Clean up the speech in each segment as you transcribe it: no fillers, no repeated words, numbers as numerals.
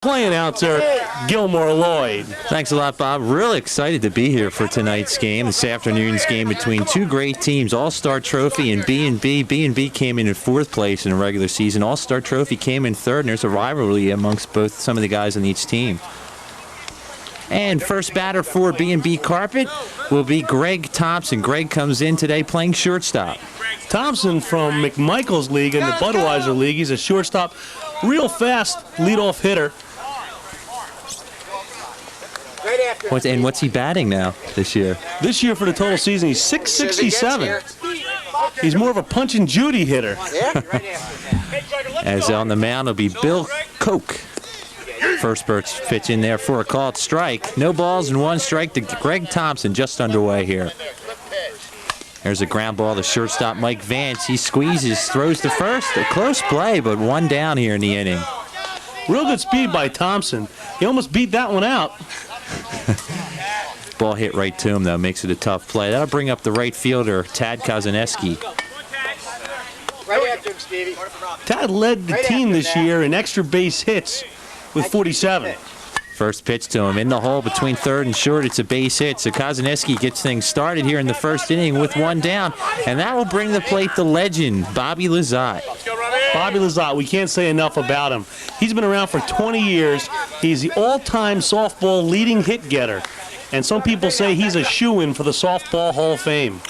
Playing announcer Gilmore Lloyd. Thanks a lot, Bob. Really excited to be here for tonight's game, this afternoon's game between two great teams, All-Star Trophy and B&B. B&B came in 4th place in the regular season. All-Star Trophy came in 3rd, and there's a rivalry amongst both some of the guys on each team. And first batter for B&B Carpet will be Greg Thompson. Greg comes in today playing shortstop. Thompson from McMichael's League and the Budweiser League. He's a shortstop, real fast leadoff hitter. What's he batting now this year? This year for the total season, he's .667. He's more of a Punch and Judy hitter. As on the mound will be Bill Koch. First pitch in there for a called strike. No balls and 1 strike to Greg Thompson, just underway here. There's a ground ball to shortstop Mike Vance. He squeezes, throws to first. A close play, but 1 down here in the inning. Real good speed by Thompson. He almost beat that one out. Ball hit right to him, though. Makes it a tough play. That'll bring up the right fielder, Tad Kozaneski. Right after him, Stevie. Tad led the team this year in extra base hits with 47. First pitch to him in the hole between 3rd and short. It's a base hit, so Kozaneski gets things started here in the 1st inning with 1 down, and that will bring the plate the legend, Bobby Lizotte. Bobby Lizotte, we can't say enough about him. He's been around for 20 years. He's the all-time softball leading hit getter, and some people say he's a shoo-in for the Softball Hall of Fame.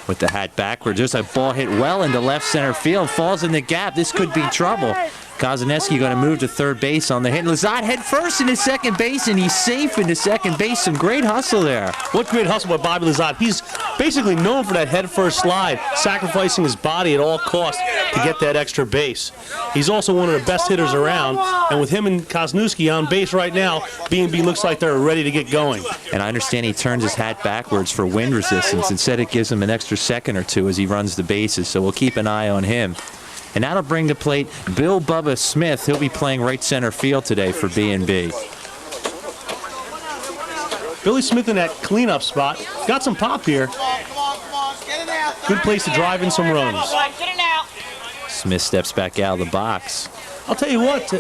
With the hat backwards, there's a ball hit well into left center field, falls in the gap. This could be trouble. Kozaneski going to move to 3rd base on the hit. Lizotte head first into 2nd base, and he's safe into 2nd base. Some great hustle there. What great hustle by Bobby Lizotte. He's basically known for that head first slide, sacrificing his body at all costs to get that extra base. He's also one of the best hitters around, and with him and Kozaneski on base right now, B&B looks like they're ready to get going. And I understand he turns his hat backwards for wind resistance. Instead, it gives him an extra second or 2 as he runs the bases, so we'll keep an eye on him. And that'll bring to plate Bill Bubba Smith. He'll be playing right center field today for B&B. Billy Smith in that cleanup spot. Got some pop here. Good place to drive in some runs. Smith steps back out of the box. I'll tell you what,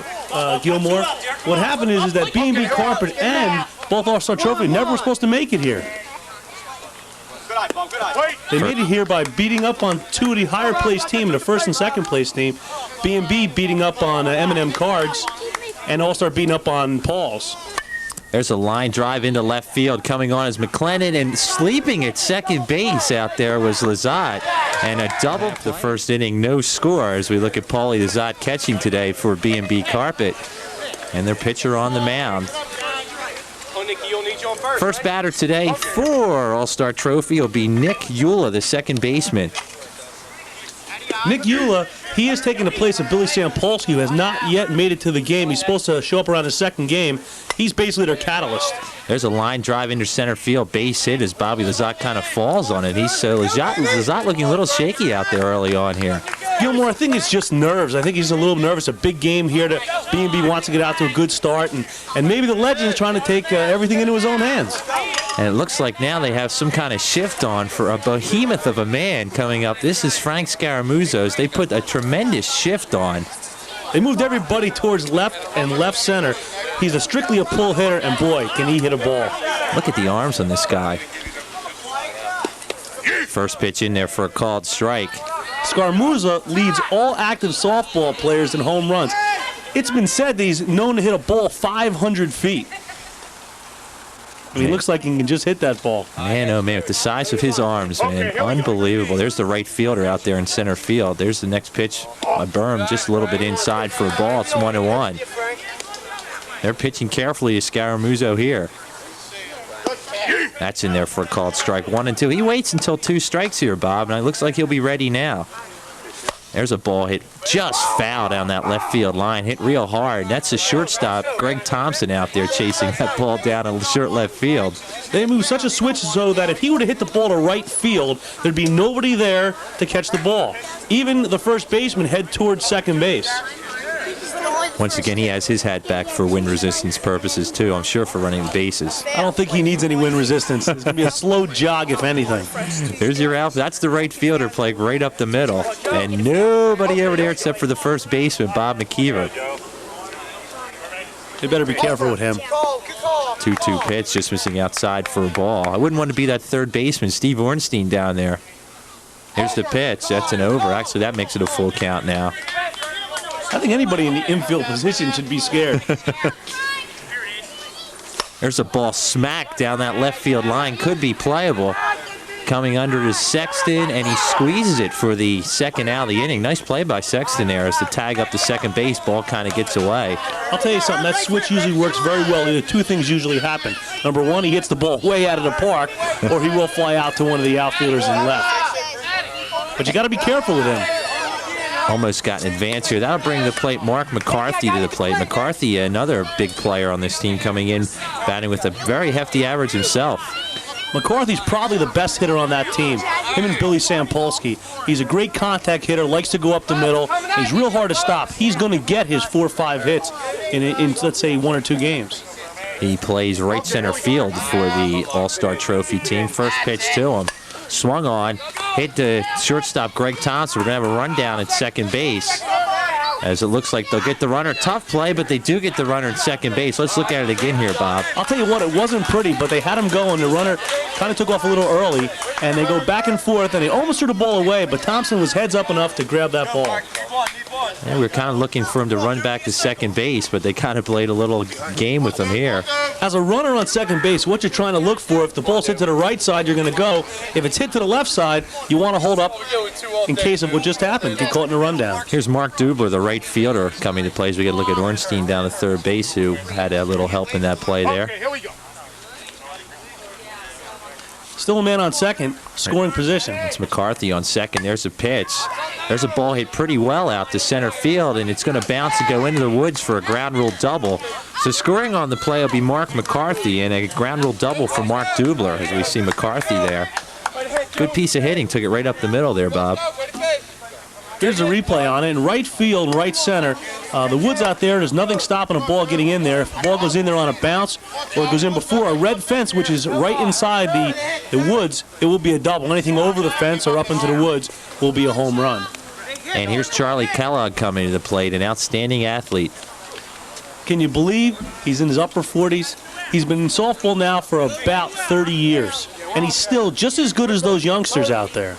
Gilmore, what happened is that B&B Carpet and both All-Star Trophy never were supposed to make it here. They made it here by beating up on 2 of the higher place team, the 1st and 2nd place team. B&B beating up on M&M Cards, and All-Star beating up on Paul's. There's a line drive into left field. Coming on is McLennan, and sleeping at 2nd base out there was Lizotte. And a double. The 1st inning, no score as we look at Paulie Lizotte catching today for B&B Carpet. And their pitcher on the mound. First batter today for All-Star Trophy will be Nick Eula, the 2nd baseman. Nick Eula, he has taken the place of Billy Sampolsky, who has not yet made it to the game. He's supposed to show up around the 2nd game. He's basically their catalyst. There's a line drive into center field, base hit as Bobby Lizotte kind of falls on it. Lizotte looking a little shaky out there early on here. Gilmore, I think it's just nerves. I think he's a little nervous. A big game here that B&B wants to get out to a good start, and maybe the legend is trying to take everything into his own hands. And it looks like now they have some kind of shift on for a behemoth of a man coming up. This is Frank Scaramuzzo's. They put a tremendous shift on. They moved everybody towards left and left center. He's strictly a pull hitter, and boy, can he hit a ball. Look at the arms on this guy. First pitch in there for a called strike. Scaramuzzo leads all active softball players in home runs. It's been said that he's known to hit a ball 500 feet. I mean, he looks like he can just hit that ball. Man, oh man, with the size of his arms, man, unbelievable. There's the right fielder out there in center field. There's the next pitch, a berm just a little bit inside for a ball. It's 1-1. They're pitching carefully to Scaramuzzo here. That's in there for a called strike, 1-2. He waits until 2 strikes here, Bob, and it looks like he'll be ready now. There's a ball hit just foul down that left field line, hit real hard. That's the shortstop, Greg Thompson, out there chasing that ball down in short left field. They moved such a switch so that if he were to hit the ball to right field, there'd be nobody there to catch the ball. Even the 1st baseman head towards 2nd base. Once again, he has his hat back for wind resistance purposes, too, I'm sure, for running the bases. I don't think he needs any wind resistance. It's going to be a slow jog, if anything. There's your outfield. That's the right fielder playing right up the middle. And nobody over there except for the first baseman, Bob McKeever. They better be careful with him. 2-2 pitch, just missing outside for a ball. I wouldn't want to be that third baseman, Steve Ornstein, down there. Here's the pitch. That's an over. Actually, that makes it a full count now. I think anybody in the infield position should be scared. There's a ball smack down that left field line. Could be playable. Coming under to Sexton, and he squeezes it for the second out of the inning. Nice play by Sexton there as the tag up to second base. Ball kind of gets away. I'll tell you something, that switch usually works very well. Either two things usually happen. Number one, he hits the ball way out of the park, or he will fly out to one of the outfielders and left. But you got to be careful with him. Almost got an advance here. That'll bring the plate Mark McCarthy to the plate. McCarthy, another big player on this team, coming in, batting with a very hefty average himself. McCarthy's probably the best hitter on that team. Him and Billy Sampolsky. He's a great contact hitter, likes to go up the middle. He's real hard to stop. He's going to get his 4 or 5 hits in let's say 1 or 2 games. He plays right center field for the All-Star Trophy team. First pitch to him. Swung on, hit the shortstop Greg Thompson. We're going to have a rundown at second base, as it looks like they'll get the runner. Tough play, but they do get the runner at second base. Let's look at it again here, Bob. I'll tell you what, it wasn't pretty, but they had him going. The runner kind of took off a little early, and they go back and forth, and they almost threw the ball away, but Thompson was heads up enough to grab that ball. And we were kind of looking for him to run back to second base, but they kind of played a little game with him here. As a runner on second base, what you're trying to look for, if the ball's hit to the right side, you're going to go. If it's hit to the left side, you want to hold up in case of what just happened, get caught in a rundown. Here's Mark Dubler, the right fielder, coming to play. As we get a look at Ornstein down at third base, who had a little help in that play there. Okay, here we go. Still a man on second, scoring position. It's McCarthy on second. There's a pitch. There's a ball hit pretty well out to center field, and it's going to bounce and go into the woods for a ground rule double. So scoring on the play will be Mark McCarthy, and a ground rule double for Mark Dubler, as we see McCarthy there. Good piece of hitting. Took it right up the middle there, Bob. Here's a replay on it. In right field and right center, the woods out there, there's nothing stopping a ball getting in there. If the ball goes in there on a bounce or it goes in before a red fence, which is right inside the woods, it will be a double. Anything over the fence or up into the woods will be a home run. And here's Charlie Kellogg coming to the plate, an outstanding athlete. Can you believe he's in his upper 40s? He's been in softball now for about 30 years, and he's still just as good as those youngsters out there.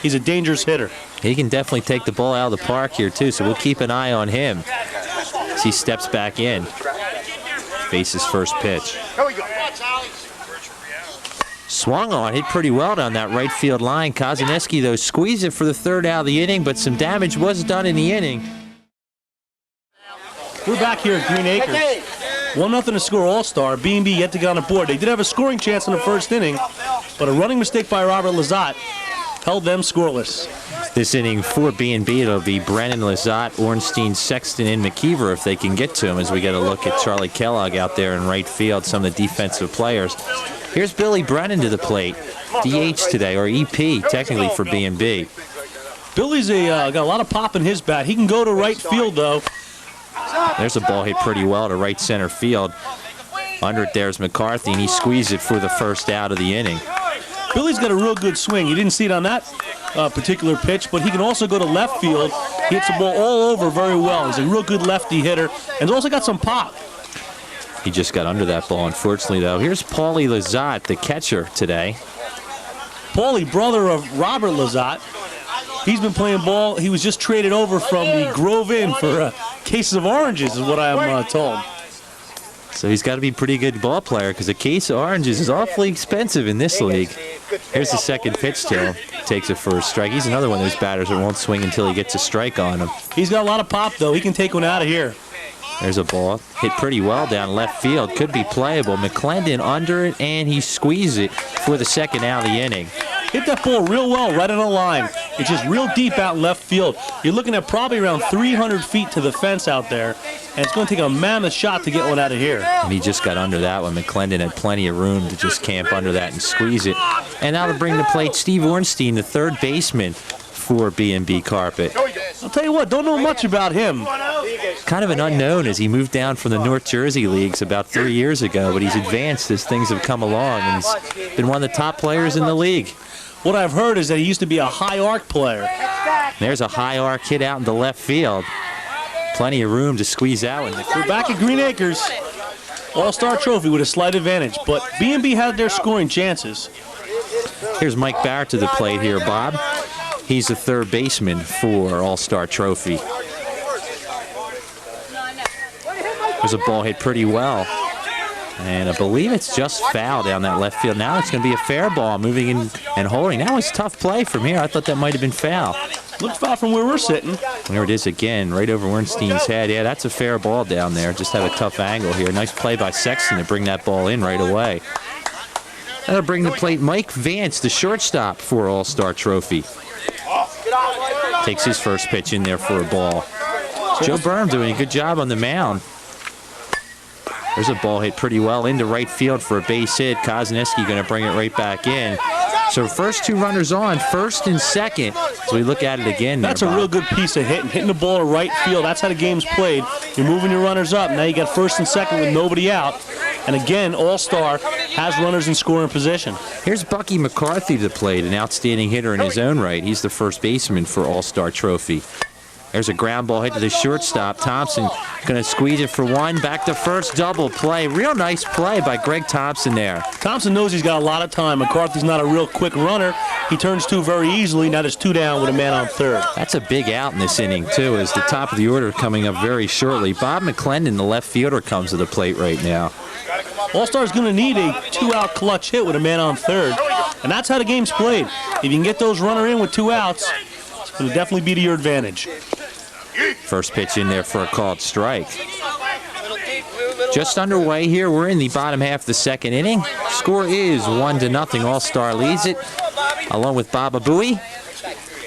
He's a dangerous hitter. He can definitely take the ball out of the park here, too, so we'll keep an eye on him as he steps back in. Faces first pitch. Here we go. Swung on, hit pretty well down that right field line. Kozaneski, though, squeezed it for the third out of the inning, but some damage was done in the inning. We're back here at Green Acres. 1-0 to score All-Star. B&B yet to get on the board. They did have a scoring chance in the first inning, but a running mistake by Robert Lazat held them scoreless. This inning for B&B, it'll be Brennan, Lazat, Ornstein, Sexton, and McKeever if they can get to him, as we get a look at Charlie Kellogg out there in right field, some of the defensive players. Here's Billy Brennan to the plate. DH today, or EP, technically, for B&B. Billy's got a lot of pop in his bat. He can go to right field, though. There's a ball hit pretty well to right center field. Under it there's McCarthy, and he squeezed it for the first out of the inning. Billy's got a real good swing. You didn't see it on that particular pitch, but he can also go to left field. He hits the ball all over very well. He's a real good lefty hitter, and he's also got some pop. He just got under that ball, unfortunately, though. Here's Paulie Lazat, the catcher today. Paulie, brother of Robert Lazat. He's been playing ball. He was just traded over from the Grove Inn for cases of oranges, is what I'm told. So he's got to be a pretty good ball player, because a case of oranges is awfully expensive in this league. Here's the second pitch to him. Takes it for a strike. He's another one of those batters that won't swing until he gets a strike on him. He's got a lot of pop, though. He can take one out of here. There's a ball. Hit pretty well down left field. Could be playable. McClendon under it, and he squeezed it for the second out of the inning. Hit that ball real well right on the line. It's just real deep out in left field. You're looking at probably around 300 feet to the fence out there, and it's going to take a mammoth shot to get one out of here. And he just got under that one. McClendon had plenty of room to just camp under that and squeeze it. And now to bring the plate, Steve Ornstein, the third baseman for B&B Carpet. I'll tell you what, don't know much about him. Kind of an unknown as he moved down from the North Jersey leagues about 3 years ago, but he's advanced as things have come along, and he's been one of the top players in the league. What I've heard is that he used to be a high arc player. There's a high arc hit out into left field. Plenty of room to squeeze out. We're back at Green Acres. All-Star Trophy with a slight advantage, but B&B had their scoring chances. Here's Mike Barrett to the plate here, Bob. He's the third baseman for All-Star Trophy. There's a ball hit pretty well. And I believe it's just foul down that left field. Now it's going to be a fair ball moving in and holding. That was a tough play from here. I thought that might have been foul. Looks foul from where we're sitting. There it is again, right over Wernstein's head. Yeah, that's a fair ball down there. Just had a tough angle here. Nice play by Sexton to bring that ball in right away. That'll bring the plate Mike Vance, the shortstop for All-Star Trophy. Takes his first pitch in there for a ball. Joe Byrne doing a good job on the mound. There's a ball hit pretty well into right field for a base hit. Kozneski going to bring it right back in. So first two runners on, first and second. So we look at it again. That's a real good piece of hitting the ball to right field. That's how the game's played. You're moving your runners up. Now you got first and second with nobody out. And again, All-Star has runners in scoring position. Here's Bucky McCarthy to the plate, an outstanding hitter in his own right. He's the first baseman for All-Star Trophy. There's a ground ball hit to the shortstop. Thompson going to squeeze it for one. Back to first, double play. Real nice play by Greg Thompson there. Thompson knows he's got a lot of time. McCarthy's not a real quick runner. He turns two very easily. Now there's two down with a man on third. That's a big out in this inning, too, as the top of the order coming up very shortly. Bob McClendon, the left fielder, comes to the plate right now. All-Star's going to need a two-out clutch hit with a man on third. And that's how the game's played. If you can get those runner in with two outs, it's going to definitely be to your advantage. First pitch in there for a called strike. Just underway here. We're in the bottom half of the second inning. Score is 1-0. All-Star leads it, along with Baba Booey.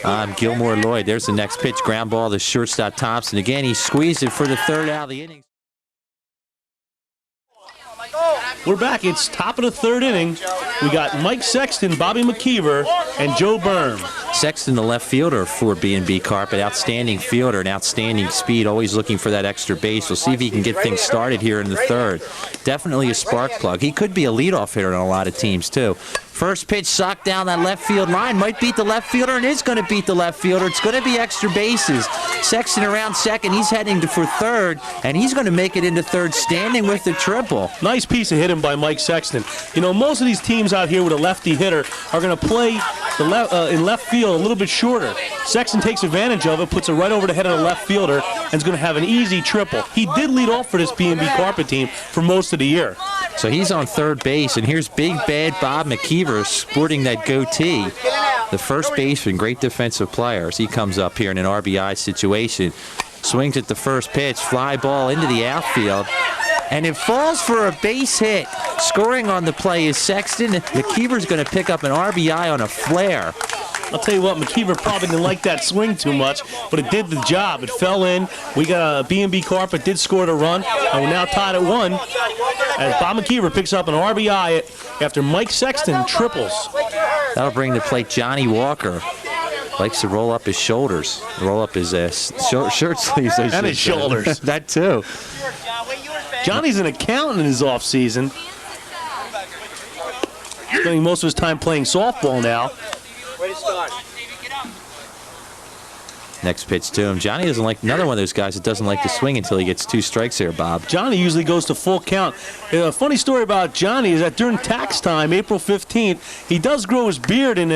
I'm Gilmore Lloyd. There's the next pitch. Ground ball to shortstop Thompson. Again, he squeezed it for the third out of the inning. We're back. It's top of the third inning. We got Mike Sexton, Bobby McKeever, and Joe Byrne. Sexton, the left fielder for B&B Carpet. Outstanding fielder and outstanding speed. Always looking for that extra base. We'll see if he can get things started here in the third. Definitely a spark plug. He could be a leadoff hitter on a lot of teams, too. First pitch socked down that left field line. Might beat the left fielder and is going to beat the left fielder. It's going to be extra bases. Sexton around second. He's heading for third, and he's going to make it into third, standing with the triple. Nice piece of hitting by Mike Sexton. You know, most of these teams out here with a lefty hitter are going to play in left field a little bit shorter. Sexton takes advantage of it, puts it right over the head of the left fielder, and is going to have an easy triple. He did lead off for this B&B Carpet team for most of the year. So he's on third base, and here's big bad Bob McKeever sporting that goatee. The first baseman, great defensive player. As he comes up here in an RBI situation. Swings at the first pitch, fly ball into the outfield, and it falls for a base hit. Scoring on the play is Sexton. McKeever's going to pick up an RBI on a flare. I'll tell you what, McKeever probably didn't like that swing too much, but it did the job. It fell in. We got B&B Carpet did score the run, and we're now tied at 1. As Bob McKeever picks up an RBI after Mike Sexton triples. That'll bring the plate Johnny Walker. Likes to roll up his shoulders, roll up his shirt sleeves. And his shoulders. That too. Johnny's an accountant in his off-season. Spending most of his time playing softball now. Next pitch to him. Johnny doesn't like, another one of those guys that doesn't like to swing until he gets 2 strikes here, Bob. Johnny usually goes to full count. A funny story about Johnny is that during tax time, April 15th, he does grow his beard in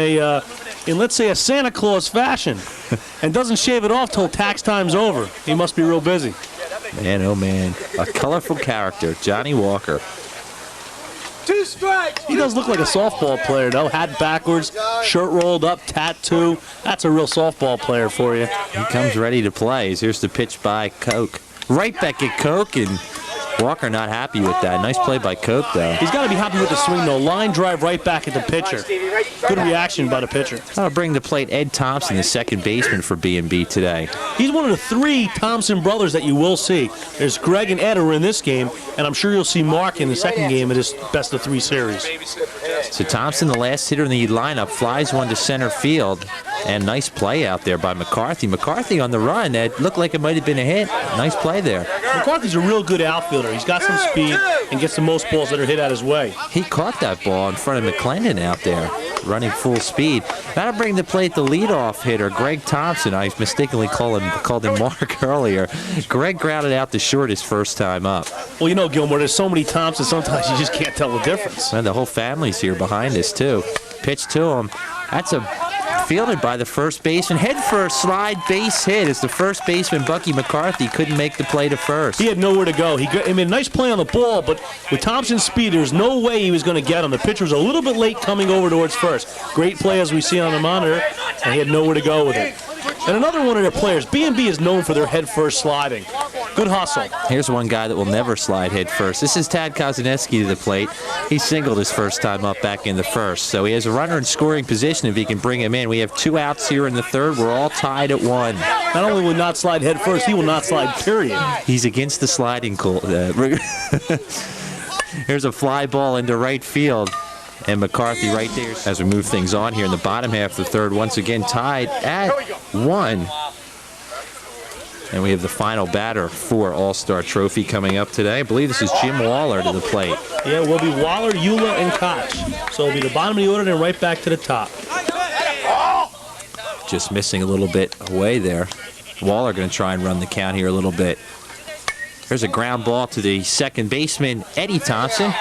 let's say a Santa Claus fashion, and doesn't shave it off till tax time's over. He must be real busy. Man, oh man, a colorful character, Johnny Walker. 2 strikes. He does look like a softball player, though. Hat backwards, shirt rolled up, tattoo. That's a real softball player for you. He comes ready to play. Here's the pitch by Koch. Right back at Koch, and Walker not happy with that. Nice play by Koch, though. He's got to be happy with the swing, though. Line drive right back at the pitcher. Good reaction by the pitcher. That'll bring the plate Ed Thompson, the second baseman for B&B today. He's one of the 3 Thompson brothers that you will see. There's Greg and Ed who are in this game, and I'm sure you'll see Mark in the second game of this best-of-3 series. So Thompson, the last hitter in the lineup, flies one to center field. And nice play out there by McCarthy. McCarthy on the run. That looked like it might have been a hit. Nice play there. McCarthy's a real good outfielder. He's got some speed and gets the most balls that are hit out his way. He caught that ball in front of McClendon out there. running full speed. That'll bring the plate the leadoff hitter, Greg Thompson. I mistakenly called him Mark earlier. Greg grounded out to short his first time up. Well, you know, Gilmore, there's so many Thompsons, sometimes you just can't tell the difference. And the whole family's here behind us, too. Pitch to him. That's fielded by the first baseman. Head first slide base hit as the first baseman, Bucky McCarthy, couldn't make the play to first. He had nowhere to go. He made a nice play on the ball, but with Thompson's speed, there's no way he was going to get him. The pitcher was a little bit late coming over towards first. Great play as we see on the monitor, and he had nowhere to go with it. And another one of their players, B&B is known for their head first sliding. Good hustle. Here's one guy that will never slide head first. This is Tad Kozaneski to the plate. He singled his first time up back in the first. So he has a runner in scoring position if he can bring him in. We have 2 outs here in the third. We're all tied at 1. Not only will not slide head first, he will not slide, period. He's against the sliding call. Here's a fly ball into right field. And McCarthy right there as we move things on here in the bottom half of the third. Once again tied at 1. And we have the final batter for All-Star Trophy coming up today. I believe this is Jim Waller to the plate. Yeah, it will be Waller, Eula, and Koch. So it'll be the bottom of the order, then right back to the top. Just missing a little bit away there. Waller going to try and run the count here a little bit. There's a ground ball to the second baseman, Eddie Thompson.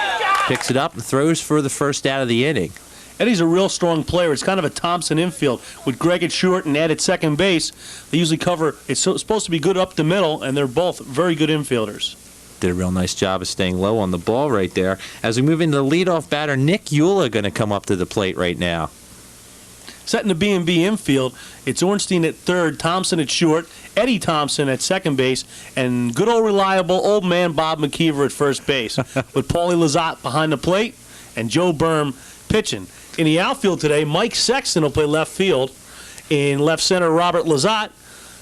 Picks it up and throws for the first out of the inning. Eddie's a real strong player. It's kind of a Thompson infield with Greg at short and Ed at second base. They usually cover. It's supposed to be good up the middle, and they're both very good infielders. Did a real nice job of staying low on the ball right there. As we move into the leadoff batter, Nick Eula going to come up to the plate right now. Setting the B&B infield, it's Ornstein at third, Thompson at short, Eddie Thompson at second base, and good old reliable old man Bob McKeever at first base, with Paulie Lizotte behind the plate and Joe Berm pitching. In the outfield today, Mike Sexton will play left field. In left center, Robert Lizotte.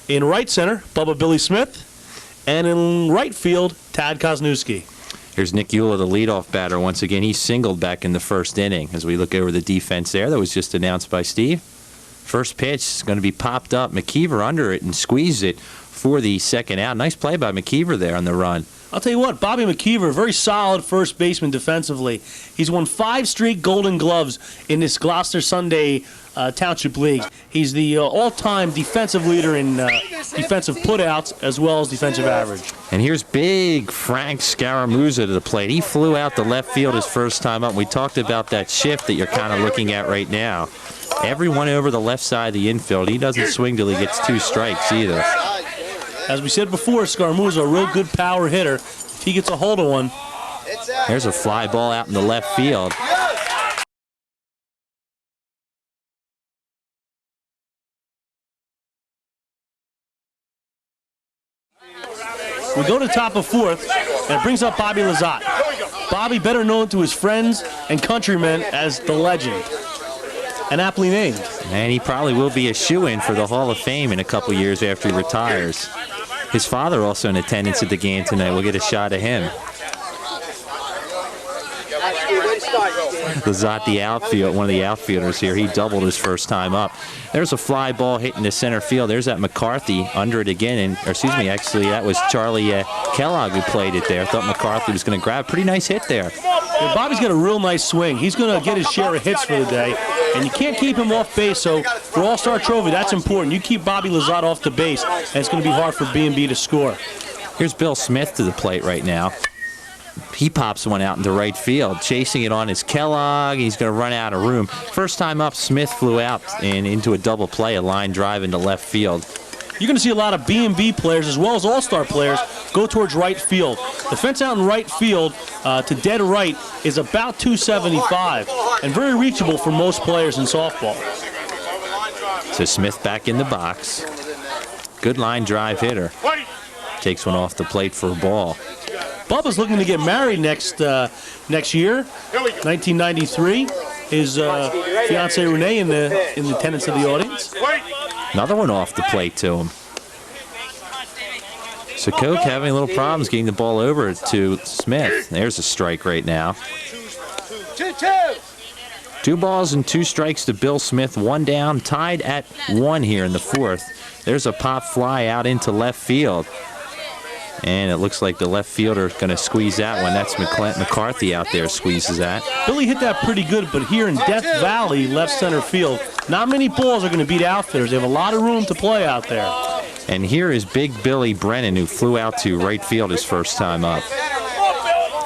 In right center, Bubba Billy Smith. And in right field, Tad Kozniewski. Here's Nick Eula, the leadoff batter. Once again, he singled back in the first inning. As we look over the defense there, that was just announced by Steve. First pitch is going to be popped up. McKeever under it and squeezed it for the second out. Nice play by McKeever there on the run. I'll tell you what, Bobby McKeever, very solid first baseman defensively. He's won 5 straight Golden Gloves in this Gloucester Sunday Township League. He's the all-time defensive leader in defensive putouts as well as defensive average. And here's big Frank Scaramuzza to the plate. He flew out the left field his first time up. We talked about that shift that you're kind of looking at right now. Everyone over the left side of the infield. He doesn't swing till he gets 2 strikes either. As we said before, Scaramuzza, a real good power hitter. If he gets a hold of one. There's a fly ball out in the left field. We go to top of fourth, and it brings up Bobby Lizotte. Bobby, better known to his friends and countrymen as the legend, and aptly named. And he probably will be a shoo-in for the Hall of Fame in a couple years after he retires. His father also in attendance at the game tonight. We'll get a shot of him. Lizotte, the outfield, one of the outfielders here. He doubled his first time up. There's a fly ball hitting the center field. There's that McCarthy under it again. And, or excuse me, actually, that was Charlie Kellogg who played it there. I thought McCarthy was going to grab. Pretty nice hit there. Yeah, Bobby's got a real nice swing. He's going to get his share of hits for the day. And you can't keep him off base, so for All-Star Trophy, that's important. You keep Bobby Lizotte off the base, and it's going to be hard for B&B to score. Here's Bill Smith to the plate right now. He pops one out into right field. Chasing it on is Kellogg. He's going to run out of room. First time up, Smith flew out and into a double play, a line drive into left field. You're going to see a lot of B&B players as well as All-Star players go towards right field. The fence out in right field to dead right is about 275 and very reachable for most players in softball. So Smith back in the box. Good line drive hitter. Takes one off the plate for a ball. Bubba's looking to get married next year, 1993. His fiancée Renee in the attendance of the audience. Another one off the plate to him. So Koch having a little problems getting the ball over to Smith. There's a strike right now. 2 balls and 2 strikes to Bill Smith. 1 down, tied at 1 here in the fourth. There's a pop fly out into left field. And it looks like the left fielder is going to squeeze that one. That's McCarthy out there squeezes that. Billy hit that pretty good, but here in Death Valley, left center field, not many balls are going to beat outfitters. They have a lot of room to play out there. And here is Big Billy Brennan, who flew out to right field his first time up.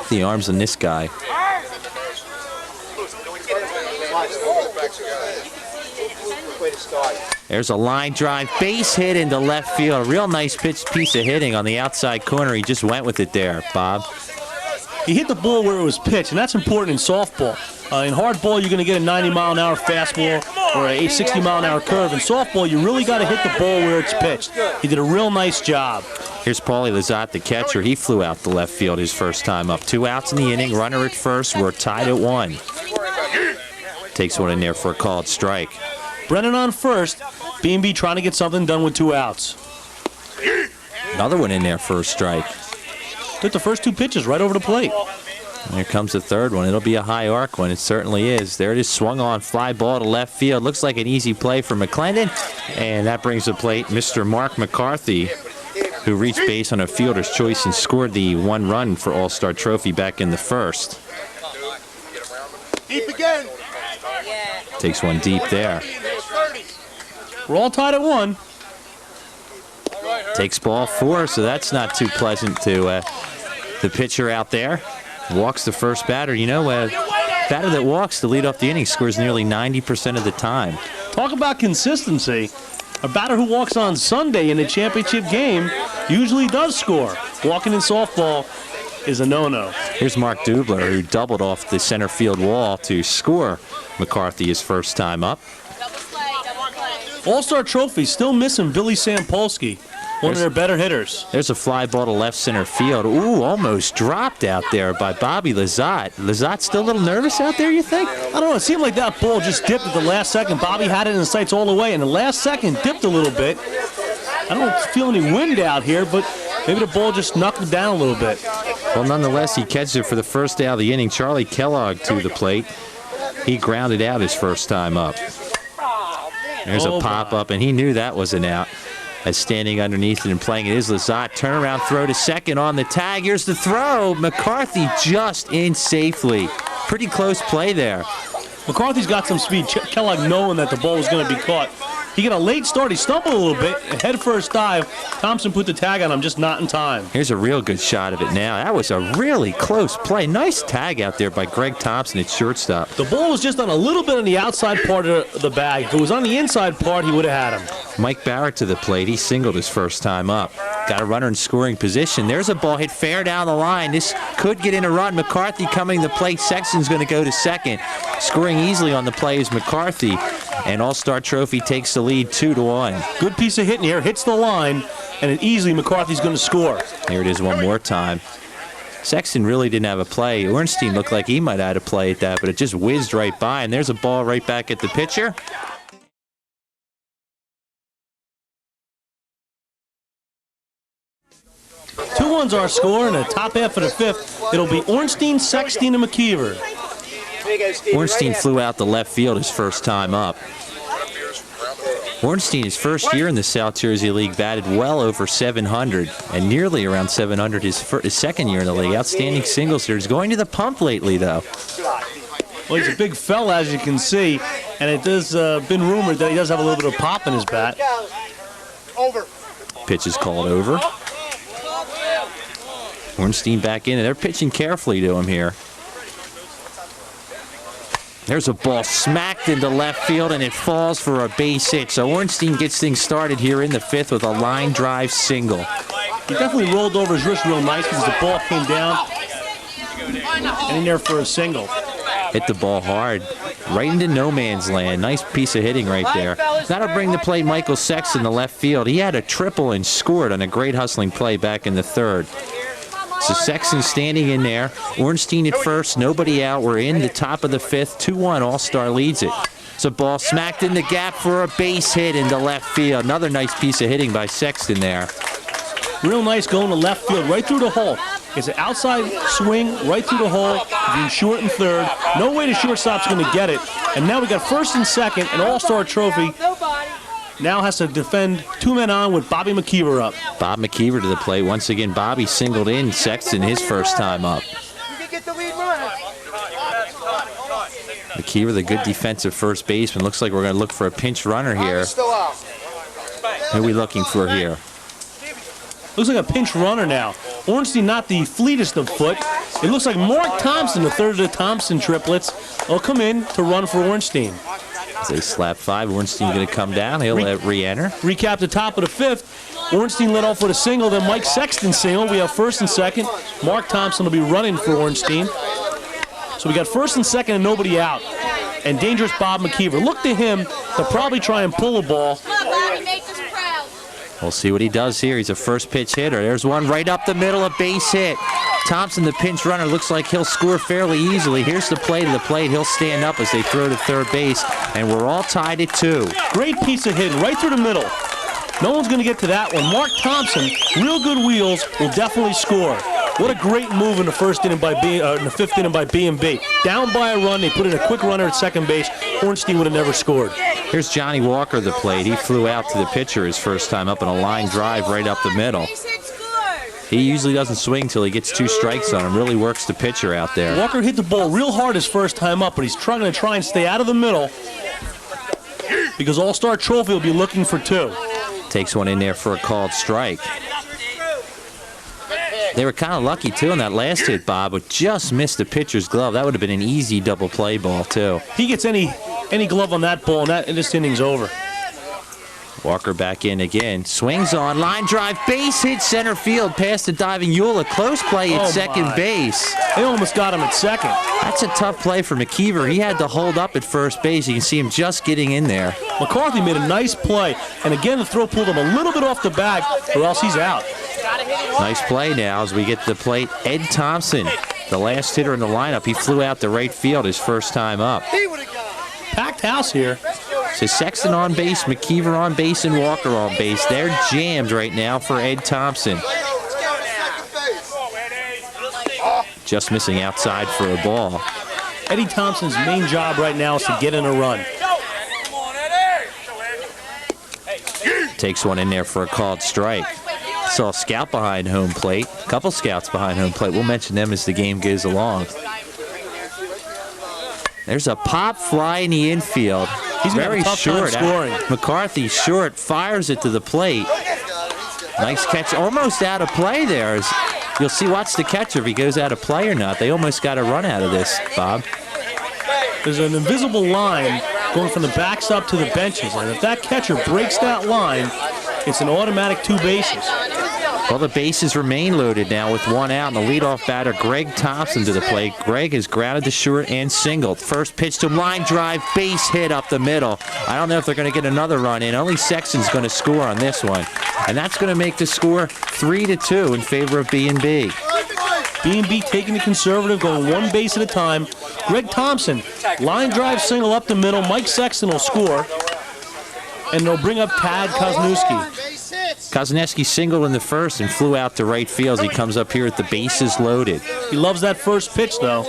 The arms on this guy. There's a line drive, base hit into left field. A real nice piece of hitting on the outside corner. He just went with it there, Bob. He hit the ball where it was pitched, and that's important in softball. In hardball, you're going to get a 90-mile-an-hour fastball or a 60-mile-an-hour curve. In softball, you really got to hit the ball where it's pitched. He did a real nice job. Here's Paulie Lizotte, the catcher. He flew out to left field his first time up. 2 outs in the inning, runner at first. We're tied at 1. Takes one in there for a called strike. Brennan on first. B&B trying to get something done with 2 outs. Another one in there for a strike. Took the first 2 pitches right over the plate. And here comes the third one. It'll be a high arc one. It certainly is. There it is, swung on, fly ball to left field. Looks like an easy play for McClendon. And that brings to plate Mr. Mark McCarthy, who reached base on a fielder's choice and scored the 1 run for All-Star Trophy back in the first. Deep again. Takes one deep there. We're all tied at 1. Takes ball 4, so that's not too pleasant to the pitcher out there. Walks the first batter. You know, batter that walks to lead off the inning scores nearly 90% of the time. Talk about consistency. A batter who walks on Sunday in a championship game usually does score. Walking in softball is a no-no. Here's Mark Dubler, who doubled off the center field wall to score McCarthy his first time up. All-Star Trophy still missing Billy Sampolsky, one of their better hitters. There's a fly ball to left center field. Ooh, almost dropped out there by Bobby Lizotte. Lizotte still a little nervous out there, you think? I don't know. It seemed like that ball just dipped at the last second. Bobby had it in the sights all the way, and the last second dipped a little bit. I don't feel any wind out here, but maybe the ball just knuckled down a little bit. Well, nonetheless, he catches it for the first out of the inning. Charlie Kellogg to the plate. He grounded out his first time up. There's a pop-up, and he knew that was an out. As standing underneath it and playing it is Lizotte. Turnaround throw to second on the tag. Here's the throw. McCarthy just in safely. Pretty close play there. McCarthy's got some speed. Kellogg knowing that the ball was going to be caught. He got a late start. He stumbled a little bit. A head first dive. Thompson put the tag on him, just not in time. Here's a real good shot of it now. That was a really close play. Nice tag out there by Greg Thompson at shortstop. The ball was just on a little bit on the outside part of the bag. If it was on the inside part, he would have had him. Mike Barrett to the plate. He singled his first time up. Got a runner in scoring position. There's a ball hit fair down the line. This could get in a run. McCarthy coming to the plate. Sexton's going to go to second. Scoring easily on the play is McCarthy. And All-Star Trophy takes the lead 2-1. Good piece of hitting here. Hits the line, and it easily McCarthy's going to score. Here it is one more time. Sexton really didn't have a play. Ornstein looked like he might have had a play at that, but it just whizzed right by, and there's a ball right back at the pitcher. Two one's our score in the top half of the fifth. It'll be Ornstein, Sexton, and McKeever. Ornstein flew out to left field his first time up. Ornstein, his first year in the South Jersey League, batted well over 700 and nearly around 700 his second year in the league. Outstanding singles hitter. He's going to the pump lately, though. Well, he's a big fella, as you can see, and it has been rumored that he does have a little bit of pop in his bat. Over. Pitch is called over. Ornstein back in, and they're pitching carefully to him here. There's a ball smacked into left field, and it falls for a base hit. So Ornstein gets things started here in the fifth with a line drive single. He definitely rolled over his wrist real nice because the ball came down and in there for a single. Hit the ball hard, right into no man's land. Nice piece of hitting right there. That'll bring the play Michael Sexton to left field. He had a triple and scored on a great hustling play back in the third. So Sexton standing in there. Ornstein at first, nobody out. We're in the top of the fifth. 2-1, All-Star leads it. So ball smacked in the gap for a base hit into left field. Another nice piece of hitting by Sexton there. Real nice going to left field, right through the hole. It's an outside swing right through the hole, between short and third. No way the shortstop's going to get it. And now we got first and second, an All-Star trophy now has to defend 2 men on with Bobby McKeever up. Bob McKeever to the plate. Once again, Bobby singled in Sexton his first time up. McKeever, the good defensive first baseman. Looks like we're going to look for a pinch runner here. Who are we looking for here? Looks like a pinch runner now. Ornstein not the fleetest of foot. It looks like Mark Thompson, the third of the Thompson triplets, will come in to run for Ornstein. As they slap 5, Ornstein's going to come down. He'll re-enter. Recap the top of the 5th. Ornstein led off with a single, then Mike Sexton single. We have first and second. Mark Thompson will be running for Ornstein. So we got first and second and nobody out. And dangerous Bob McKeever. Look to him to probably try and pull a ball. We'll see what he does here. He's a first pitch hitter. There's one right up the middle, a base hit. Thompson, the pinch runner, looks like he'll score fairly easily. Here's the play to the plate. He'll stand up as they throw to third base, and we're all tied at 2. Great piece of hitting right through the middle. No one's going to get to that one. Mark Thompson, real good wheels, will definitely score. What a great move in the first inning by in the 5th inning by B&B. Down by a run, they put in a quick runner at second base. Ornstein would have never scored. Here's Johnny Walker, the plate. He flew out to the pitcher his first time up in a line drive right up the middle. He usually doesn't swing till he gets 2 strikes on him. Really works the pitcher out there. Walker hit the ball real hard his first time up, but he's trying to try and stay out of the middle because All-Star Trophy will be looking for 2. Takes one in there for a called strike. They were kind of lucky, too, in that last hit, Bob, but just missed the pitcher's glove. That would have been an easy double play ball, too. He gets any glove on that ball, and this inning's over. Walker back in again. Swings on. Line drive. Base hit center field past the diving Eula. Close play at second base. They almost got him at second. That's a tough play for McKeever. He had to hold up at first base. You can see him just getting in there. McCarthy made a nice play. And again, the throw pulled him a little bit off the bag, or else he's out. Nice play now as we get to the plate. Ed Thompson, the last hitter in the lineup. He flew out to right field his first time up. Packed house here. So Sexton on base, McKeever on base, and Walker on base. They're jammed right now for Ed Thompson. Just missing outside for a ball. Eddie Thompson's main job right now is to get in a run. Takes one in there for a called strike. Saw a scout behind home plate. A couple scouts behind home plate. We'll mention them as the game goes along. There's a pop fly in the infield. He's very short. Scoring. McCarthy short, fires it to the plate. Nice catch. Almost out of play there. You'll see, watch the catcher if he goes out of play or not. They almost got a run out of this, Bob. There's an invisible line going from the backs up to the benches. And if that catcher breaks that line, it's an automatic 2 bases. Well, the bases remain loaded now with 1 out, and the leadoff batter, Greg Thompson, to the plate. Greg has grounded to short and singled. First pitch to him, line drive, base hit up the middle. I don't know if they're going to get another run in. Only Sexton's going to score on this one. And that's going to make the score 3-2 in favor of B&B. B&B taking the conservative, going 1 base at a time. Greg Thompson, line drive single up the middle. Mike Sexton will score. And they'll bring up Tad Kosniewski. Kosniewski singled in the first and flew out to right field. He comes up here with the bases loaded. He loves that first pitch, though.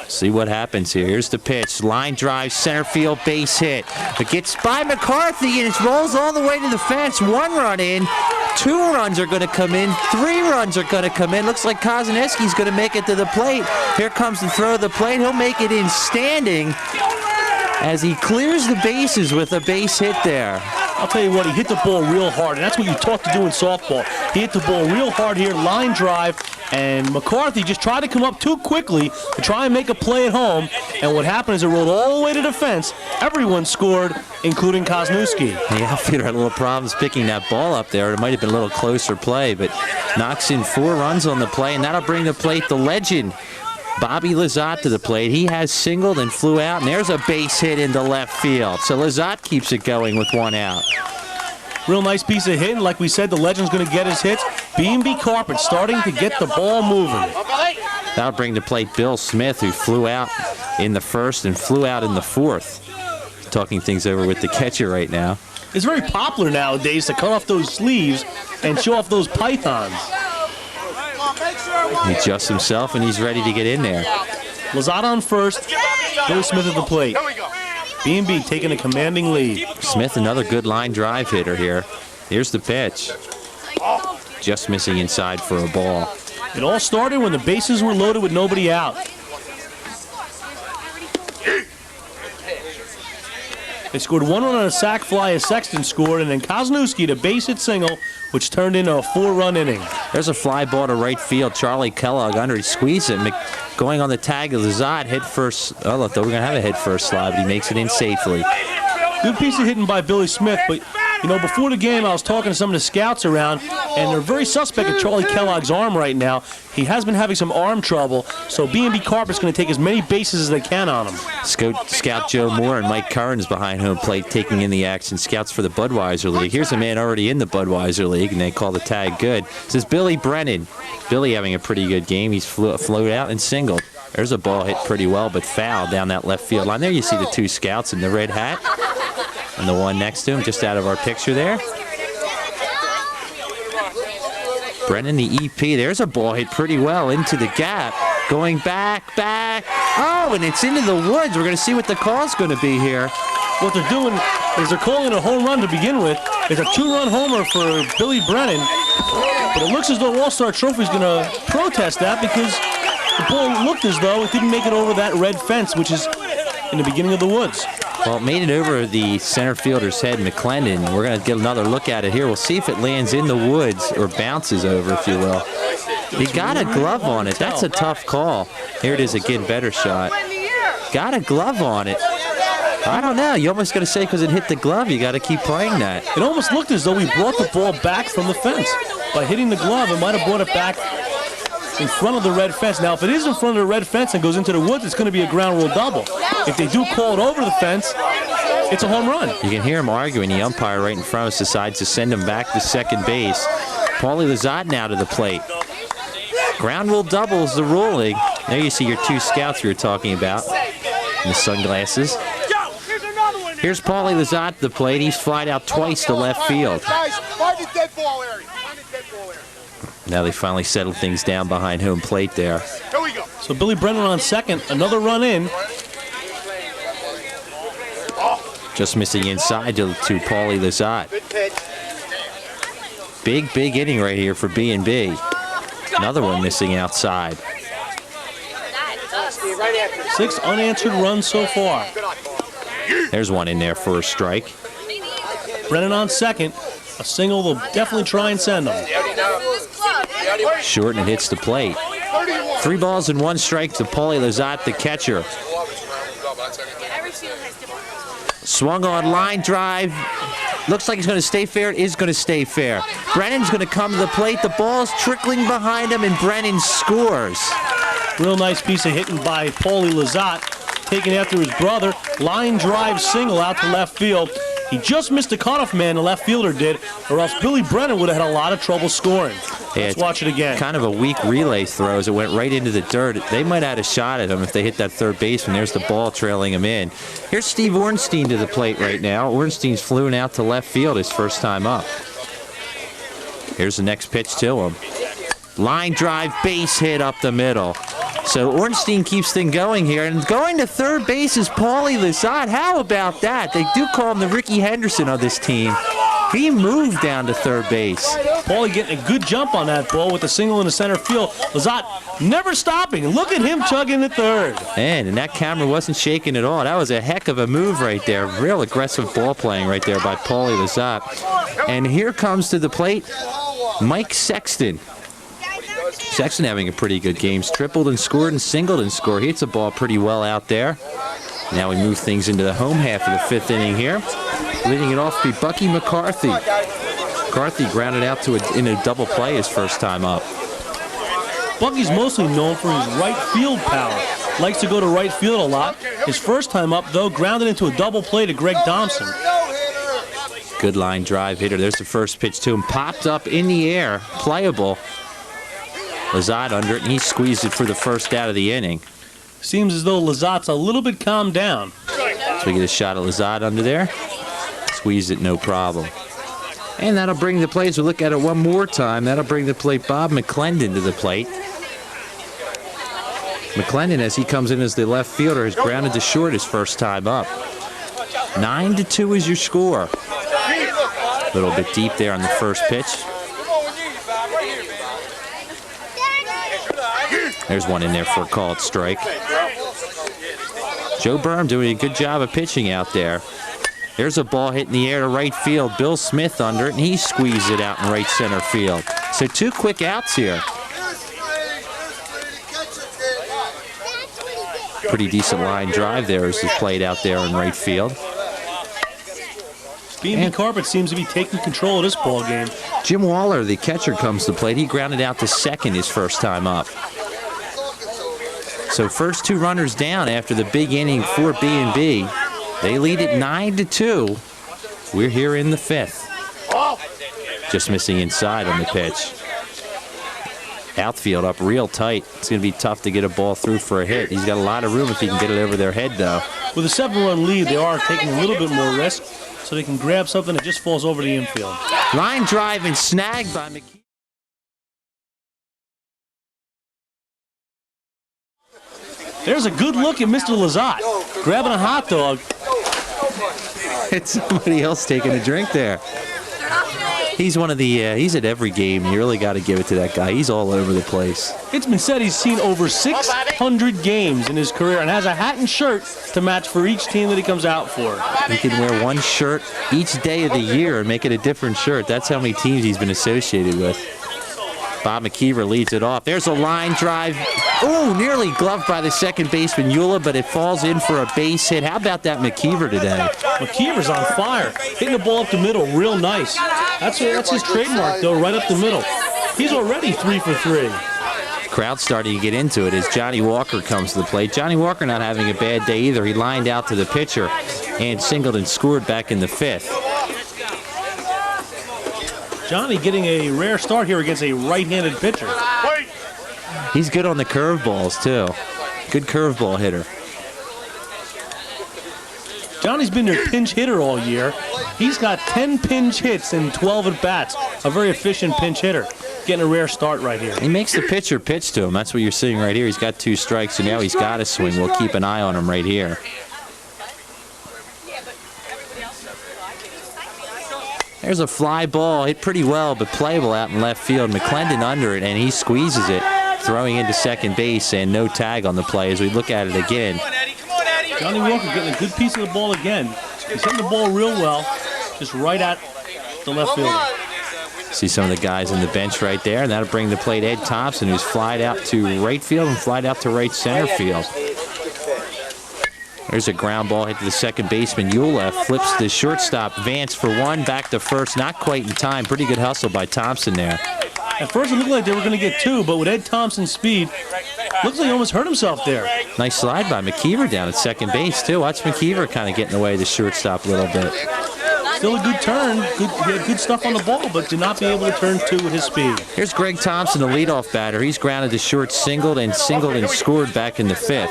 See what happens here. Here's the pitch. Line drive, center field, base hit. It gets by McCarthy, and it rolls all the way to the fence. 1 run in. 2 runs are going to come in. 3 runs are going to come in. Looks like Kosniewski's going to make it to the plate. Here comes the throw to the plate. He'll make it in standing as he clears the bases with a base hit there. I'll tell you what, he hit the ball real hard, and that's what you taught to do in softball. He hit the ball real hard here, line drive, and McCarthy just tried to come up too quickly to try and make a play at home, and what happened is it rolled all the way to the fence. Everyone scored, including Kosniewski. The outfielder had a little problems picking that ball up there. It might have been a little closer play, but knocks in 4 runs on the play, and that'll bring the plate the legend, Bobby Lizotte, to the plate. He has singled and flew out, and there's a base hit into left field. So Lizotte keeps it going with 1 out. Real nice piece of hitting. Like we said, the legend's going to get his hits. B&B Carpet starting to get the ball moving. That'll bring to plate Bill Smith, who flew out in the first and flew out in the 4th. Talking things over with the catcher right now. It's very popular nowadays to cut off those sleeves and show off those pythons. He adjusts himself, and he's ready to get in there. Lizotte on first. Bill Smith at the plate. B&B taking a commanding lead. Smith, another good line drive hitter here. Here's the pitch. Just missing inside for a ball. It all started when the bases were loaded with nobody out. They scored 1 run on a sac fly as Sexton scored, and then Kosnewski to base hit single, which turned into a 4-run inning. There's a fly ball to right field. Charlie Kellogg under, he squeezed it. Going on the tag of Lazat, head first. Oh, I thought we were going to have a head first slide, but he makes it in safely. Good piece of hitting by Billy Smith, but you know, before the game, I was talking to some of the scouts around, and they're very suspect of Charlie Kellogg's arm right now. He has been having some arm trouble, so B&B Carpet's going to take as many bases as they can on him. Scout Joe Moore and Mike Curran's behind home plate taking in the action. Scouts for the Budweiser League. Here's a man already in the Budweiser League, and they call the tag good. This is Billy Brennan. Billy having a pretty good game. He's floated out and singled. There's a ball hit pretty well, but foul down that left field line. There you see the two scouts in the red hat. And the one next to him, just out of our picture there. Brennan, the EP. There's a ball hit pretty well into the gap. Going back. Oh, and it's into the woods. We're going to see what the call's going to be here. What they're doing is they're calling it a home run to begin with. It's a 2-run homer for Billy Brennan. But it looks as though All-Star Trophy's going to protest that because the ball looked as though it didn't make it over that red fence, which is in the beginning of the woods. Well, it made it over the center fielder's head, McClendon. We're going to get another look at it here. We'll see if it lands in the woods or bounces over, if you will. He got a glove on it. That's a tough call. Here it is again, better shot. Got a glove on it. I don't know. You almost got to say because it hit the glove, you got to keep playing that. It almost looked as though he brought the ball back from the fence. By hitting the glove, it might have brought it back in front of the red fence. Now, if it is in front of the red fence and goes into the woods, it's going to be a ground rule double. If they do call it over the fence, it's a home run. You can hear him arguing. The umpire right in front of us decides to send him back to second base. Paulie Lazat now to the plate. Ground rule double is the ruling. There you see your two scouts we were talking about in the sunglasses. Here's Paulie Lazat at the plate. He's flied out twice to left field. Now they finally settled things down behind home plate there. So Billy Brennan on second, another run in. Just missing inside to Paulie Lazat. Big inning right here for B&B. Another one missing outside. 6 unanswered runs so far. There's one in there for a strike. Brennan on second. A single will definitely try and send them. Short and it hits the plate. 3 balls and 1 strike to Paulie Lazat, the catcher. Swung on, line drive. Looks like it's going to stay fair. It is going to stay fair. Brennan's going to come to the plate. The ball's trickling behind him, and Brennan scores. Real nice piece of hitting by Paulie Lazat, taken after his brother. Line drive single out to left field. He just missed a cutoff man, the left fielder did, or else Billy Brennan would have had a lot of trouble scoring. Let's watch it again. Kind of a weak relay throw as it went right into the dirt. They might have had a shot at him if they hit that third baseman. There's the ball trailing him in. Here's Steve Ornstein to the plate right now. Ornstein's flew out to left field his first time up. Here's the next pitch to him. Line drive, base hit up the middle. So Ornstein keeps things going here. And going to third base is Paulie Lazat. How about that? They do call him the Ricky Henderson of this team. He moved down to third base. Paulie getting a good jump on that ball with the single in the center field. Lazat never stopping. Look at him chugging to third. And that camera wasn't shaking at all. That was a heck of a move right there. Real aggressive ball playing right there by Paulie Lazat. And here comes to the plate Mike Sexton. Sexton having a pretty good game. Tripled and scored and singled and scored. He hits the ball pretty well out there. Now we move things into the home half of the 5th inning here. Leading it off to be Bucky McCarthy. McCarthy grounded out in a double play his first time up. Bucky's mostly known for his right field power. Likes to go to right field a lot. His first time up, though, grounded into a double play to Greg Thompson. Good line drive hitter. There's the first pitch to him. Popped up in the air. Playable. Lazat under it, and he squeezed it for the first out of the inning. Seems as though Lazat's a little bit calmed down. So we get a shot at Lazat under there. Squeezed it, no problem. And that'll bring the plate, as we look at it one more time, that'll bring the plate Bob McClendon to the plate. McClendon, as he comes in as the left fielder, has grounded to short his first time up. 9-2 is your score. A little bit deep there on the first pitch. There's one in there for a called strike. Joe Berm doing a good job of pitching out there. There's a ball hit in the air to right field. Bill Smith under it, and he squeezed it out in right center field. So 2 quick outs here. Pretty decent line drive there as it's played out there in right field. B&B Carpet seems to be taking control of this ball game. Jim Waller, the catcher, comes to the plate. He grounded out to second his first time up. So first 2 runners down after the big inning for B&B. They lead it 9-2. We're here in the 5th. Just missing inside on the pitch. Outfield up real tight. It's going to be tough to get a ball through for a hit. He's got a lot of room if he can get it over their head, though. With a 7-run lead, they are taking a little bit more risk, so they can grab something that just falls over the infield. Line drive and snagged by McKee. There's a good look at Mr. Lazat, grabbing a hot dog. It's somebody else taking a drink there. He's one of the, he's at every game. You really got to give it to that guy. He's all over the place. It's been said he's seen over 600 games in his career and has a hat and shirt to match for each team that he comes out for. He can wear one shirt each day of the year and make it a different shirt. That's how many teams he's been associated with. Bob McKeever leads it off. There's a line drive. Ooh, nearly gloved by the second baseman, Eula, but it falls in for a base hit. How about that McKeever today? McKeever's on fire, hitting the ball up the middle real nice. That's his trademark, though, right up the middle. He's already 3 for 3. Crowd starting to get into it as Johnny Walker comes to the plate. Johnny Walker not having a bad day either. He lined out to the pitcher and singled and scored back in the 5th. Johnny getting a rare start here against a right-handed pitcher. He's good on the curveballs, too. Good curveball hitter. Johnny's been their pinch hitter all year. He's got 10 pinch hits and 12 at-bats. A very efficient pinch hitter. Getting a rare start right here. He makes the pitcher pitch to him. That's what you're seeing right here. He's got 2 strikes, and now he's got to swing. We'll keep an eye on him right here. There's a fly ball, hit pretty well, but playable out in left field. McClendon under it, and he squeezes it, throwing into second base, and no tag on the play as we look at it again. Johnny Walker getting a good piece of the ball again. He's hitting the ball real well, just right at the left fielder. See some of the guys on the bench right there, and that'll bring the plate Ed Thompson, who's flied out to right field and flied out to right center field. There's a ground ball hit to the second baseman. Eula flips the shortstop. Vance for 1, back to first. Not quite in time. Pretty good hustle by Thompson there. At first it looked like they were going to get 2, but with Ed Thompson's speed, looks like he almost hurt himself there. Nice slide by McKeever down at second base, too. Watch McKeever kind of getting away the shortstop a little bit. Still a good turn. He had good stuff on the ball, but did not be able to turn 2 with his speed. Here's Greg Thompson, the leadoff batter. He's grounded to short, singled and scored back in the 5th.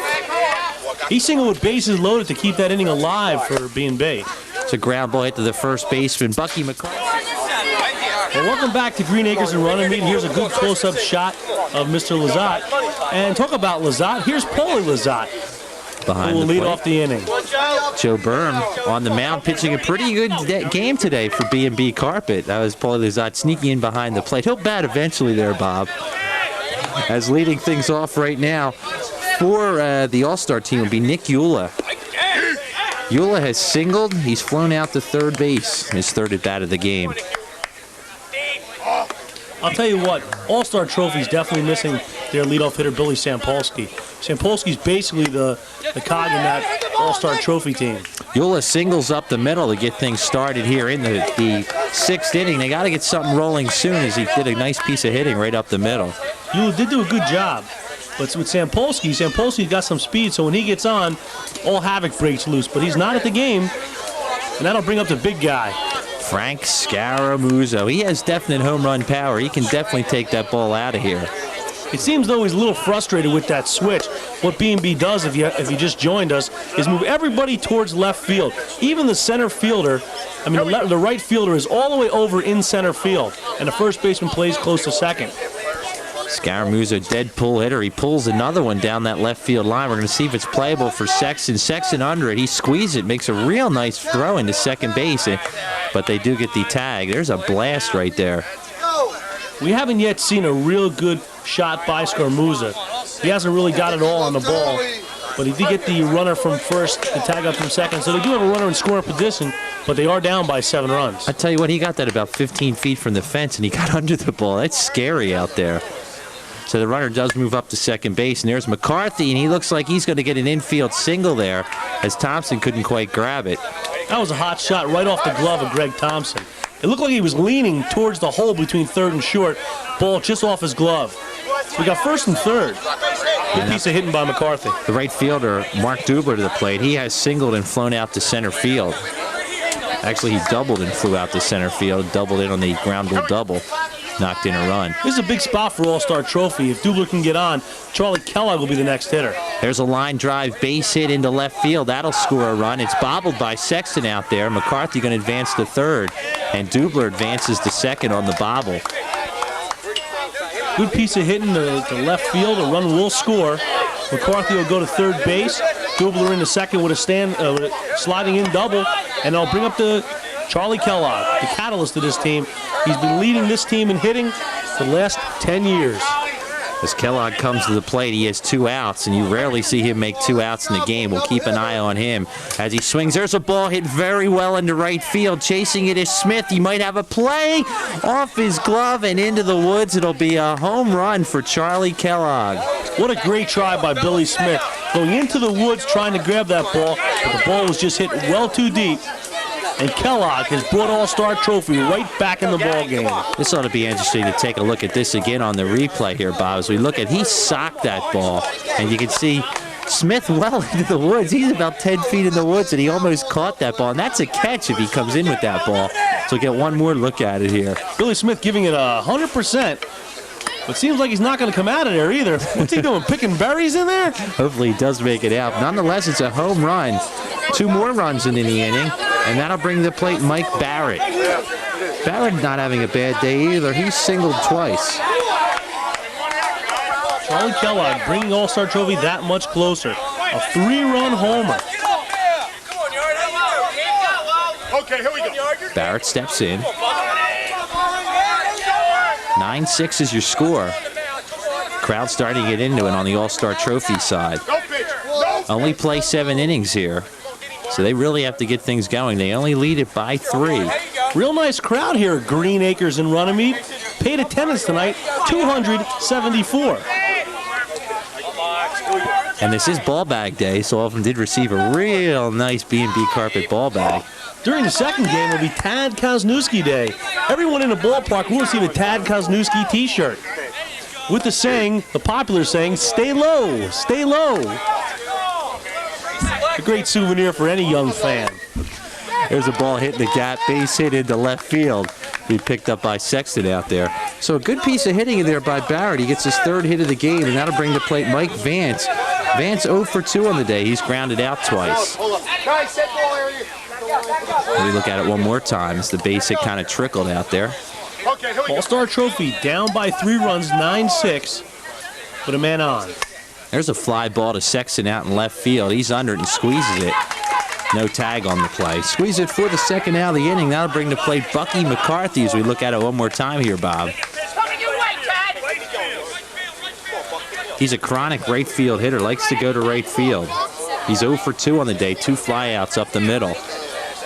He singled with bases loaded to keep that inning alive for B&B. It's a ground ball hit to the first baseman, Bucky McCarthy. Well, welcome back to Green Acres and Running Meet. Here's a good close-up shot of Mr. Lazat. And talk about Lazat. Here's Paulie Lazat, Behind who will the lead plate. off the inning. Joe Berm on the mound pitching a pretty good game today for B&B Carpet. That was Paulie Lazat sneaking in behind the plate. He'll bat eventually there, Bob. As leading things off right now for the All-Star team will be Nick Eula. Eula has singled. He's flown out to third base. His 3rd at bat of the game. I'll tell you what, All-Star trophy's definitely missing their leadoff hitter, Billy Sampolsky. Sampolsky's basically the cog in that All-Star trophy team. Eula singles up the middle to get things started here in the 6th inning. They got to get something rolling soon as he did a nice piece of hitting right up the middle. Eula did do a good job. But with Sampolsky's got some speed, so when he gets on, all havoc breaks loose. But he's not at the game, and that'll bring up the big guy. Frank Scaramuzzo. He has definite home run power. He can definitely take that ball out of here. It seems though he's a little frustrated with that switch. What B&B does, if you just joined us, is move everybody towards left field. Even the center fielder, the right fielder is all the way over in center field, and the first baseman plays close to second. Scaramouche, dead pull hitter. He pulls another one down that left field line. We're going to see if it's playable for Sexton. Sexton under it. He squeezes it, makes a real nice throw into second base, but they do get the tag. There's a blast right there. We haven't yet seen a real good shot by Scaramouche. He hasn't really got it all on the ball, but he did get the runner from first, the tag up from second. So they do have a runner in scoring position, but they are down by 7 runs. I tell you what, he got that about 15 feet from the fence, and he got under the ball. That's scary out there. So the runner does move up to second base, and there's McCarthy, and he looks like he's going to get an infield single there, as Thompson couldn't quite grab it. That was a hot shot right off the glove of Greg Thompson. It looked like he was leaning towards the hole between third and short. Ball just off his glove. So we got first and third. Good piece of hitting by McCarthy. The right fielder, Mark Dubler, to the plate. He has singled and flown out to center field. Actually, he doubled and flew out to center field, doubled in on the ground rule double, knocked in a run. This is a big spot for All-Star Trophy. If Dubler can get on, Charlie Kellogg will be the next hitter. There's a line drive base hit into left field. That'll score a run. It's bobbled by Sexton out there. McCarthy going to advance to third, and Dubler advances to second on the bobble. Good piece of hitting to left field. A run will score. McCarthy will go to third base. Dubler into second with a sliding in double, and they'll bring up the Charlie Kellogg, the catalyst of this team. He's been leading this team in hitting for the last 10 years. As Kellogg comes to the plate, he has 2 outs, and you rarely see him make 2 outs in the game. We'll keep an eye on him as he swings. There's a ball hit very well into right field. Chasing it is Smith. He might have a play off his glove and into the woods. It'll be a home run for Charlie Kellogg. What a great try by Billy Smith. Going into the woods trying to grab that ball, but the ball was just hit well too deep. And Kellogg has brought All-Star Trophy right back in the ball game. This ought to be interesting to take a look at this again on the replay here, Bob. As we look at, he socked that ball, and you can see Smith well into the woods. He's about 10 feet in the woods, and he almost caught that ball. And that's a catch if he comes in with that ball. So we'll get one more look at it here. Billy Smith giving it 100%. But seems like he's not going to come out of there either. What's he doing, picking berries in there? Hopefully he does make it out. Nonetheless, it's a home run. 2 more runs in the inning, and that'll bring to the plate Mike Barrett. Barrett not having a bad day either. He's singled twice. Charlie Kellogg bringing All-Star Trophy that much closer. A 3-run homer. Okay, here we go. Barrett steps in. 9-6 is your score. Crowd starting to get into it on the All-Star Trophy side. Only play 7 innings here, so they really have to get things going. They only lead it by 3. Real nice crowd here at Green Acres in Runnymede. Paid attendance tonight, 274. And this is ball bag day, so often did receive a real nice B&B carpet ball bag. During the second game will be Tad Kosnewski Day. Everyone in the ballpark will receive a Tad Kosnewski t-shirt with the saying, the popular saying, "Stay low, stay low." A great souvenir for any young fan. There's a ball hitting the gap, base hit into left field. Be picked up by Sexton out there. So a good piece of hitting in there by Barrett. He gets his 3rd hit of the game, and that'll bring to plate Mike Vance. Vance 0 for 2 on the day. He's grounded out twice. Let me look at it one more time as the base hit kind of trickled out there. All-Star Trophy down by 3 runs, 9-6, with a man on. There's a fly ball to Sexton out in left field. He's under it and squeezes it. No tag on the play. Squeeze it for the 2nd out of the inning. That'll bring to plate Bucky McCarthy as we look at it one more time here, Bob. He's a chronic right field hitter, likes to go to right field. He's 0 for 2 on the day, 2 flyouts up the middle.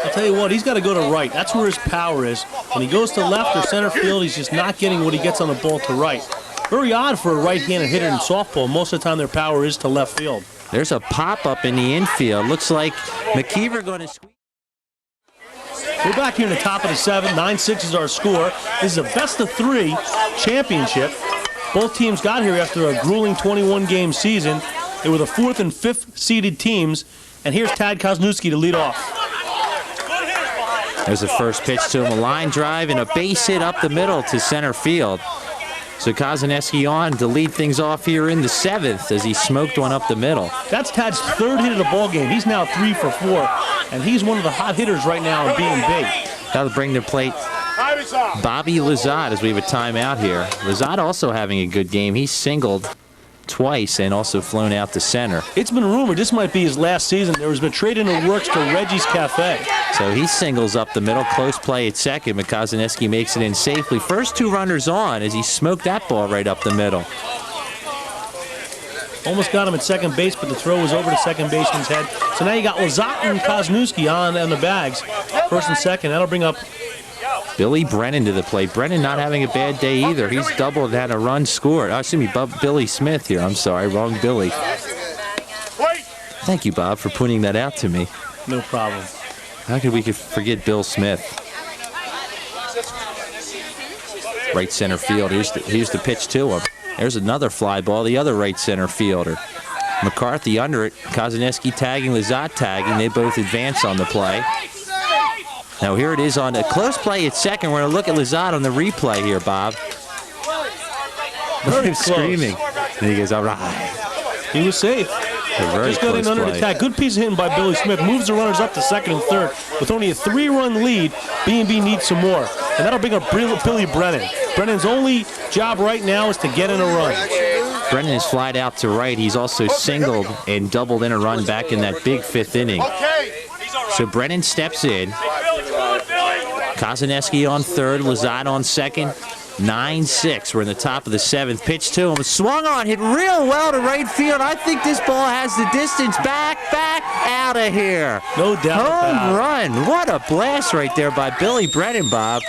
I'll tell you what, he's got to go to right. That's where his power is. When he goes to left or center field, he's just not getting what he gets on the ball to right. Very odd for a right-handed hitter in softball. Most of the time their power is to left field. There's a pop-up in the infield. Looks like McKeever going to squeeze. We're back here in the top of the 7. 9-6 is our score. This is a best-of-3 championship. Both teams got here after a grueling 21-game season. They were the 4th and 5th seeded teams. And here's Tad Kosnewski to lead off. There's the first pitch to him, a line drive and a base hit up the middle to center field. So Kosnewski on to lead things off here in the 7th as he smoked one up the middle. That's Tad's 3rd hit of the ball game. He's now 3 for 4, and he's one of the hot hitters right now in B&B. That'll bring the plate Bobby Lazat, as we have a timeout here. Lazat also having a good game. He singled twice and also flown out to center. It's been rumored this might be his last season. There has been trade in the works to Reggie's Cafe. So he singles up the middle. Close play at second, but Kozaneski makes it in safely. First two runners on as he smoked that ball right up the middle. Almost got him at second base, but the throw was over the second baseman's head. So now you got Lazat and Kozniewski on the bags. First and second. That'll bring up Billy Brennan to the plate. Brennan not having a bad day either. He's doubled and had a run scored. Oh, excuse me, Billy Smith here. I'm sorry, wrong Billy. Thank you, Bob, for pointing that out to me. no problem. How could we forget Bill Smith? Right center field. Here's the pitch to him. There's another fly ball, the other right center fielder. McCarthy under it. Kozaneski tagging, Lazat tagging. They both advance on the play. Now here it is on a close play at second. We're going to look at Lazat on the replay here, Bob. Very He's screaming. And he goes, all right. He was safe. Just got in under the tag. Good piece of hitting by Billy Smith. Moves the runners up to second and third. With only a 3-run lead, B&B needs some more. And that'll bring up Billy Brennan. Brennan's only job right now is to get in a run. Brennan is flied out to right. He's also singled and doubled in a run back in that big fifth inning. So Brennan steps in. Kozaneski on third. Lazat on second. 9-6. We're in the top of the seventh. Pitch to him. Swung on. Hit real well to right field. I think this ball has the distance. Back, out of here. No doubt. Home run. What a blast right there by Billy Brennan, Bob.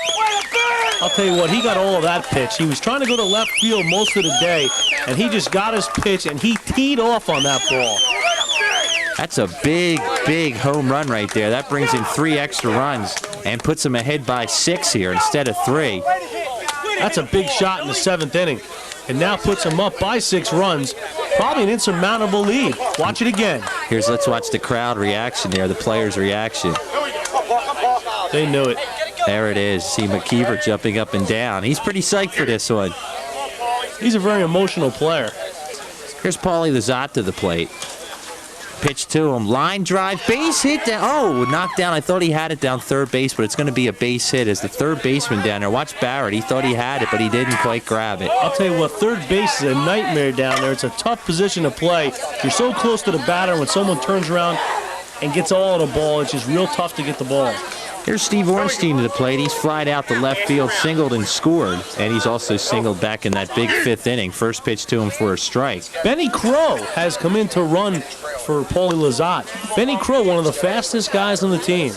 I'll tell you what, he got all of that pitch. He was trying to go to left field most of the day, and he just got his pitch, and he teed off on that ball. That's a big home run right there. That brings in 3 extra runs and puts him ahead by 6 here instead of 3. That's a big shot in the 7th inning, and now puts him up by 6 runs. Probably an insurmountable lead. Watch it again. Let's watch the crowd reaction there, the players' reaction. They knew it. There it is. See McKeever jumping up and down. He's pretty psyched for this one. He's a very emotional player. Here's Paulie Lazat to the plate. Pitch to him. Line drive. Base hit down. Oh, knocked down. I thought he had it down third base, but it's going to be a base hit as the third baseman down there. Watch Barrett. He thought he had it, but he didn't quite grab it. I'll tell you what, third base is a nightmare down there. It's a tough position to play. You're so close to the batter. When someone turns around and gets all of the ball, it's just real tough to get the ball. Here's Steve Ornstein to the plate. He's flied out to left field, singled and scored. And he's also singled back in that big 5th inning. First pitch to him for a strike. Benny Crow has come in to run for Paulie Lazat. Benny Crow, one of the fastest guys on the team.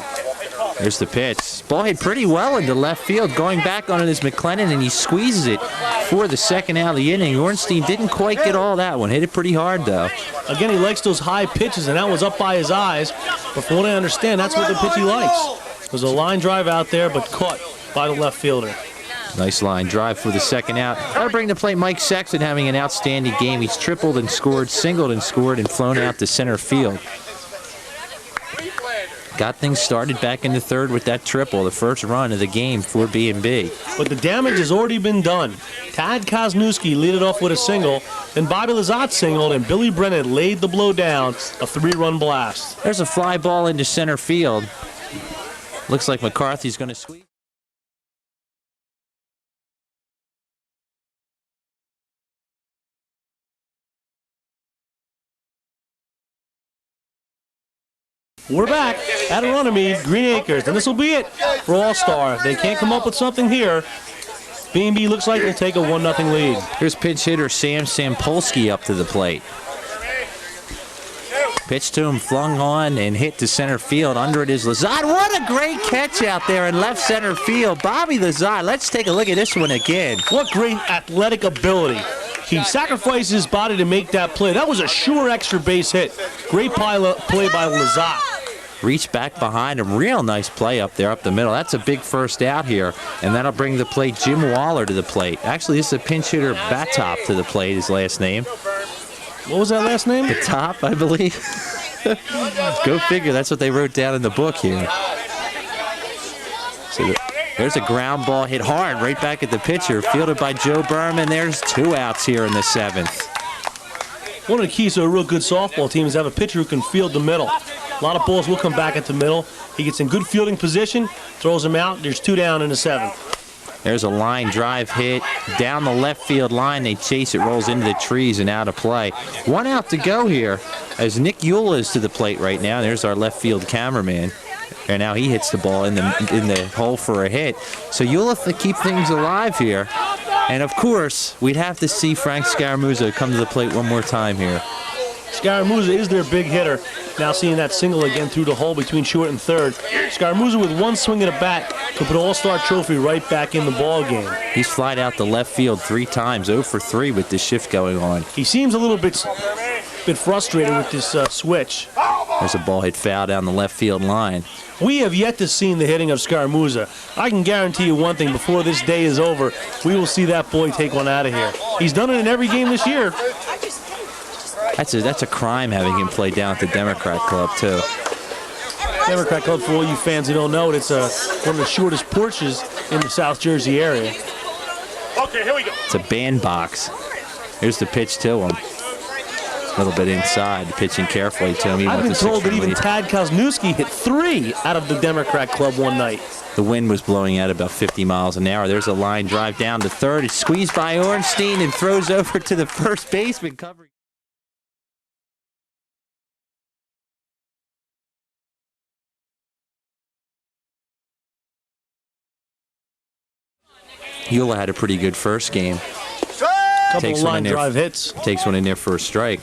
Here's the pitch. Ball hit pretty well into left field. Going back on it is McLennan, and he squeezes it for the second out of the inning. Ornstein didn't quite get all that one. Hit it pretty hard, though. Again, he likes those high pitches, and that was up by his eyes. But from what I understand, that's what the pitch he likes. There's a line drive out there, but caught by the left fielder. Nice line drive for the second out. That'll bring to plate Mike Sexton, having an outstanding game. He's tripled and scored, singled and scored, and flown out to center field. Got things started back in the third with that triple, the first run of the game for B&B. But the damage has already been done. Tad Kozniewski lead it off with a single, then Bobby Lazat singled, and Billy Brennan laid the blow down, a 3-run blast. There's a fly ball into center field. Looks like McCarthy's going to sweep. We're back at Runnymede, Green Acres, and this will be it for All-Star. They can't come up with something here. B&B looks like they'll take a 1-0 lead. Here's pinch hitter Sam Sampolsky up to the plate. Pitch to him, flung on and hit to center field. Under it is Lazat. What a great catch out there in left center field. Bobby Lazat. Let's take a look at this one again. What great athletic ability. He sacrificed his body to make that play. That was a sure extra base hit. Great play by Lazat. Reach back behind him. Real nice play up there up the middle. That's a big first out here. And that'll bring the plate Jim Waller to the plate. Actually, this is a pinch hitter Batop to the plate, his last name. What was that last name? The Top, I believe. Go figure. That's what they wrote down in the book here. So there's a ground ball hit hard right back at the pitcher. Fielded by Joe Berman. There's 2 outs here in the 7th. One of the keys to a real good softball team is to have a pitcher who can field the middle. A lot of balls will come back at the middle. He gets in good fielding position, throws them out. There's 2 down in the 7th. There's a line drive hit down the left field line. They chase it, rolls into the trees and out of play. 1 out to go here as Nick Eula is to the plate right now. There's our left field cameraman. And now he hits the ball in the hole for a hit. So Eula to keep things alive here. And of course, we'd have to see Frank Scaramuzza come to the plate one more time here. Scaramuzza is their big hitter. Now seeing that single again through the hole between short and third. Scaramuzza with one swing of the bat could put All-Star Trophy right back in the ball game. He's flied out the left field 3 times, 0 for 3 with this shift going on. He seems a little bit frustrated with this switch. There's a ball hit foul down the left field line. We have yet to see the hitting of Scaramuzza. I can guarantee you one thing, before this day is over, we will see that boy take one out of here. He's done it in every game this year. That's a crime having him play down at the Democrat Club, too. Democrat Club, for all you fans who don't know it, it's one of the shortest porches in the South Jersey area. Okay, here we go. It's a bandbox. Here's the pitch to him. A little bit inside, pitching carefully to him. I've been told that even Tad Kosnewski hit 3 out of the Democrat Club one night. The wind was blowing at about 50 miles an hour. There's a line drive down to third. It's squeezed by Ornstein and throws over to the first baseman covering. Eula had a pretty good first game. Couple of line drive hits. Takes one in there for a strike.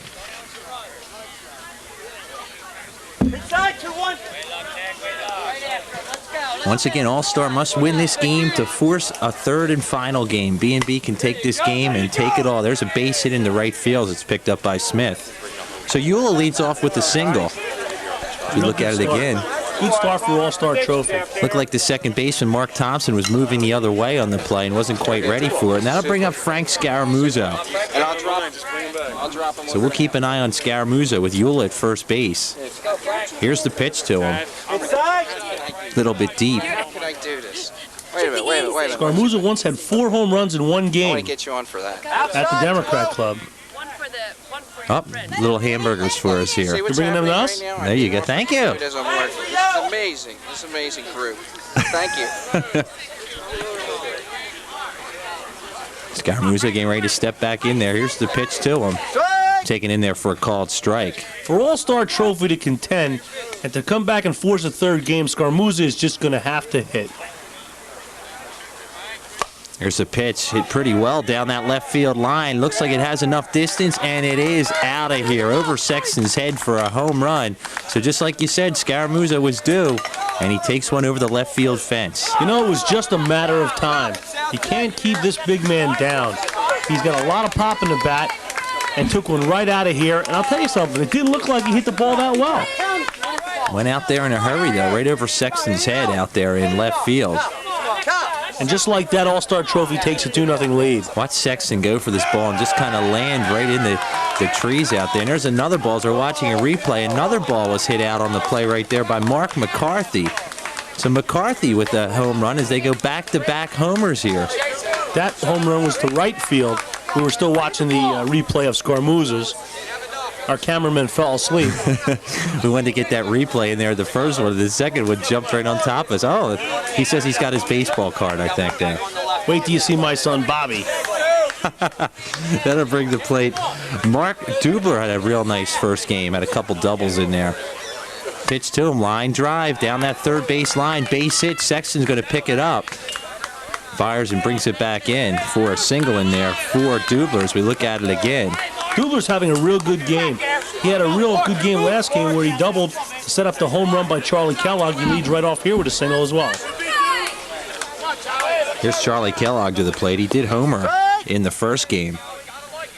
Once again, All-Star must win this game to force a third and final game. B&B can take this game and take it all. There's a base hit in the right field. It's picked up by Smith. So Eula leads off with a single. If you look at it again. Good start for All-Star Trophy. Looked like the second baseman, Mark Thompson, was moving the other way on the play and wasn't quite ready for it. And that'll bring up Frank Scaramuzza. And I'll drop him. So we'll keep an eye on Scaramuzza with Eula at first base. Here's the pitch to him. Little bit deep. How can I do this? Wait a minute. Scaramuzza once had 4 home runs in one I game want to get you on for that. at the Democrat Club. Up, little hamburgers for us here. See what's bringing them to happening us? right now? There you go. Thank you. It doesn't work. This is amazing. This is amazing group. Thank you. Scaramuzza getting ready to step back in there. Here's the pitch to him. Taken in there for a called strike. For All-Star Trophy to contend and to come back and force a third game, Scaramuzza is just going to have to hit. Here's the pitch. Hit pretty well down that left field line. Looks like it has enough distance, and it is out of here. Over Sexton's head for a home run. So just like you said, Scaramuzza was due, and he takes one over the left field fence. You know, it was just a matter of time. You can't keep this big man down. He's got a lot of pop in the bat and took one right out of here. And I'll tell you something, it didn't look like he hit the ball that well. Went out there in a hurry, though, right over Sexton's head out there in left field. And just like that, All-Star Trophy takes a 2-0 lead. Watch Sexton go for this ball and just kind of land right in the trees out there. And there's another ball. As they're watching a replay, another ball was hit out on the play right there by Mark McCarthy. So McCarthy with a home run as they go back-to-back homers here. That home run was to right field. We were still watching the replay of Scaramuzza's. Our cameraman fell asleep. We wanted to get that replay in there. The first one, the second one jumped right on top of us. Oh, he says he's got his baseball card, I think, there. Wait till you see my son, Bobby. That'll bring the plate. Mark Dubler had a real nice first game. Had a couple doubles in there. Pitch to him. Line drive down that third base line. Base hit. Sexton's going to pick it up. Fires and brings it back in for a single in there for Dubler as we look at it again. Dubler's having a real good game. He had a real good game last game where he doubled to set up the home run by Charlie Kellogg. He leads right off here with a single as well. Here's Charlie Kellogg to the plate. He did homer in the first game.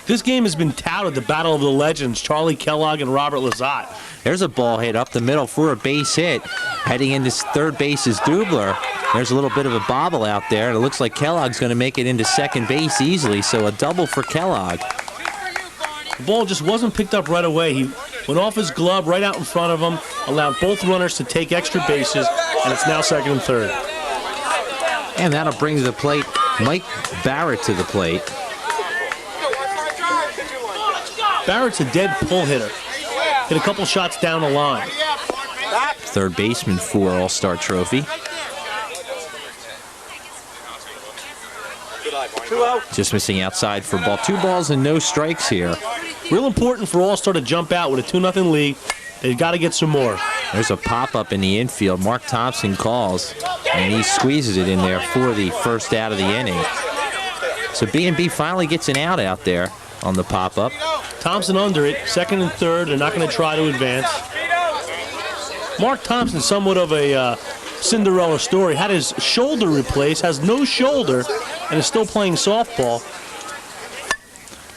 This game has been touted the battle of the legends, Charlie Kellogg and Robert Lazat. There's a ball hit up the middle for a base hit. Heading into third base is Dubler. There's a little bit of a bobble out there, and it looks like Kellogg's going to make it into second base easily, so a double for Kellogg. The ball just wasn't picked up right away. He went off his glove right out in front of him, allowed both runners to take extra bases, and it's now second and third. And that'll bring to the plate Mike Barrett to the plate. Barrett's a dead pull hitter. Hit a couple shots down the line. Third baseman for All-Star Trophy. Just missing outside for ball. 2 balls and no strikes here. Real important for All-Star to jump out with a 2-0 lead. They've got to get some more. There's a pop-up in the infield. Mark Thompson calls, and he squeezes it in there for the first out of the inning. So B&B finally gets an out there on the pop-up. Thompson under it, second and third. They're not going to try to advance. Mark Thompson, somewhat of a Cinderella story, had his shoulder replaced, has no shoulder, and is still playing softball.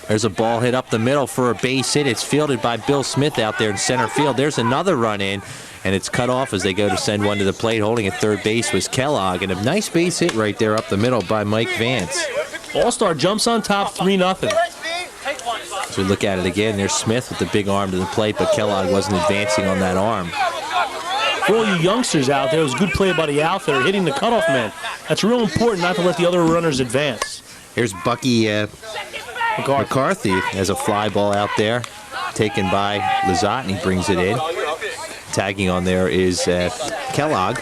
There's a ball hit up the middle for a base hit. It's fielded by Bill Smith out there in center field. There's another run in, and it's cut off as they go to send one to the plate. Holding at third base was Kellogg, and a nice base hit right there up the middle by Mike Vance. All-Star jumps on top, 3-0. As we look at it again, there's Smith with the big arm to the plate, but Kellogg wasn't advancing on that arm. For all you youngsters out there, it was a good play by the outfielder, hitting the cutoff man. That's real important not to let the other runners advance. Here's Bucky McCarthy has a fly ball out there, taken by Lizotte, and he brings it in. Tagging on there is Kellogg.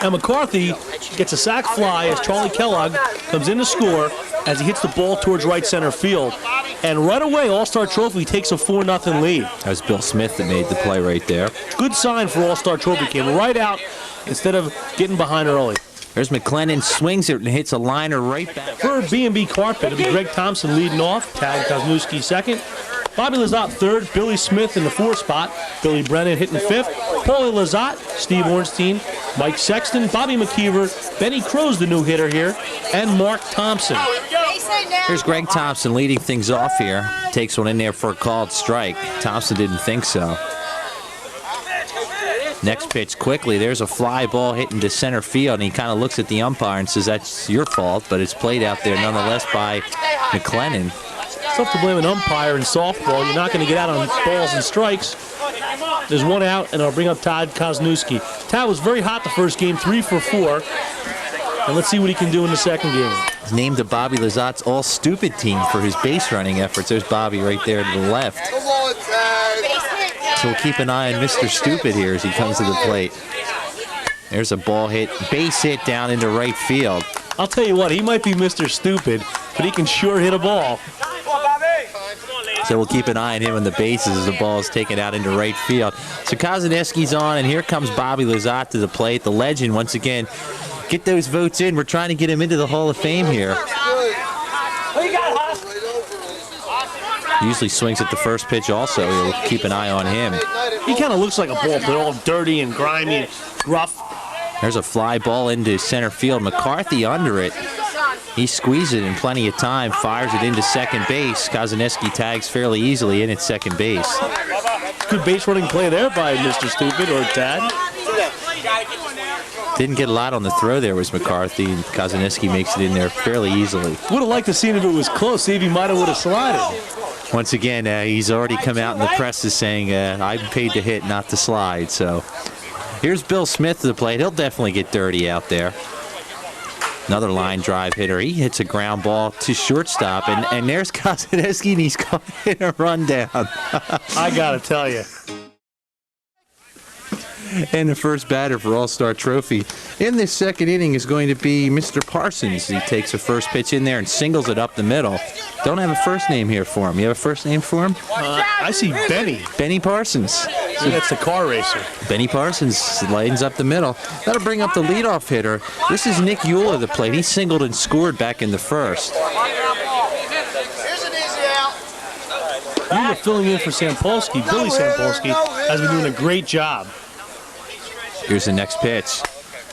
And McCarthy gets a sac fly as Charlie Kellogg comes in to score as he hits the ball towards right center field. And right away, All-Star Trophy takes a 4-0 lead. That was Bill Smith that made the play right there. Good sign for All-Star Trophy. Came right out instead of getting behind early. There's McLennan, swings it and hits a liner right back. For B&B Carpet, it'll be Greg Thompson leading off, Tad Kosnewski second, Bobby Lizotte third, Billy Smith in the 4th spot, Billy Brennan hitting 5th, Paulie Lizotte, Steve Ornstein, Mike Sexton, Bobby McKeever, Benny Crow's the new hitter here, and Mark Thompson. Here's Greg Thompson leading things off here. Takes one in there for a called strike. Thompson didn't think so. Next pitch quickly. There's a fly ball hitting to center field, and he kind of looks at the umpire and says, that's your fault, but it's played out there nonetheless by McLennan. It's tough to blame an umpire in softball. You're not going to get out on balls and strikes. There's one out, and I'll bring up Todd Kosnewski. Todd was very hot the first game, 3 for 4. And let's see what he can do in the second game. He's named to Bobby Lizotte's all-stupid team for his base running efforts. There's Bobby right there to the left. So we'll keep an eye on Mr. Stupid here as he comes to the plate. There's a ball hit, base hit down into right field. I'll tell you what, he might be Mr. Stupid, but he can sure hit a ball. So we'll keep an eye on him on the bases as the ball is taken out into right field. So Kosnewski's on, and here comes Bobby Lizotte to the plate. The legend, once again, get those votes in. We're trying to get him into the Hall of Fame here. Usually swings at the first pitch also. We'll keep an eye on him. He kind of looks like a ball player, all dirty and grimy and rough. There's a fly ball into center field. McCarthy under it. He squeezes it in plenty of time, fires it into second base. Kosnewski tags fairly easily in at second base. Good base running play there by Mr. Stupid or Tad. Didn't get a lot on the throw there was McCarthy, and Kosnewski makes it in there fairly easily. Would have liked to see if it was close, see if he might have would have slided. Once again, he's already come out in the press as saying, I'm paid to hit, not to slide. So here's Bill Smith to the plate. He'll definitely get dirty out there. Another line drive hitter. He hits a ground ball to shortstop, and there's Kosnewski, and he's caught in a rundown. I got to tell you. And the first batter for All-Star Trophy in this second inning is going to be Mr. Parsons. He takes a first pitch in there and singles it up the middle. Don't have a first name here for him. You have a first name for him? I see Benny. Benny Parsons. See, that's the car racer. Benny Parsons lines up the middle. That'll bring up the leadoff hitter. This is Nick Euler, the plate. He singled and scored back in the first. Euler filling in for Sampolsky. Billy Sampolsky has been doing a great job. Here's the next pitch.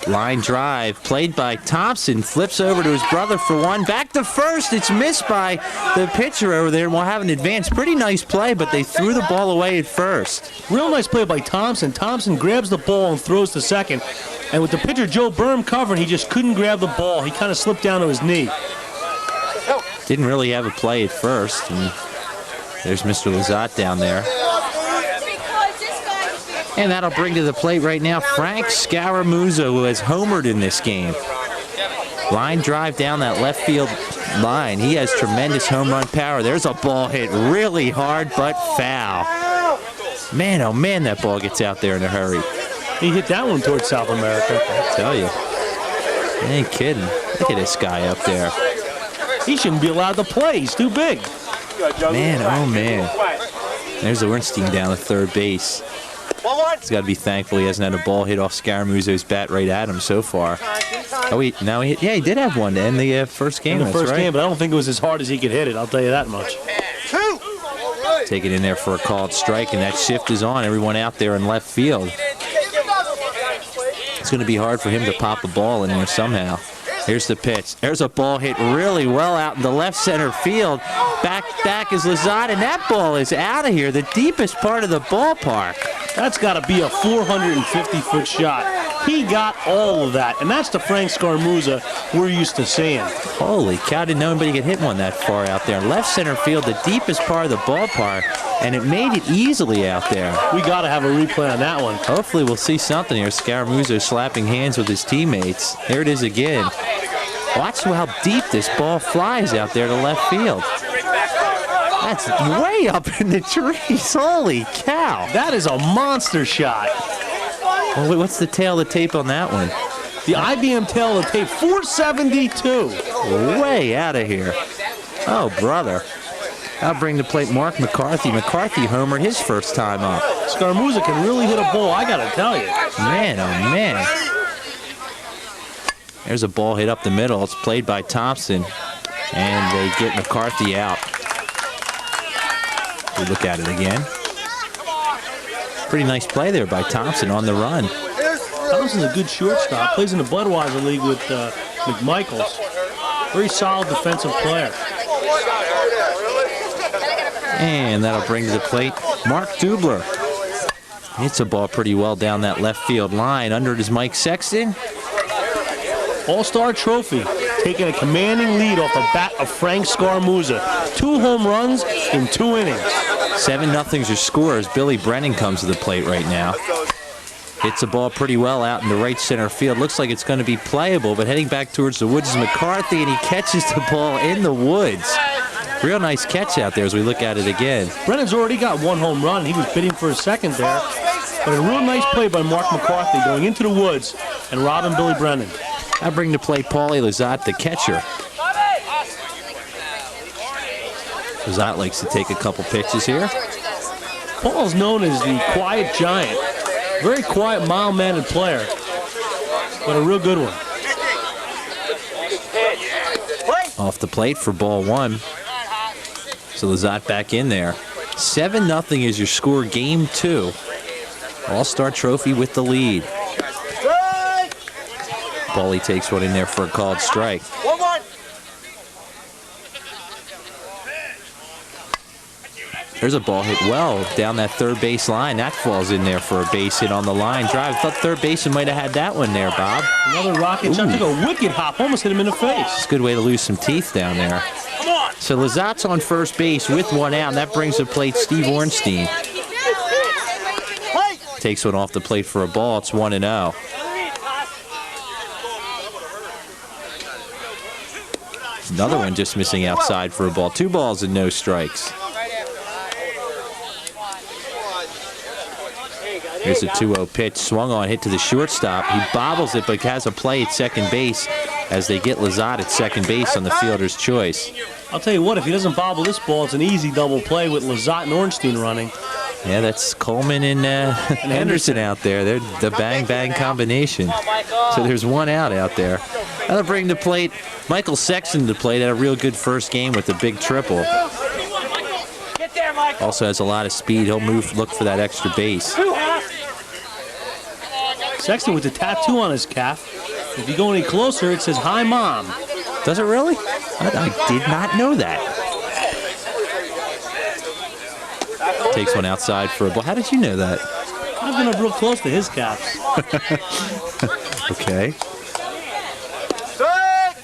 Line drive played by Thompson. Flips over to his brother for one. Back to first. It's missed by the pitcher over there. We'll have an advance. Pretty nice play, but they threw the ball away at first. Real nice play by Thompson. Thompson grabs the ball and throws to second. And with the pitcher Joe Berm covered, he just couldn't grab the ball. He kind of slipped down to his knee. Didn't really have a play at first. And there's Mr. Lizotte down there. And that'll bring to the plate right now Frank Scaramuzzo, who has homered in this game. Line drive down that left field line. He has tremendous home run power. There's a ball hit really hard, but foul. Man, oh man, that ball gets out there in a hurry. He hit that one towards South America. I tell you. You ain't kidding. Look at this guy up there. He shouldn't be allowed to play. He's too big. Man, oh man. There's Ornstein down at third base. He's got to be thankful he hasn't had a ball hit off Scaramuzzo's bat right at him so far. Oh, he did have one to end the first game. In the first right. game, but I don't think it was as hard as he could hit it. I'll tell you that much. Take it in there for a called strike, and that shift is on. Everyone out there in left field. It's going to be hard for him to pop a ball in there somehow. Here's the pitch. There's a ball hit really well out in the left center field. Back is Lizotte, and that ball is out of here, the deepest part of the ballpark. That's got to be a 450-foot shot. He got all of that, and that's the Frank Scaramuzza we're used to seeing. Holy cow, didn't know anybody could hit one that far out there. Left center field, the deepest part of the ballpark, and it made it easily out there. We got to have a replay on that one. Hopefully we'll see something here. Scaramuzzo slapping hands with his teammates. There it is again. Watch how deep this ball flies out there to left field. That's way up in the trees. Holy cow. That is a monster shot. Well, wait, what's the tail of the tape on that one? The IBM tail of the tape, 472. Way out of here. Oh, brother. I'll bring to plate Mark McCarthy. McCarthy homered his first time up. Scaramuzza can really hit a ball, I got to tell you. Man, oh, man. There's a ball hit up the middle. It's played by Thompson, and they get McCarthy out. We look at it again. Pretty nice play there by Thompson on the run. Thompson's a good shortstop. Plays in the Budweiser League with McMichaels. Very solid defensive player. And that'll bring to the plate Mark Dubler. Hits a ball pretty well down that left field line. Under it is Mike Sexton. All-Star Trophy, taking a commanding lead off the bat of Frank Scaramuzza. 2 home runs in 2 innings. 7-0's your score as Billy Brennan comes to the plate right now. Hits the ball pretty well out in the right center field. Looks like it's going to be playable, but heading back towards the woods is McCarthy, and he catches the ball in the woods. Real nice catch out there as we look at it again. Brennan's already got 1 home run. He was bidding for a second there. But a real nice play by Mark McCarthy going into the woods and robbing Billy Brennan. I bring to play Paulie Lizotte, the catcher. Lizotte likes to take a couple pitches here. Paul's known as the quiet giant. Very quiet, mild-mannered player, but a real good one. Off the plate for ball 1. So Lizotte back in there. 7-0 is your score, game 2. All-Star Trophy with the lead. Paulie takes one in there for a called strike. 1-1. There's a ball hit well down that third base line. That falls in there for a base hit on the line drive. I thought third baseman might have had that one there, Bob. Another rocket shot. Took a wicked hop. Almost hit him in the face. It's a good way to lose some teeth down there. So Lizotte's on first base with 1 out, and that brings to plate Steve Ornstein. Takes one off the plate for a ball. It's 1-0. Another one just missing outside for a ball. 2 balls and no strikes. Here's a 2-0 pitch. Swung on, hit to the shortstop. He bobbles it, but has a play at second base as they get Lizotte at second base on the fielder's choice. I'll tell you what, if he doesn't bobble this ball, it's an easy double play with Lizotte and Ornstein running. Yeah, that's Coleman and Henderson out there. They're the bang-bang combination. So there's 1 out there. That'll bring to plate Michael Sexton to plate. Had a real good first game with a big triple. Also has a lot of speed. He'll move, look for that extra base. Sexton with the tattoo on his calf. If you go any closer, it says, "Hi, Mom." Does it really? I did not know that. Takes one outside for a ball. How did you know that? I've been up real close to his calves. Okay.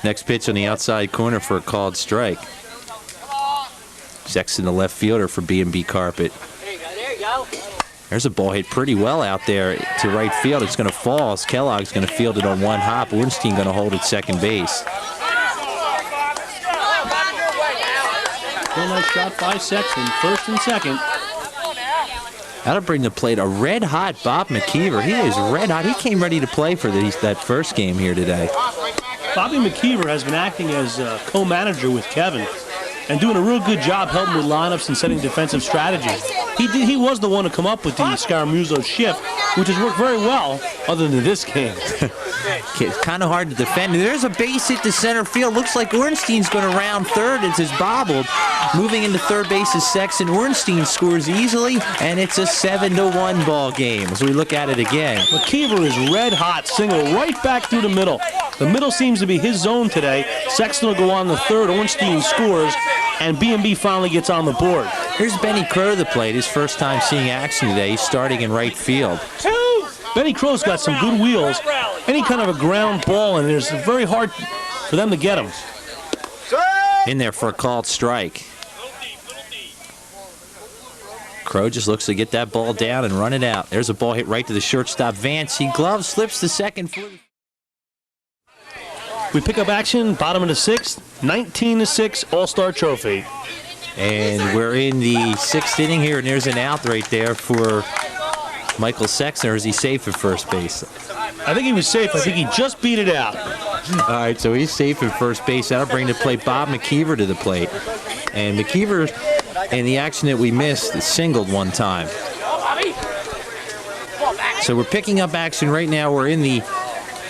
Next pitch on the outside corner for a called strike. Sexton, the left fielder for B&B Carpet. There's a ball hit pretty well out there to right field. It's going to fall as Kellogg's going to field it on 1 hop. Ornstein going to hold at second base. Real nice shot by Sexton, first and second. That'll bring to plate a red-hot Bob McKeever. He is red-hot. He came ready to play for that first game here today. Bobby McKeever has been acting as co-manager with Kevin and doing a real good job helping with lineups and setting defensive strategies. He was the one to come up with the Scaramuzzo shift, which has worked very well, other than this game. It's kind of hard to defend. There's a base hit to center field. Looks like Ornstein's going to round third. It's his bobbled. Moving into third base is Sexton. Ornstein scores easily, and it's a 7-1 ball game as we look at it again. McKeever is red hot, single right back through the middle. The middle seems to be his zone today. Sexton will go on the third. Ornstein scores, and B&B finally gets on the board. Here's Benny Crow the plate. His first time seeing action today. He's starting in right field. Benny Crow's got some good wheels. Any kind of a ground ball, and it's very hard for them to get him. In there for a called strike. Crow just looks to get that ball down and run it out. There's a ball hit right to the shortstop, Vance. He gloves, slips to second. We pick up action, bottom of the sixth, 19-6 All-Star Trophy. And we're in the sixth inning here, and there's an out right there for Michael Sexton. Or is he safe at first base? I think he was safe. I think he just beat it out. All right, so he's safe at first base. That'll bring to plate Bob McKeever to the plate. And McKeever, in the action that we missed, singled one time. So we're picking up action right now. We're in the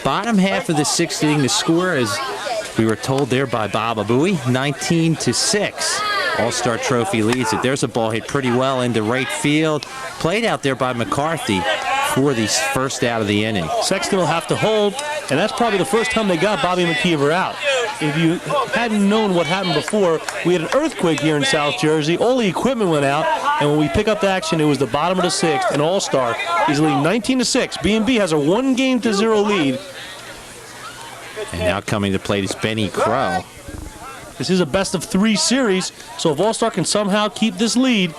bottom half of the sixth inning. The score, as we were told there by Bob Abui, 19-6. All-Star Trophy leads it. There's a ball hit pretty well into right field. Played out there by McCarthy for the first out of the inning. Sexton will have to hold, and that's probably the first time they got Bobby McKeever out. If you hadn't known what happened before, we had an earthquake here in South Jersey. All the equipment went out, and when we pick up the action, it was the bottom of the sixth, an All-Star. He's leading 19-6. B&B has a 1-0 lead. And now coming to plate is Benny Crow. This is a best-of-3 series, so if All-Star can somehow keep this lead,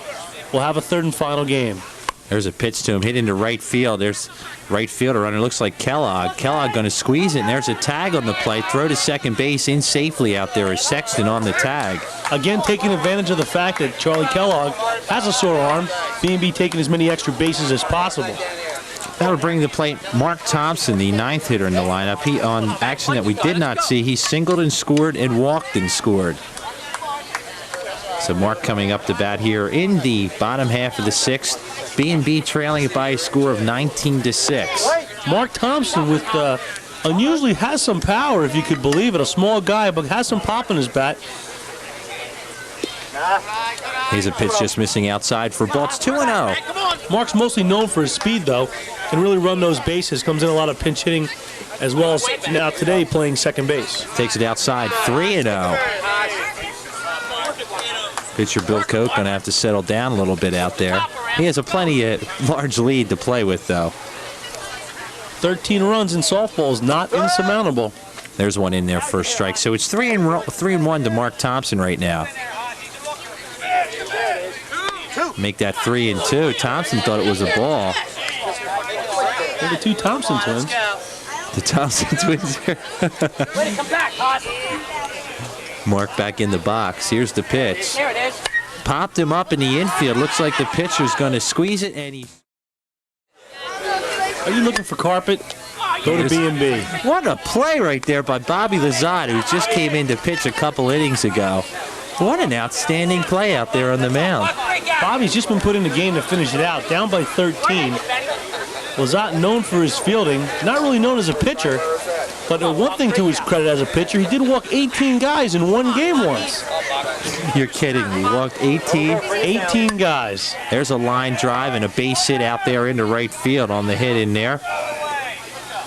we'll have a third and final game. There's a pitch to him, hit into right field. There's right fielder runner, looks like Kellogg. Kellogg going to squeeze it, and there's a tag on the plate. Throw to second base in safely out there is Sexton on the tag. Again, taking advantage of the fact that Charlie Kellogg has a sore arm, B&B taking as many extra bases as possible. That would bring to plate Mark Thompson, the ninth hitter in the lineup. He, on action that we did not see, he singled and scored and walked and scored. So Mark coming up to bat here in the bottom half of the sixth. B&B trailing it by a score of 19-6. Mark Thompson with unusually has some power, if you could believe it. A small guy, but has some pop in his bat. Here's a pitch just missing outside for ball. It's 2-0. Mark's mostly known for his speed, though, and really run those bases. Comes in a lot of pinch hitting, as well as now today playing second base. Takes it outside, 3-0. Pitcher Bill Koch going to have to settle down a little bit out there. He has a plenty large lead to play with, though. 13 runs in softball is not insurmountable. There's one in there for a strike. So it's 3-1 to Mark Thompson right now. Make that 3-2. Thompson thought it was a ball. They're the two Thompson twins. The Thompson twins here. Way to come back, Todd. Mark back in the box. Here's the pitch. There it is. Popped him up in the infield. Looks like the pitcher's going to squeeze it, and he... Are you looking for carpet? Go to B&B. What a play right there by Bobby Lazard, who just came in to pitch a couple innings ago. What an outstanding play out there on the mound. Bobby's just been put in the game to finish it out, down by 13. Lazat known for his fielding, not really known as a pitcher, but one thing to his credit as a pitcher, he did walk 18 guys in one game once. You're kidding me. Walked 18 guys. There's a line drive and a base hit out there into right field on the hit in there.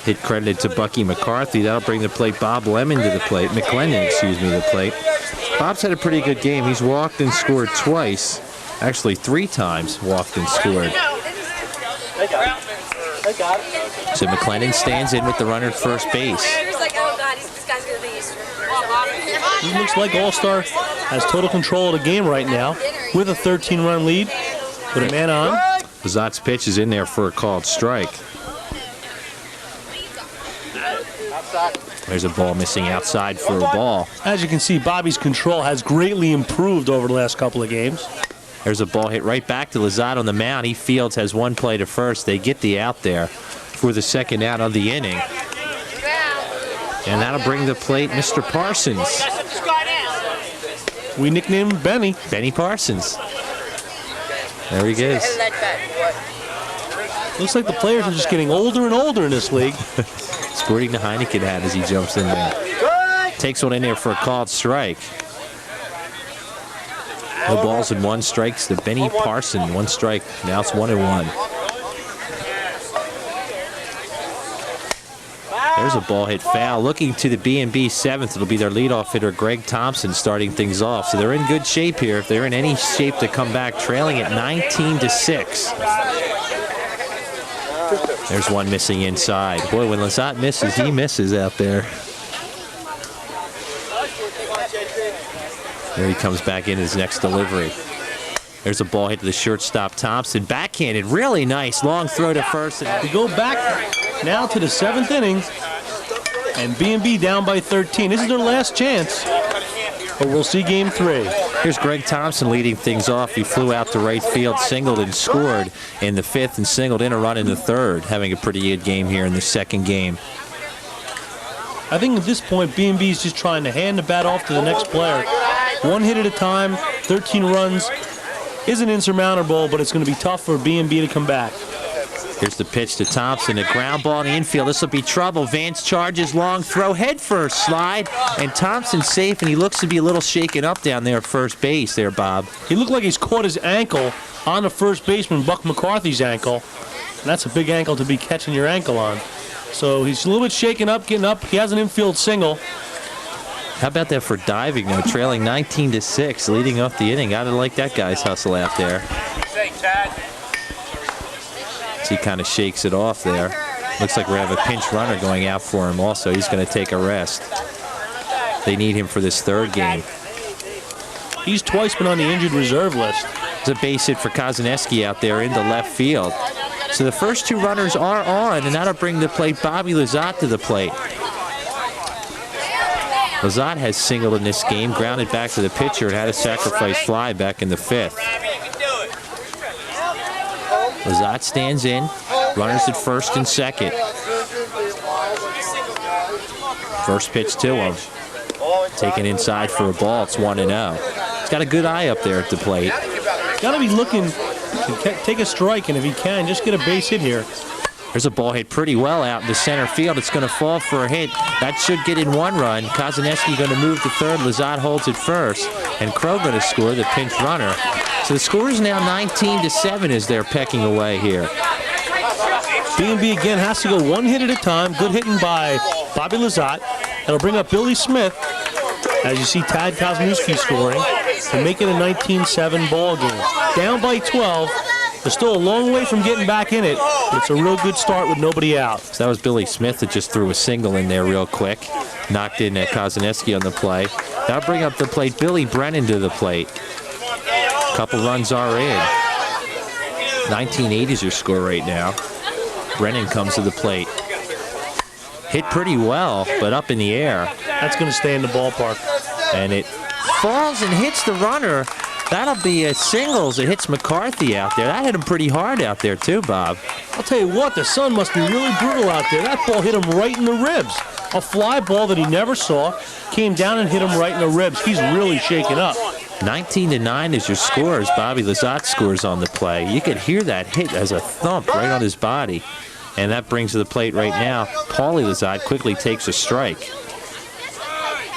Hit credited to Bucky McCarthy. That'll bring the plate Bob Lemon to the plate. McClendon, excuse me, the plate. Bob's had a pretty good game. He's walked and scored twice. Actually, 3 times walked and scored. So McClendon stands in with the runner at first base. He looks like All-Star has total control of the game right now with a 13-run lead with a man on. Lazat's pitch is in there for a called strike. There's a ball missing outside for a ball. As you can see, Bobby's control has greatly improved over the last couple of games. There's a ball hit right back to Lazat on the mound. He fields, has one play to first. They get the out there for the second out of the inning. And that'll bring the plate Mr. Parsons. We nicknamed him Benny. Benny Parsons. There he goes. Looks like the players are just getting older and older in this league. Sporting the Heineken hat as he jumps in there. Takes one in there for a called strike. No balls and 1 strikes to Benny Parsons. 1 strike. Now it's 1-1. There's a ball hit foul. Looking to the B&B 7th. It'll be their leadoff hitter, Greg Thompson, starting things off. So they're in good shape here. If they're in any shape to come back, trailing at 19-6. There's one missing inside. Boy, when Lizotte misses, he misses out there. There he comes back in his next delivery. There's a ball hit to the shortstop, Thompson. Backhanded, really nice. Long throw to first. We go back now to the 7th inning, and B&B down by 13. This is their last chance, but we'll see game 3. Here's Greg Thompson leading things off. He flew out to right field, singled and scored in the 5th and singled in a run in the 3rd. Having a pretty good game here in the 2nd game. I think at this point, B&B is just trying to hand the bat off to the next player. 1 hit at a time, 13 runs isn't insurmountable, but it's going to be tough for B&B to come back. Here's the pitch to Thompson, a ground ball in the infield. This will be trouble. Vance charges, long throw, head first slide, and Thompson's safe, and he looks to be a little shaken up down there at first base there, Bob. He looked like he's caught his ankle on the first baseman, Buck McCarthy's ankle, and that's a big ankle to be catching your ankle on. So he's a little bit shaken up, getting up. He has an infield single. How about that for diving, though? Trailing 19-6, leading off the inning. Gotta like that guy's hustle out there. So he kind of shakes it off there. Looks like we have a pinch runner going out for him also. He's going to take a rest. They need him for this 3rd game. He's twice been on the injured reserve list. There's a base hit for Kozaneski out there into left field. So the first 2 runners are on, and that'll bring the plate Bobby Lizotte to the plate. Lizotte has singled in this game, grounded back to the pitcher, and had a sacrifice fly back in the 5th. Lizotte stands in, runners at first and second. First pitch to him. Taken inside for a ball. It's 1-0. He's got a good eye up there at the plate. He's got to be looking to take a strike, and if he can, just get a base hit here. There's a ball hit pretty well out into center field. It's going to fall for a hit. That should get in 1 run. Kozaneski going to move to 3rd. Lizotte holds it first. And Crow going to score, the pinch runner. So the score is now 19-7 as they're pecking away here. B&B again has to go 1 hit at a time. Good hitting by Bobby Lizotte. That'll bring up Billy Smith, as you see Tad Kosmowski scoring, to make it a 19-7 ball game. Down by 12. They're still a long way from getting back in it, but it's a real good start with nobody out. So that was Billy Smith that just threw a single in there real quick. Knocked in at Kozaneski on the play. That'll bring up the plate Billy Brennan to the plate. Couple runs are in. 19-8 is your score right now. Brennan comes to the plate. Hit pretty well, but up in the air. That's going to stay in the ballpark. And it falls and hits the runner. That'll be a singles. It hits McCarthy out there. That hit him pretty hard out there too, Bob. I'll tell you what, the sun must be really brutal out there. That ball hit him right in the ribs. A fly ball that he never saw came down and hit him right in the ribs. He's really shaken up. 19-9 is your score as Bobby Lizotte scores on the play. You could hear that hit as a thump right on his body. And that brings to the plate right now. Paulie Lizotte quickly takes a strike.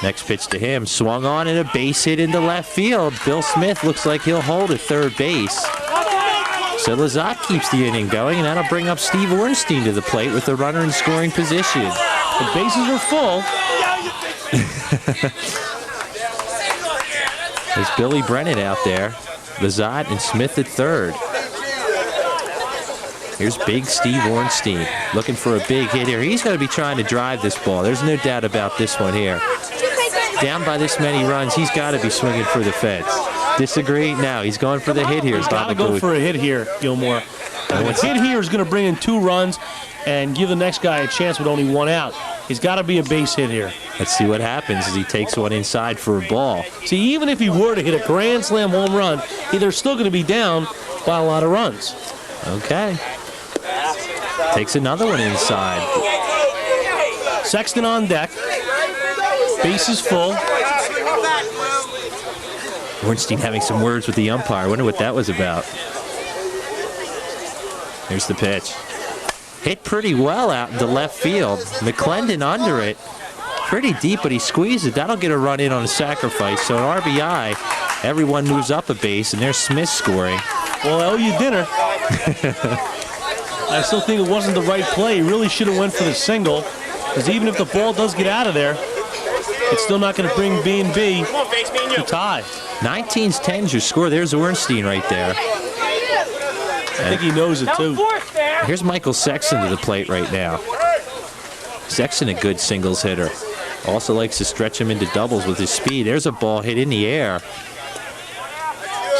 Next pitch to him, swung on and a base hit into left field. Bill Smith looks like he'll hold at 3rd base. So Lizotte keeps the inning going, and that'll bring up Steve Ornstein to the plate with the runner in scoring position. The bases are full. There's Billy Brennan out there. Lizotte and Smith at 3rd. Here's big Steve Ornstein looking for a big hit here. He's going to be trying to drive this ball. There's no doubt about this one here. Down by this many runs, he's got to be swinging for the fence. Disagree? No, he's going for the hit here. He's got to go for a hit here, Gilmore. And a hit here is going to bring in 2 runs and give the next guy a chance with only 1 out. He's got to be a base hit here. Let's see what happens as he takes one inside for a ball. See, even if he were to hit a grand slam home run, they're still going to be down by a lot of runs. Okay. Takes another one inside. Sexton on deck. Base is full. Ornstein having some words with the umpire. I wonder what that was about. Here's the pitch. Hit pretty well out into left field. McClendon under it. Pretty deep, but he squeezed it. That'll get a run in on a sacrifice. So an RBI, everyone moves up a base, and there's Smith scoring. Well, I owe you dinner. I still think it wasn't the right play. He really should have went for the single, because even if the ball does get out of there, it's still not going to bring B&B to tie. 19's 10's your score. There's Ornstein right there. I think he knows it, too. Here's Michael Sexton to the plate right now. Sexton, a good singles hitter. Also likes to stretch him into doubles with his speed. There's a ball hit in the air.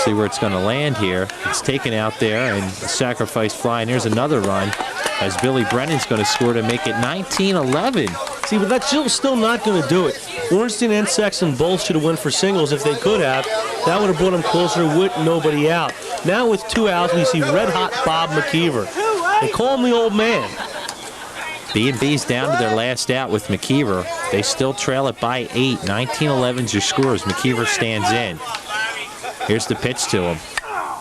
See where it's going to land here. It's taken out there, and a sacrifice fly, and there's another run as Billy Brennan's going to score to make it 19-11. See, but that's still not going to do it. Ornstein and Sexton both should have went for singles if they could have. That would have brought them closer with nobody out. Now with 2 outs, we see red-hot Bob McKeever. They call him the old man. B&B's down to their last out with McKeever. They still trail it by 8. 19-11's your score as McKeever stands in. Here's the pitch to him.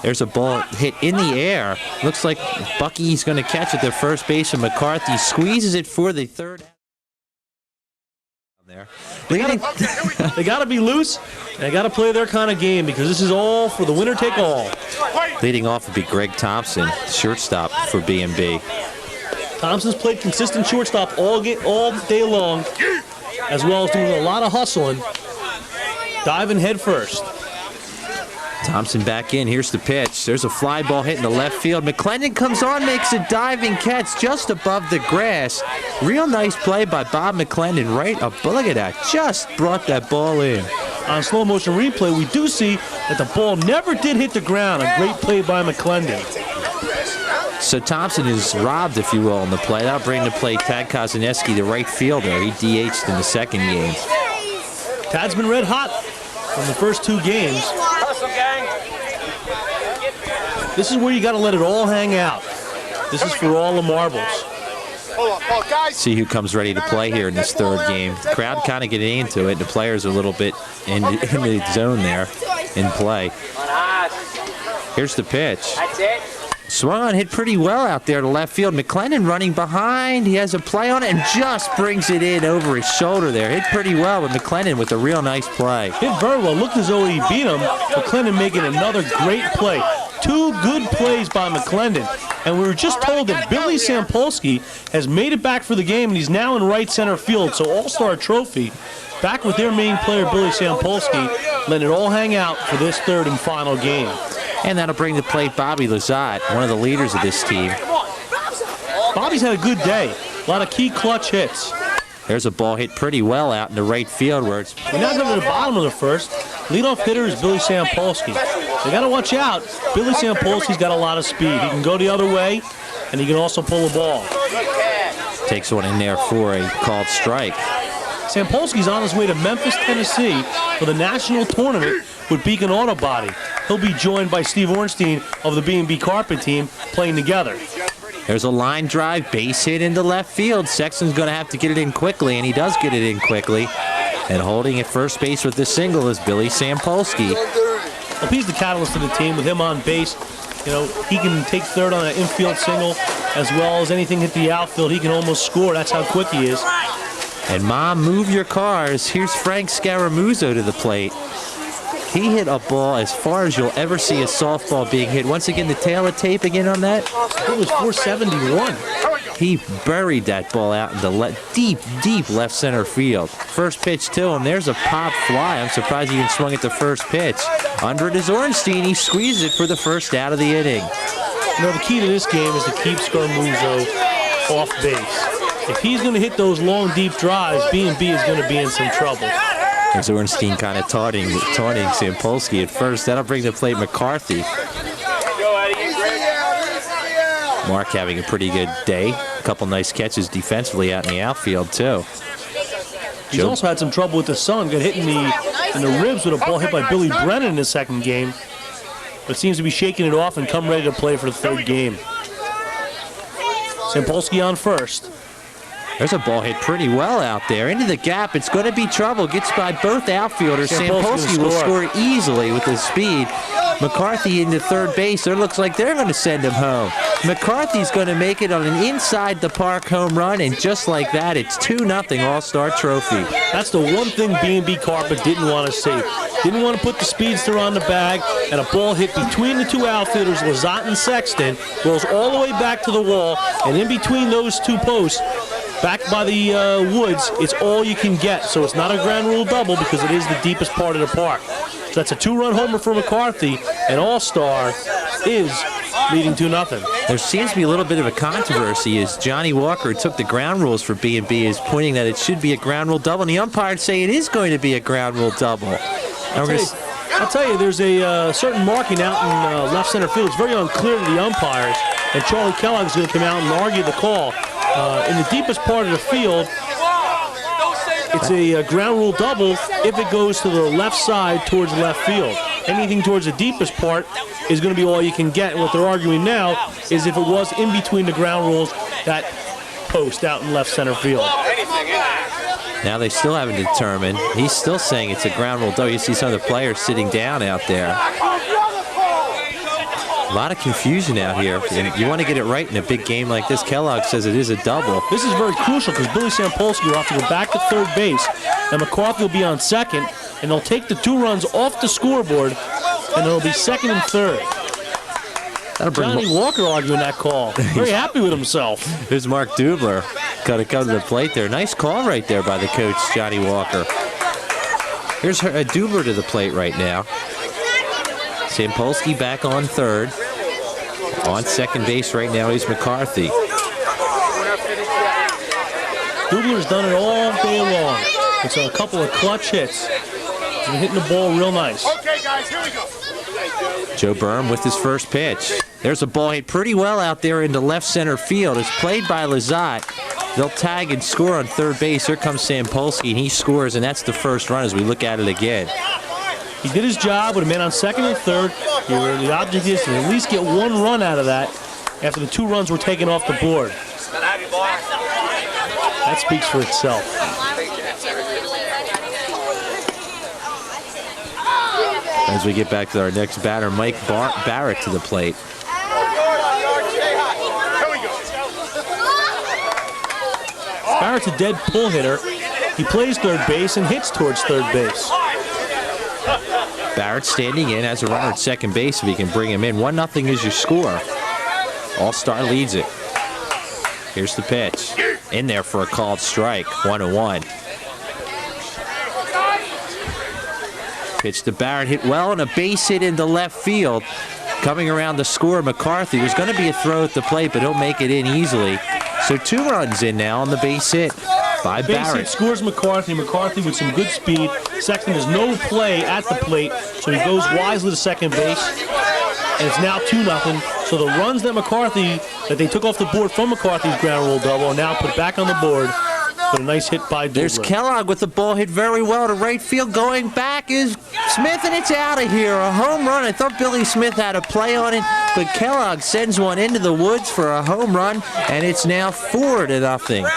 There's a ball hit in the air. Looks like Bucky's going to catch it. The first baseman McCarthy squeezes it for the third out. There. They got to be loose, and they got to play their kind of game, because this is all for the winner take all. Leading off would be Greg Thompson, shortstop for B&B. Thompson's played consistent shortstop all day long, as well as doing a lot of hustling, diving head first. Thompson back in. Here's the pitch. There's a fly ball hit in the left field. McClendon comes on, makes a diving catch just above the grass. Real nice play by Bob McClendon right up. Look at that. Just brought that ball in. On slow motion replay, we do see that the ball never did hit the ground. A great play by McClendon. So Thompson is robbed, if you will, on the play. That'll bring to play Tad Kozaneski, the right fielder. He DH'd in the second game. Tad's been red hot from the first 2 games. This is where you got to let it all hang out. This is for all the marbles. See who comes ready to play here in this third game. The crowd kind of getting into it. The players are a little bit in the zone there in play. Here's the pitch. That's it. Swung on, hit pretty well out there to left field. McClendon running behind. He has a play on it and just brings it in over his shoulder there. Hit pretty well with McClendon with a real nice play. Hit very well. Looked as though he beat him. McClendon making another great play. 2 good plays by McClendon. And we were just told that Billy Sampolsky has made it back for the game, and he's now in right center field. So All-Star Trophy back with their main player, Billy Sampolsky, letting it all hang out for this third and final game. And that'll bring to plate Bobby Lazat, one of the leaders of this team. Bobby's had a good day. A lot of key clutch hits. There's a ball hit pretty well out into right field where it's... We're now going to the bottom of the first. Leadoff hitter is Billy Sampolsky. They got to watch out. Billy Sampolsky's got a lot of speed. He can go the other way, and he can also pull a ball. Takes one in there for a called strike. Sampolsky's on his way to Memphis, Tennessee for the national tournament with Beacon Auto Body. He'll be joined by Steve Ornstein of the B&B Carpet team playing together. There's a line drive, base hit into left field. Sexton's going to have to get it in quickly, and he does get it in quickly. And holding at first base with the single is Billy Sampolsky. Well, he's the catalyst of the team. With him on base, you know, he can take third on an infield single as well as anything hit the outfield. He can almost score. That's how quick he is. And Mom, move your cars. Here's Frank Scaramuzzo to the plate. He hit a ball as far as you'll ever see a softball being hit. Once again, the tail of tape again on that. It was 471. He buried that ball out into deep left center field. First pitch to him. There's a pop fly. I'm surprised he even swung at the first pitch. Under it is Ornstein. He squeezed it for the first out of the inning. You know, the key to this game is to keep Scaramuzzo off base. If he's going to hit those long, deep drives, B&B is going to be in some trouble. There's Ornstein kind of taunting Sampolsky at first. That'll bring to plate McCarthy. Mark having a pretty good day. A couple nice catches defensively out in the outfield, too. He's also had some trouble with the sun. Got hit in the ribs with a ball hit by Billy Brennan in his second game. But seems to be shaking it off and come ready to play for the third game. Sampolsky on first. There's a ball hit pretty well out there. Into the gap. It's going to be trouble. Gets by both outfielders. Sampolsky will score easily with his speed. McCarthy into third base. It looks like they're going to send him home. McCarthy's going to make it on an inside the park home run, and just like that, it's 2-0 All-Star Trophy. That's the one thing B&B Carpet didn't want to see. Didn't want to put the speedster on the bag, and a ball hit between the two outfielders, Lizotte and Sexton, rolls all the way back to the wall, and in between those two posts, back by the woods, it's all you can get. So it's not a ground rule double because it is the deepest part of the park. So that's a 2-run homer for McCarthy, and All-Star is leading 2-0. There seems to be a little bit of a controversy as Johnny Walker, who took the ground rules for B&B, is pointing that it should be a ground rule double, and the umpires say it is going to be a ground rule double. I'll tell you, there's a certain marking out in left center field. It's very unclear to the umpires, and Charlie Kellogg is going to come out and argue the call. In the deepest part of the field, it's a ground rule double if it goes to the left side towards left field. Anything towards the deepest part is going to be all you can get. And what they're arguing now is if it was in between the ground rules, that post out in left center field. Now they still haven't determined. He's still saying it's a ground rule double. You see some of the players sitting down out there. A lot of confusion out here. And you want to get it right in a big game like this. Kellogg says it is a double. This is very crucial because Billy Sampolsky will have to go back to third base, and McCarthy will be on second, and they'll take the 2 runs off the scoreboard, and it'll be second and third. Johnny Walker arguing that call. Very happy with himself. Here's Mark Dubler. Got to come to the plate there. Nice call right there by the coach, Johnny Walker. Here's Dubler to the plate right now. Sampolsky back on third. On second base right now is McCarthy. Dubler's done it all day long. It's a couple of clutch hits. He's been hitting the ball real nice. Okay, guys, here we go. Joe Berm with his first pitch. There's a ball hit pretty well out there into left center field. It's played by Lizotte. They'll tag and score on third base. Here comes Sampolsky, and he scores, and that's the first run as we look at it again. He did his job with a man on second and third. The object is to at least get 1 run out of that after the 2 runs were taken off the board. That speaks for itself. As we get back to our next batter, Mike Barrett to the plate. Barrett's a dead pull hitter. He plays third base and hits towards third base. Barrett standing in as a runner at second base if he can bring him in. 1-0 is your score. All-Star leads it. Here's the pitch. In there for a called strike. 1-1. Pitch to Barrett, hit well, and a base hit into left field. Coming around to score, McCarthy. There's going to be a throw at the plate, but he'll make it in easily. So 2 runs in now on the base hit by Base Barrett. hit scores McCarthy. McCarthy with some good speed. Sexton has no play at the plate, so he goes wisely to second base. And it's now 2-0. So the runs that they took off the board from McCarthy's ground rule double are now put back on the board. But a nice hit by Dubler. There's Kellogg with the ball hit very well to right field. Going back is Smith, and it's out of here. A home run. I thought Billy Smith had a play on it, but Kellogg sends one into the woods for a home run, and it's now 4-0.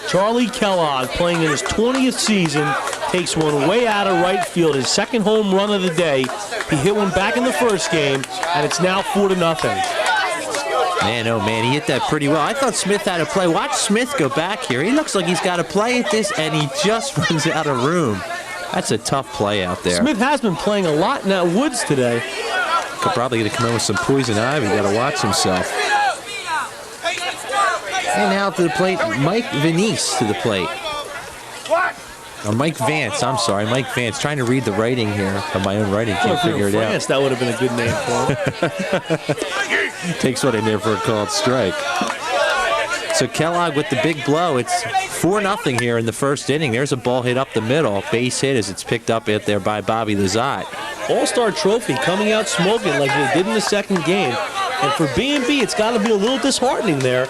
Charlie Kellogg, playing in his 20th season, takes one way out of right field. His second home run of the day. He hit one back in the first game, and it's now 4-0. Man, oh man, he hit that pretty well. I thought Smith had a play. Watch Smith go back here. He looks like he's got a play at this, and he just runs out of room. That's a tough play out there. Smith has been playing a lot in that woods today. Could probably going to come in with some poison ivy. Got to watch himself. And now to the plate, Mike Venice to the plate. Or Mike Vance, I'm sorry, Mike Vance. Trying to read the writing here of my own writing. Can't figure it out. That would have been a good name for him. Takes one in there for a called strike. So Kellogg with the big blow. It's 4-0 here in the first inning. There's a ball hit up the middle. Base hit as it's picked up out there by Bobby Lizotte. All-Star trophy coming out smoking like they did in the second game. And for B&B, it's got to be a little disheartening there.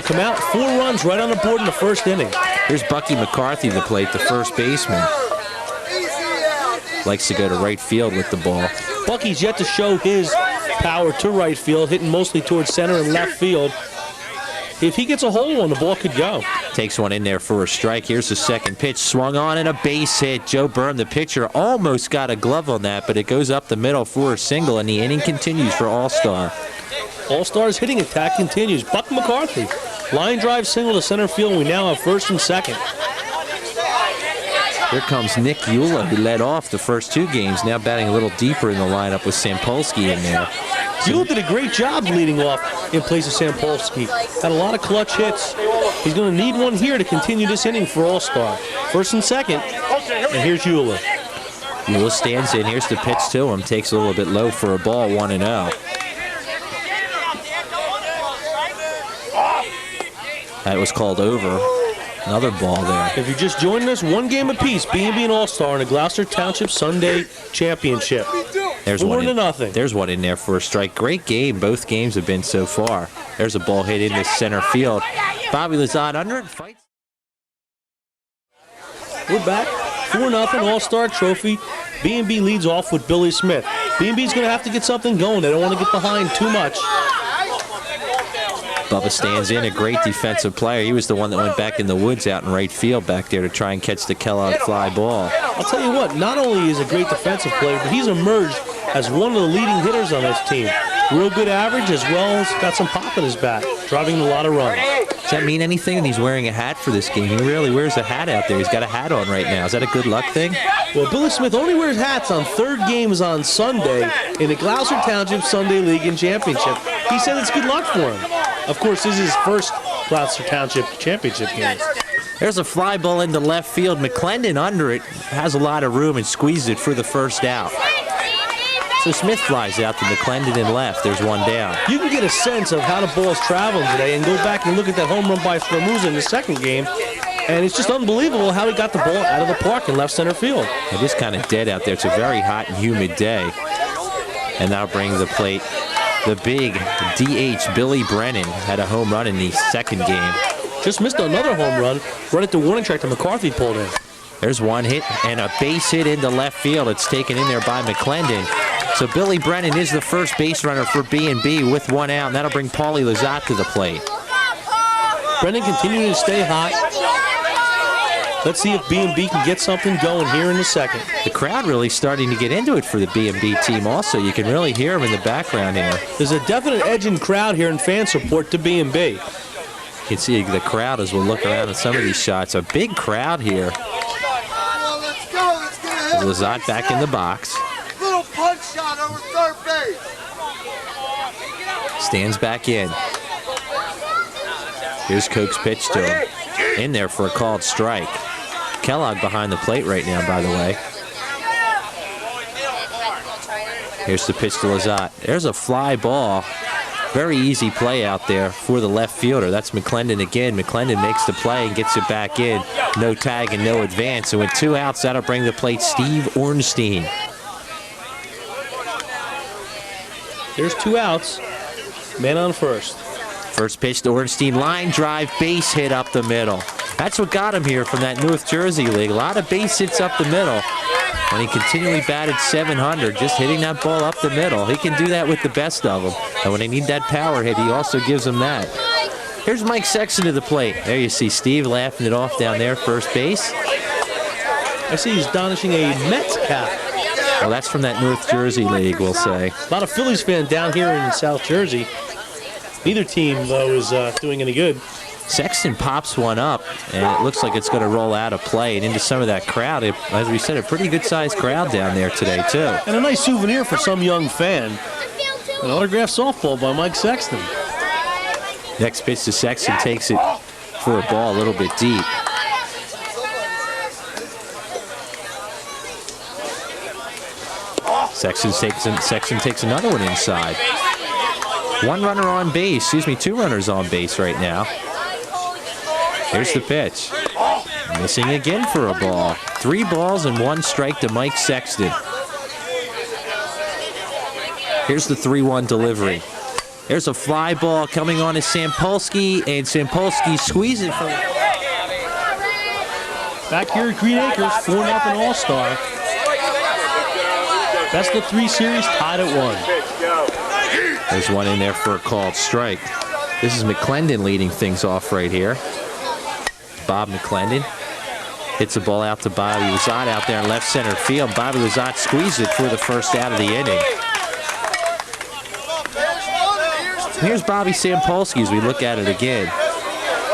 Come out 4 runs right on the board in the first inning. Here's Bucky McCarthy to the plate, the first baseman. Likes to go to right field with the ball. Bucky's yet to show his power to right field, hitting mostly towards center and left field. if he gets a hole on, the ball could go. Takes one in there for a strike. Here's the second pitch. Swung on and a base hit. Joe Byrne, the pitcher, almost got a glove on that, but it goes up the middle for a single, and the inning continues for All-Star. All-Star's hitting attack continues. Buck McCarthy, line drive single to center field. We now have first and second. Here comes Nick Eula, who led off the first two games, now batting a little deeper in the lineup with Sampolsky in there. Eula did a great job leading off in place of Sampolsky. Had a lot of clutch hits. He's going to need one here to continue this inning for All-Star. First and second, and here's Eula. Eula stands in. Here's the pitch to him. Takes a little bit low for a ball, 1-0. That was called over. Another ball there. If you're just joining us, one game apiece, B&B and All-Star in the Gloucester Township Sunday Championship. There's 4-0. There's one in there for a strike. Great game both games have been so far. There's a ball hit into center field. Bobby Lazard under it. Fights. We're back. 4-0 All-Star Trophy. B&B leads off with Billy Smith. B&B's going to have to get something going. They don't want to get behind too much. Bubba stands in, a great defensive player. He was the one that went back in the woods out in right field back there to try and catch the Kellogg fly ball. I'll tell you what, not only is he a great defensive player, but he's emerged as one of the leading hitters on this team. Real good average, as well as got some pop in his bat, driving a lot of runs. Does that mean anything that he's wearing a hat for this game? He rarely wears a hat out there. He's got a hat on right now. Is that a good luck thing? Well, Billy Smith only wears hats on third games on Sunday in the Gloucester Township Sunday League and Championship. He said it's good luck for him. Of course, this is his first Gloucester Township Championship game. There's a fly ball into left field. McClendon under it, has a lot of room and squeezes it for the first out. So Smith flies out to McClendon in left. There's one down. You can get a sense of how the ball's traveling today and go back and look at that home run by Stramuza in the second game. And it's just unbelievable how he got the ball out of the park in left center field. It is kind of dead out there. It's a very hot and humid day. And now bring the plate. The big DH Billy Brennan had a home run in the second game. Just missed another home run right at the warning track that McCarthy pulled in. There's one hit and a base hit into left field. It's taken in there by McClendon. So Billy Brennan is the first base runner for B&B with one out, and that'll bring Paulie Lazat to the plate. Brennan continuing to stay hot. Let's see if B&B can get something going here in the second. The crowd really starting to get into it for the B&B team also. You can really hear them in the background here. There's a definite edge in crowd here and fan support to B&B. You can see the crowd as we'll look around at some of these shots. A big crowd here. Lazat back in the box. Little punch shot over third base. Stands back in. Here's Koch's pitch to him. In there for a called strike. Kellogg behind the plate right now, by the way. Here's the pitch to Lazat. There's a fly ball. Very easy play out there for the left fielder. That's McClendon again. McClendon makes the play and gets it back in. No tag and no advance. And with two outs, that'll bring the plate Steve Ornstein. There's two outs. Man on first. First pitch to Ornstein, line drive, base hit up the middle. That's what got him here from that North Jersey League. A lot of base hits up the middle. And he continually batted .700, just hitting that ball up the middle. He can do that with the best of them. And when they need that power hit, he also gives them that. Here's Mike Sexton to the plate. There you see Steve laughing it off down there, first base. I see he's donishing a Mets cap. Well, that's from that North Jersey League, we'll say. A lot of Phillies fans down here in South Jersey. Neither team, though, is doing any good. Sexton pops one up, and it looks like it's going to roll out of play and into some of that crowd. As we said, a pretty good-sized crowd down there today, too. And a nice souvenir for some young fan. An autographed softball by Mike Sexton. Next pitch to Sexton takes it for a ball a little bit deep. Sexton takes another one inside. One runner on base, two runners on base right now. Here's the pitch. Missing again for a ball. 3 balls and 1 strike to Mike Sexton. Here's the 3-1 delivery. There's a fly ball coming on to Sampolsky, and Sampolsky squeezes it from... Back here at Green Acres, 4-0 All-Star. Best of 3 series tied at 1. There's one in there for a called strike. This is McClendon leading things off right here. Bob McClendon hits the ball out to Bobby Lazat out there in left center field. Bobby Lazat squeezed it for the first out of the inning. And here's Bobby Sampolsky as we look at it again.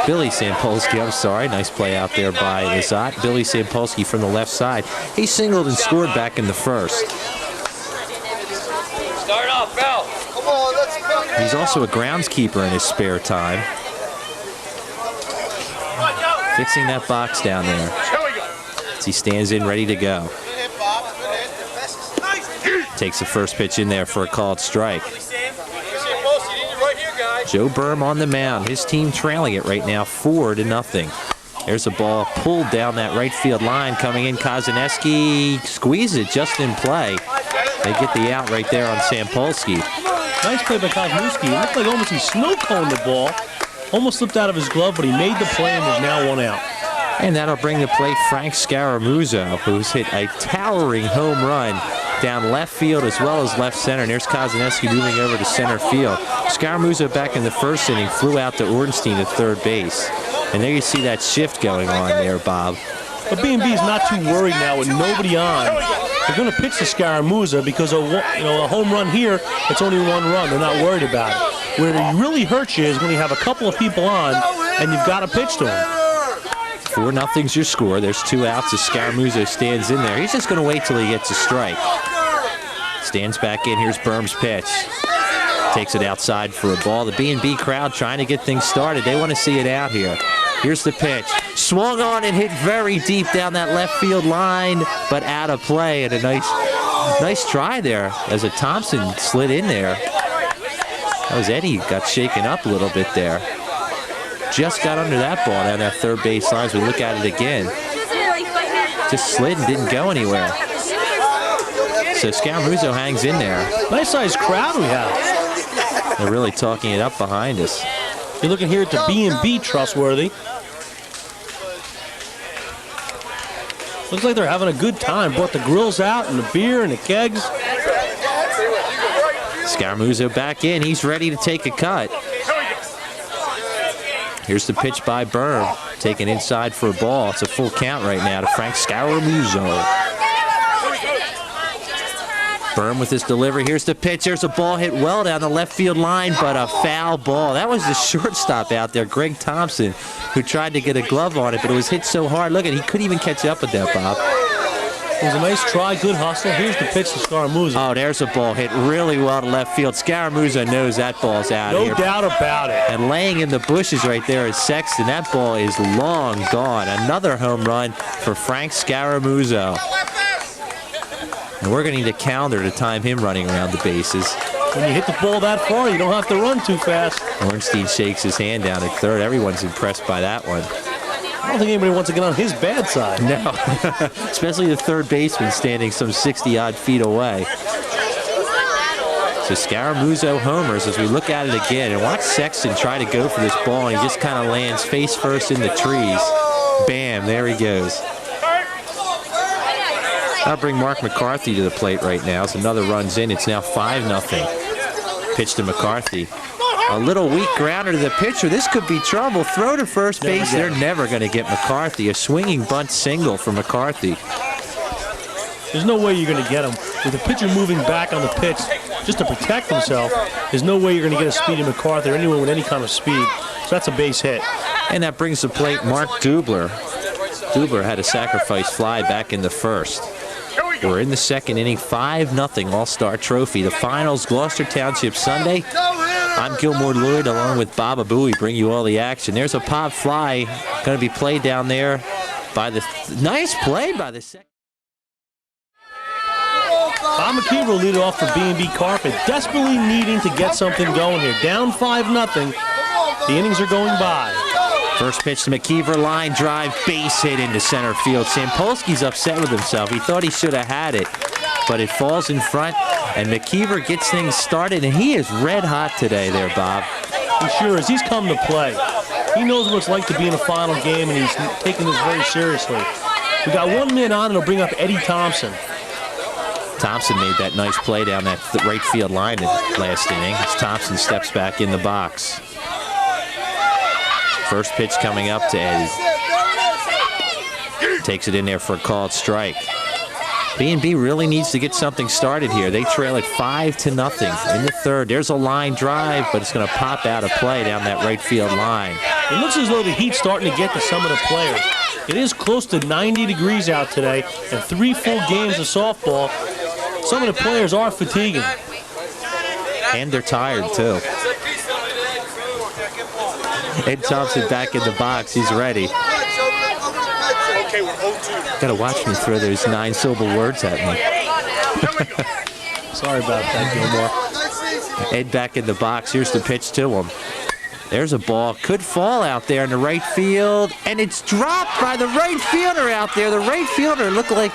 Billy Sampolsky, I'm sorry. Nice play out there by Lazat. Billy Sampolsky from the left side. He singled and scored back in the first. Start off, Bell. Come on, let's go. He's also a groundskeeper in his spare time. Fixing that box down there as he stands in ready to go. Takes the first pitch in there for a called strike. Joe Berm on the mound. His team trailing it right now 4-0. There's a ball pulled down that right field line. Coming in, Kozineski squeezes it just in play. They get the out right there on Sampolsky. Nice play by Kozlowski. It looked like almost he snow-coned the ball. Almost slipped out of his glove, but he made the play and there's now one out. And that'll bring to plate Frank Scaramuzzo, who's hit a towering home run down left field as well as left center. And there's Kozineski moving over to center field. Scaramuzzo back in the first inning flew out to Ornstein at third base. And there you see that shift going on there, Bob. But B&B is not too worried now with nobody on. They're going to pitch to Scaramuzza because a home run here, it's only one run. They're not worried about it. Where it really hurts you is when you have a couple of people on and you've got to pitch to them. 4-0's your score. There's 2 outs as Scaramuzzo stands in there. He's just going to wait till he gets a strike. Stands back in. Here's Berm's pitch. Takes it outside for a ball. The B&B crowd trying to get things started. They want to see it out here. Here's the pitch. Swung on and hit very deep down that left field line, but out of play. And a nice try there as a Thompson slid in there. That was Eddie, got shaken up a little bit there. Just got under that ball down that third base line as we look at it again. Just slid and didn't go anywhere. So Scaramuzzo hangs in there. Nice sized crowd we have. They're really talking it up behind us. You're looking here at the B&B Trustworthy. Looks like they're having a good time. Brought the grills out and the beer and the kegs. Scaramuzzo back in. He's ready to take a cut. Here's the pitch by Berm. Taken inside for a ball. It's a full count right now to Frank Scaramuzzo. Berm with his delivery. Here's the pitch. There's a ball hit well down the left field line, but a foul ball. That was the shortstop out there, Greg Thompson, who tried to get a glove on it, but it was hit so hard. Look at it. He couldn't even catch up with that, Bob. It was a nice try, good hustle. Here's the pitch to Scaramuzzo. Oh, there's a ball hit really well to left field. Scaramuzzo knows that ball's out of here. No doubt about it. And laying in the bushes right there is Sexton. That ball is long gone. Another home run for Frank Scaramuzzo. And we're going to need a calendar to time him running around the bases. When you hit the ball that far, you don't have to run too fast. Ornstein shakes his hand down at third. Everyone's impressed by that one. I don't think anybody wants to get on his bad side. No, especially the third baseman standing some 60-odd feet away. So Scaramuzzo homers as we look at it again. And watch Sexton try to go for this ball, and he just kind of lands face first in the trees. Bam, there he goes. I'll bring Mark McCarthy to the plate right now. As another runs in. It's now 5-0. Pitch to McCarthy. A little weak grounder to the pitcher. This could be trouble. Throw to first base. They're never going to get McCarthy. A swinging bunt single for McCarthy. There's no way you're going to get him. With the pitcher moving back on the pitch just to protect himself, there's no way you're going to get a speedy McCarthy or anyone with any kind of speed. So that's a base hit. And that brings to plate Mark Dubler. Dubler had a sacrifice fly back in the first. We're in the second inning, 5-0 All-Star Trophy. The finals, Gloucester Township Sunday. I'm Gilmore Lloyd along with Bob Abui. Bring you all the action. There's a pop fly going to be played down there by the nice play by the second. Bob McKeever will lead it off for B&B Carpet, desperately needing to get something going here. Down 5-0. The innings are going by. First pitch to McKeever, line drive, base hit into center field. Sampolsky's upset with himself. He thought he should have had it, but it falls in front, and McKeever gets things started, and he is red hot today there, Bob. He sure is. He's come to play. He knows what it's like to be in a final game, and he's taking this very seriously. We got 1 minute on, and it'll bring up Eddie Thompson. Thompson made that nice play down that right field line in last inning as Thompson steps back in the box. First pitch coming up to Eddie. Takes it in there for a called strike. B&B really needs to get something started here. They trail it 5-0 in the third. There's a line drive, but it's going to pop out of play down that right field line. It looks as though the heat's starting to get to some of the players. It is close to 90 degrees out today, and 3 full games of softball. Some of the players are fatiguing. And they're tired, too. Ed Thompson back in the box. He's ready. Okay, we're 0-2. Got to watch me throw those 9-syllable words at me. Sorry about that, Gilmore. Ed back in the box. Here's the pitch to him. There's a ball. Could fall out there in the right field. And it's dropped by the right fielder out there. The right fielder looked like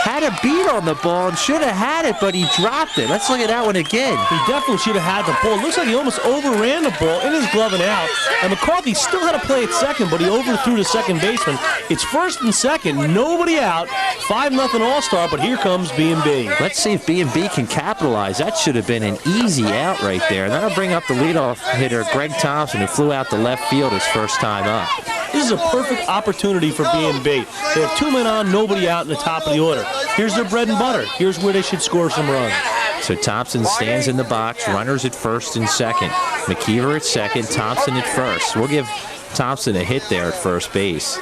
had a beat on the ball and should have had it, but he dropped it. Let's look at that one again. He definitely should have had the ball. Looks like he almost overran the ball in his glove and out. And McCarthy still had to play at second, but he overthrew the second baseman. It's first and second, nobody out. 5-0 All-Star, but here comes B&B. Let's see if B&B can capitalize. That should have been an easy out right there. And that'll bring up the leadoff hitter, Greg Thompson, who flew out the left field his first time up. This is a perfect opportunity for B&B. They have 2 men on, nobody out in the top of the order. Here's their bread and butter. Here's where they should score some runs. So Thompson stands in the box, runners at first and second. McKeever at second, Thompson at first. We'll give Thompson a hit there at first base.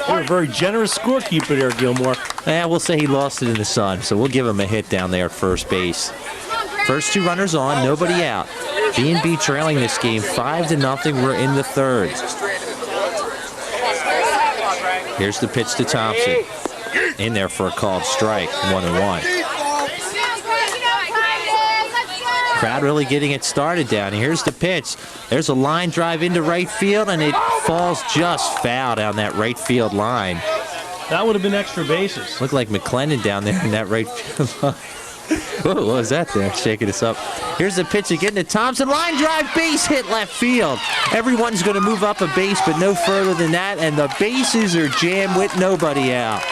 You're a very generous scorekeeper there, Gilmore. We'll say he lost it in the sun, so we'll give him a hit down there at first base. First 2 runners on, nobody out. B&B trailing this game 5-0. We're in the third. Here's the pitch to Thompson. In there for a called strike, 1-1. Crowd really getting it started down. Here's the pitch. There's a line drive into right field, and it falls just foul down that right field line. That would have been extra bases. Looked like McClendon down there in that right field line. Whoa, what was that there? Shaking us up. Here's the pitch again to Thompson. Line drive, base hit left field. Everyone's going to move up a base, but no further than that, and the bases are jammed with nobody out.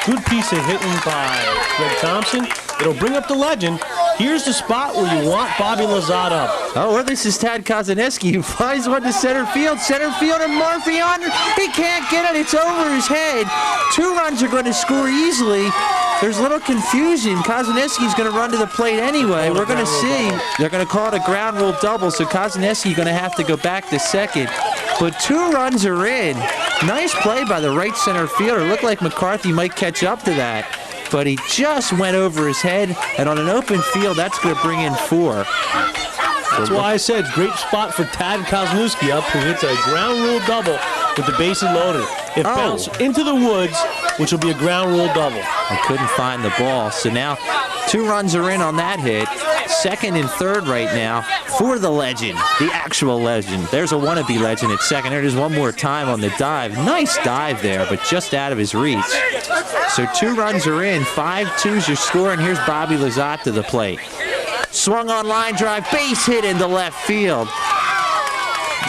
Good piece of hitting by Greg Thompson. It'll bring up the legend. Here's the spot where you want Bobby Lazat up. Oh, well, this is Tad Kozaneski who flies one to center field. Center fielder Murphy on. He can't get it. It's over his head. 2 runs are going to score easily. There's little confusion. Kozaneski's going to run to the plate anyway. We're going to see. They're going to call it a ground rule double, so Kozaneski's going to have to go back to second. But 2 runs are in. Nice play by the right center fielder. Looked like McCarthy might catch up to that. But he just went over his head, and on an open field, that's going to bring in 4. That's why I said great spot for Tad Kozlowski up, who hits a ground rule double with the bases loaded. It bounced into the woods, which will be a ground rule double. I couldn't find the ball, so now 2 runs are in on that hit. Second and third right now for the legend, the actual legend. There's a wannabe legend at second. There it is one more time on the dive. Nice dive there, but just out of his reach. So 2 runs are in, 5-2's your score, and here's Bobby Lazat to the plate. Swung on line drive, base hit into left field.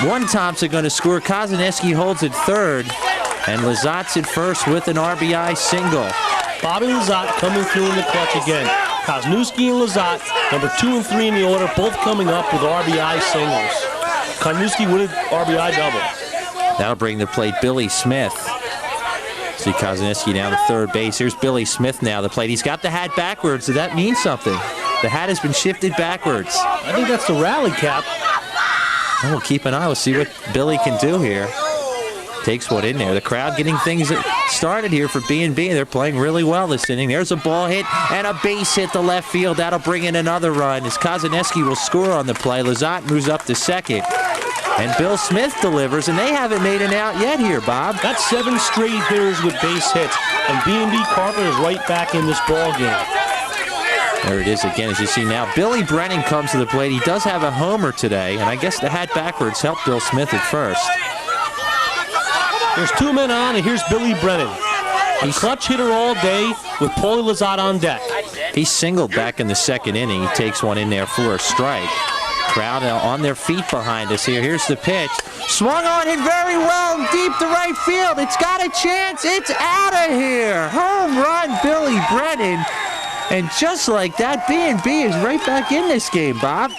1 Thompson going to score. Kozaneski holds at third, and Lazat's at first with an RBI single. Bobby Lazat coming through in the clutch again. Kozlowski and Lazat, number 2 and 3 in the order, both coming up with RBI singles. Kozlowski with an RBI double. That'll bring the plate Billy Smith. See Kozaneski down to third base. Here's Billy Smith now the plate. He's got the hat backwards, so that means something. The hat has been shifted backwards. I think that's the rally cap. Well, we'll keep an eye. We'll see what Billy can do here. Takes one in there. The crowd getting things started here for B&B. They're playing really well this inning. There's a ball hit and a base hit to left field. That'll bring in another run as Kozaneski will score on the play. Lazat moves up to second. And Bill Smith delivers, and they haven't made an out yet here, Bob. That's 7 straight hitters with base hits, and B&B Carpenter is right back in this ball game. There it is again, as you see now. Billy Brennan comes to the plate. He does have a homer today, and I guess the hat backwards helped Bill Smith at first. There's 2 men on, and here's Billy Brennan. A clutch hitter all day with Paulie Lazat on deck. He singled back in the second inning. He takes one in there for a strike. Crowd on their feet behind us here. Here's the pitch. Swung on it very well deep to right field. It's got a chance. It's out of here. Home run, Billy Brennan. And just like that, B&B is right back in this game, Bob.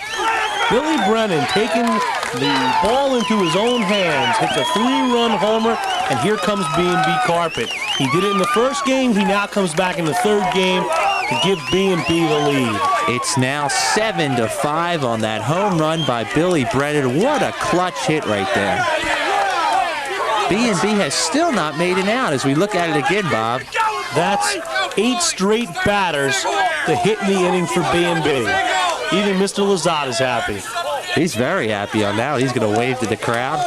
Billy Brennan taking the ball into his own hands, hits a 3-run homer, and here comes B&B Carpet. He did it in the first game. He now comes back in the third game to give B&B the lead. It's now 7-5 on that home run by Billy Brennan. What a clutch hit right there. B&B has still not made an out as we look at it again, Bob. That's 8 straight batters to hit in the inning for B&B. Even Mr. Lazat is happy. He's very happy on that. He's going to wave to the crowd.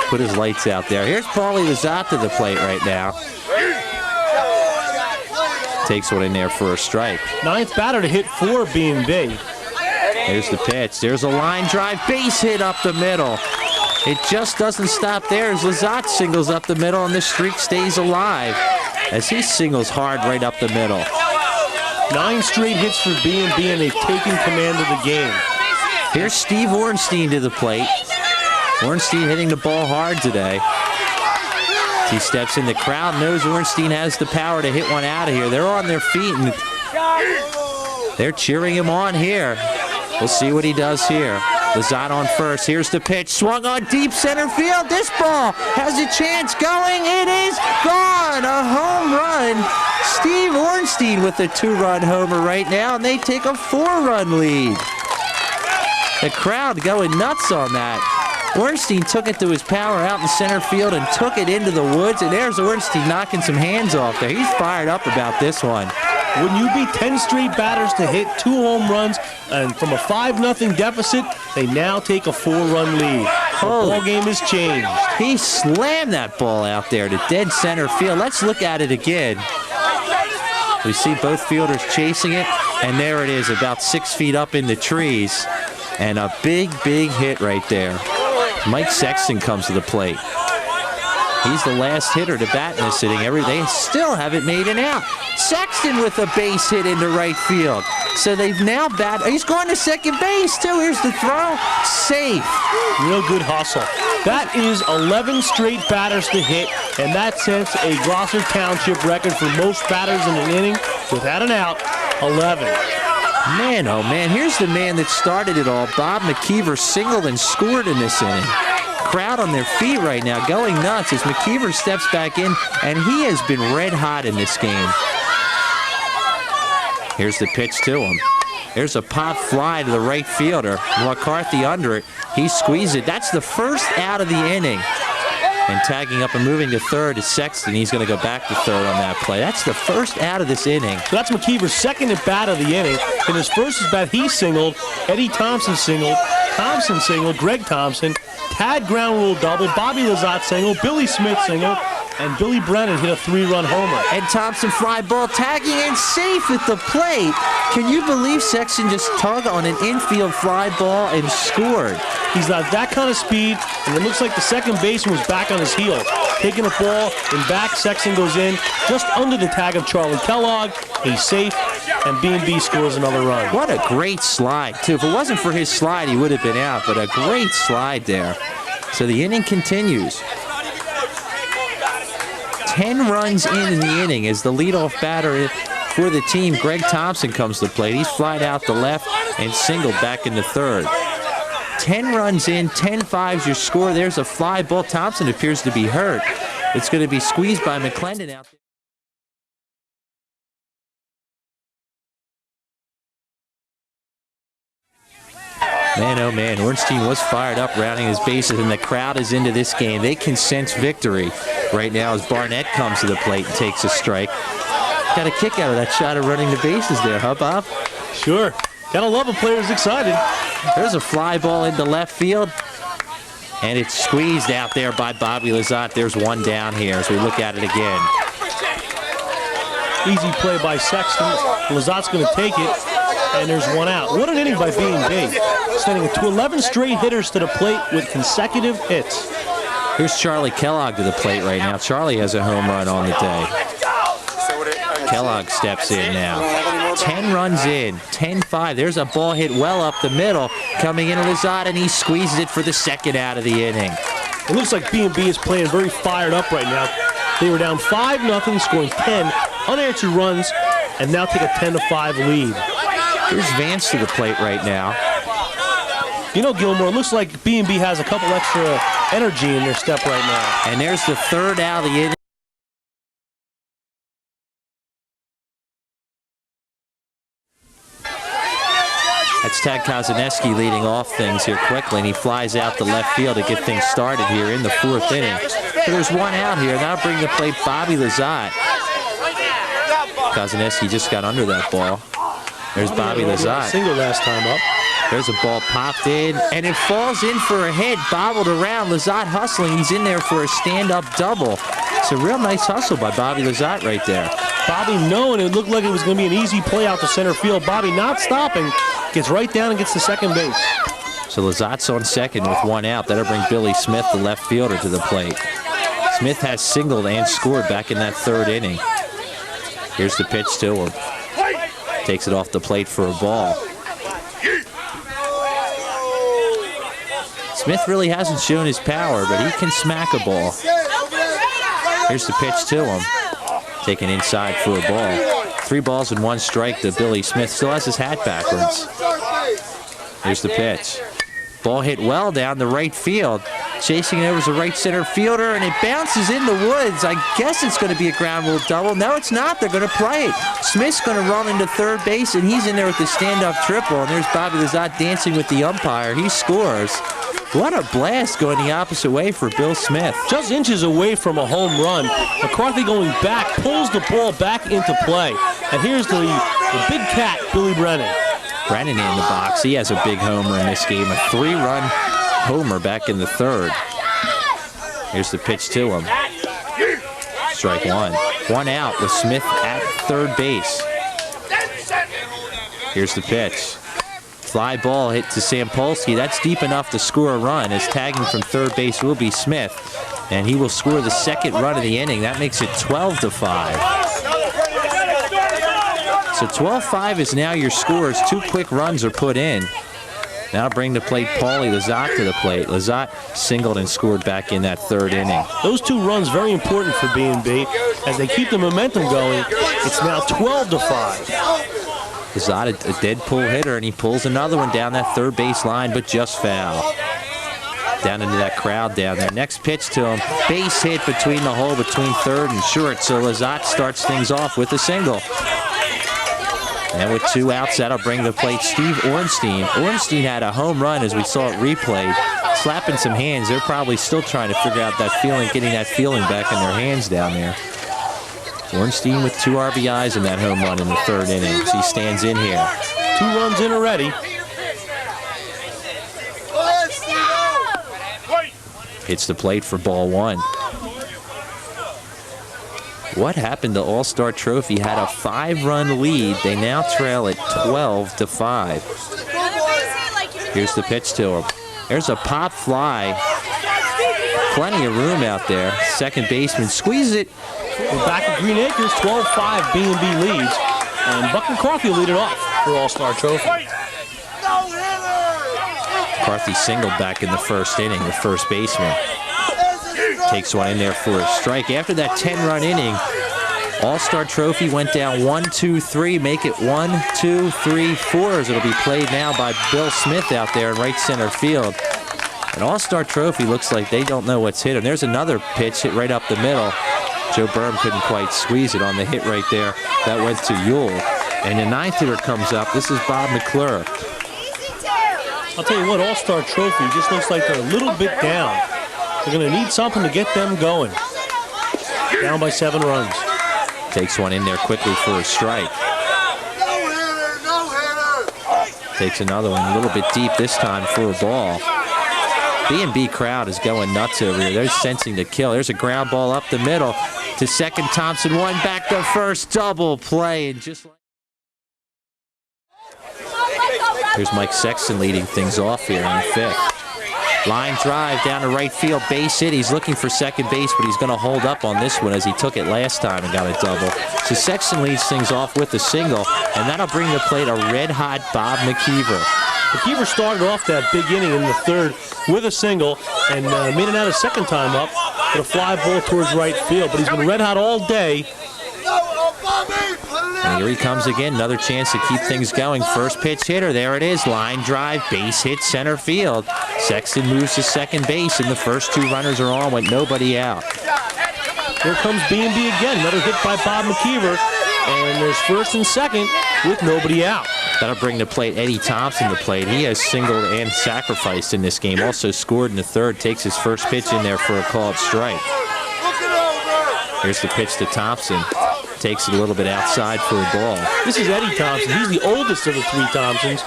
Put his lights out there. Here's Paulie Lazat to the plate right now. Takes one in there for a strike. 9th batter to hit for B&B. Here's the pitch. There's a line drive. Base hit up the middle. It just doesn't stop there as Lazat singles up the middle, and the streak stays alive as he singles hard right up the middle. 9 straight hits for B&B, and they've taken command of the game. Here's Steve Ornstein to the plate. Ornstein hitting the ball hard today. As he steps in, the crowd knows Ornstein has the power to hit one out of here. They're on their feet, and they're cheering him on here. We'll see what he does here. Lazat on first. Here's the pitch. Swung on deep center field. This ball has a chance going. It is gone. A home run. Steve Ornstein with a 2-run homer right now, and they take a 4-run lead. The crowd going nuts on that. Ornstein took it to his power out in center field and took it into the woods, and there's Ornstein knocking some hands off there. He's fired up about this one. Wouldn't you be 10 straight batters to hit 2 home runs, and from a 5-0 deficit, they now take a 4-run lead. The ball game has changed. He slammed that ball out there to dead center field. Let's look at it again. We see both fielders chasing it, and there it is, about 6 feet up in the trees. And a big, big hit right there. Mike Sexton comes to the plate. He's the last hitter to bat in this inning. They still haven't made an out. Sexton with a base hit into right field. So they've now batted. He's going to second base, too. Here's the throw. Safe. Real good hustle. That is 11 straight batters to hit, and that sets a Gloucester Township record for most batters in an inning without an out, 11. Man, oh man, here's the man that started it all. Bob McKeever singled and scored in this inning. Crowd on their feet right now, going nuts as McKeever steps back in, and he has been red hot in this game. Here's the pitch to him. There's a pop fly to the right fielder. McCarthy under it. He squeezed it. That's the first out of the inning. And tagging up and moving to third is Sexton. He's going to go back to third on that play. That's the first out of this inning. So that's McKeever's second at bat of the inning. In his first at bat, he singled. Eddie Thompson singled. Thompson singled. Greg Thompson. Tad ground rule double. Bobby Lazat singled. Billy Smith singled. And Billy Brennan hit a 3-run homer. And Thompson fly ball tagging in safe at the plate. Can you believe Sexton just tugged on an infield fly ball and scored? He's got that kind of speed, and it looks like the second baseman was back on his heel. Taking a ball and back, Sexton goes in just under the tag of Charlie Kellogg. He's safe, and B&B scores another run. What a great slide, too. If it wasn't for his slide, he would have been out, but a great slide there. So the inning continues. 10 runs in the inning as the leadoff batter for the team, Greg Thompson, comes to the plate. He's flied out to left and singled back into third. 10 runs in, 10-5's your score. There's a fly ball. Thompson appears to be hurt. It's going to be squeezed by McClendon out there. Man, oh man, Ornstein was fired up, rounding his bases, and the crowd is into this game. They can sense victory right now as Barnett comes to the plate and takes a strike. Got a kick out of that shot of running the bases there, huh, Bob? Sure. Gotta love a player who's excited. There's a fly ball into left field, and it's squeezed out there by Bobby Lazat. There's one down here as we look at it again. Easy play by Sexton. Lazat's going to take it, and there's one out. What an inning by B&B. Sending it to 11 straight hitters to the plate with consecutive hits. Here's Charlie Kellogg to the plate right now. Charlie has a home run on the day. Kellogg steps in now. 10 runs in, 10-5. There's a ball hit well up the middle. Coming in Lazat, and he squeezes it for the second out of the inning. It looks like B&B is playing very fired up right now. They were down 5-0, scoring 10 unanswered runs and now take a 10-5 lead. Here's Vance to the plate right now. You know, Gilmore, it looks like B&B has a couple extra energy in their step right now. And there's the third out of the inning. That's Tad Kozaneski leading off things here quickly, and he flies out to left field to get things started here in the fourth inning. So there's one out here. That'll bring the plate Bobby Lizotte. Kozaneski just got under that ball. There's Bobby Lizotte. Single last time up. There's a ball popped in, and it falls in for a hit, bobbled around. Lizotte hustling. He's in there for a stand-up double. It's a real nice hustle by Bobby Lizotte right there. Bobby knowing it looked like it was going to be an easy play out to center field. Bobby not stopping, gets right down and gets to second base. So Lizotte's on second with one out. That'll bring Billy Smith, the left fielder, to the plate. Smith has singled and scored back in that third inning. Here's the pitch to him. Takes it off the plate for a ball. Smith really hasn't shown his power, but he can smack a ball. Here's the pitch to him. Taken inside for a ball. 3 balls and 1 strike to Billy Smith. Still has his hat backwards. Here's the pitch. Ball hit well down the right field. Chasing it over is a right center fielder, and it bounces in the woods. I guess it's going to be a ground rule double. No, it's not. They're going to play it. Smith's going to run into third base, and he's in there with the stand-up triple. And there's Bobby Lizotte dancing with the umpire. He scores. What a blast going the opposite way for Bill Smith. Just inches away from a home run. McCarthy going back, pulls the ball back into play. And here's the big cat, Billy Brennan. Brennan in the box. He has a big homer in this game. A 3-run homer back in the third. Here's the pitch to him. Strike one. 1 out with Smith at third base. Here's the pitch. Fly ball hit to Sampolsky. That's deep enough to score a run, as tagging from third base will be Smith. And he will score the second run of the inning. That makes it 12-5. So 12-5 is now your score as 2 quick runs are put in. Now bring the plate Paulie Lizotte to the plate. Lizotte singled and scored back in that third inning. Those 2 runs very important for B&B. As they keep the momentum going, it's now 12-5. Lizotte, a dead pull hitter, and he pulls another one down that third base line, but just foul. Down into that crowd down there. Next pitch to him. Base hit between the hole between third and short, so Lizotte starts things off with a single. And with 2 outs, that'll bring the plate Steve Ornstein. Ornstein had a home run as we saw it replayed. Slapping some hands. They're probably still trying to figure out that feeling, getting that feeling back in their hands down there. Ornstein with 2 RBIs in that home run in the third inning. He stands in here. 2 runs in already. Hits the plate for ball 1. What happened to All-Star Trophy? Had a 5-run lead. They now trail at 12-5. Here's the pitch to him. There's a pop fly. Plenty of room out there. Second baseman squeezes it. We're back at Green Acres, 12-5 B&B leads. And Buck McCarthy will lead it off for All-Star Trophy. McCarthy singled back in the first inning, the first baseman. Takes one in there for a strike. After that 10-run inning, All-Star Trophy went down 1-2-3. Make it 1-2-3-4 as it'll be played now by Bill Smith out there in right center field. An All-Star Trophy looks like they don't know what's hit him. There's another pitch hit right up the middle. Joe Berm couldn't quite squeeze it on the hit right there. That went to Yule. And the 9th hitter comes up. This is Bob McClure. I'll tell you what, All-Star Trophy just looks like they're a little bit down. They're going to need something to get them going. Down by 7 runs. Takes one in there quickly for a strike. Takes another one a little bit deep this time for a ball. B&B crowd is going nuts over here. They're sensing the kill. There's a ground ball up the middle to second. Thompson, one back to first. Double play. And just like here's Mike Sexton leading things off here in the 5th. Line drive down to right field, base hit. He's looking for second base, but he's going to hold up on this one as he took it last time and got a double. So Sexton leads things off with a single, and that'll bring the plate a red-hot Bob McKeever. McKeever started off that big inning in the 3rd with a single and made it out a second time up with a fly ball towards right field. But he's been red hot all day. Bobby, put it And here he comes again, another chance to keep things going. First pitch hitter, there it is, line drive, base hit, center field. Sexton moves to second base, and the first two runners are on with nobody out. Here comes B&B again, another hit by Bob McKeever, and there's first and second with nobody out. That'll bring to plate Eddie Thompson to plate. He has singled and sacrificed in this game, also scored in the third, takes his first pitch in there for a called strike. Here's the pitch to Thompson. Takes it a little bit outside for a ball. This is Eddie Thompson. He's the oldest of the three Thompsons.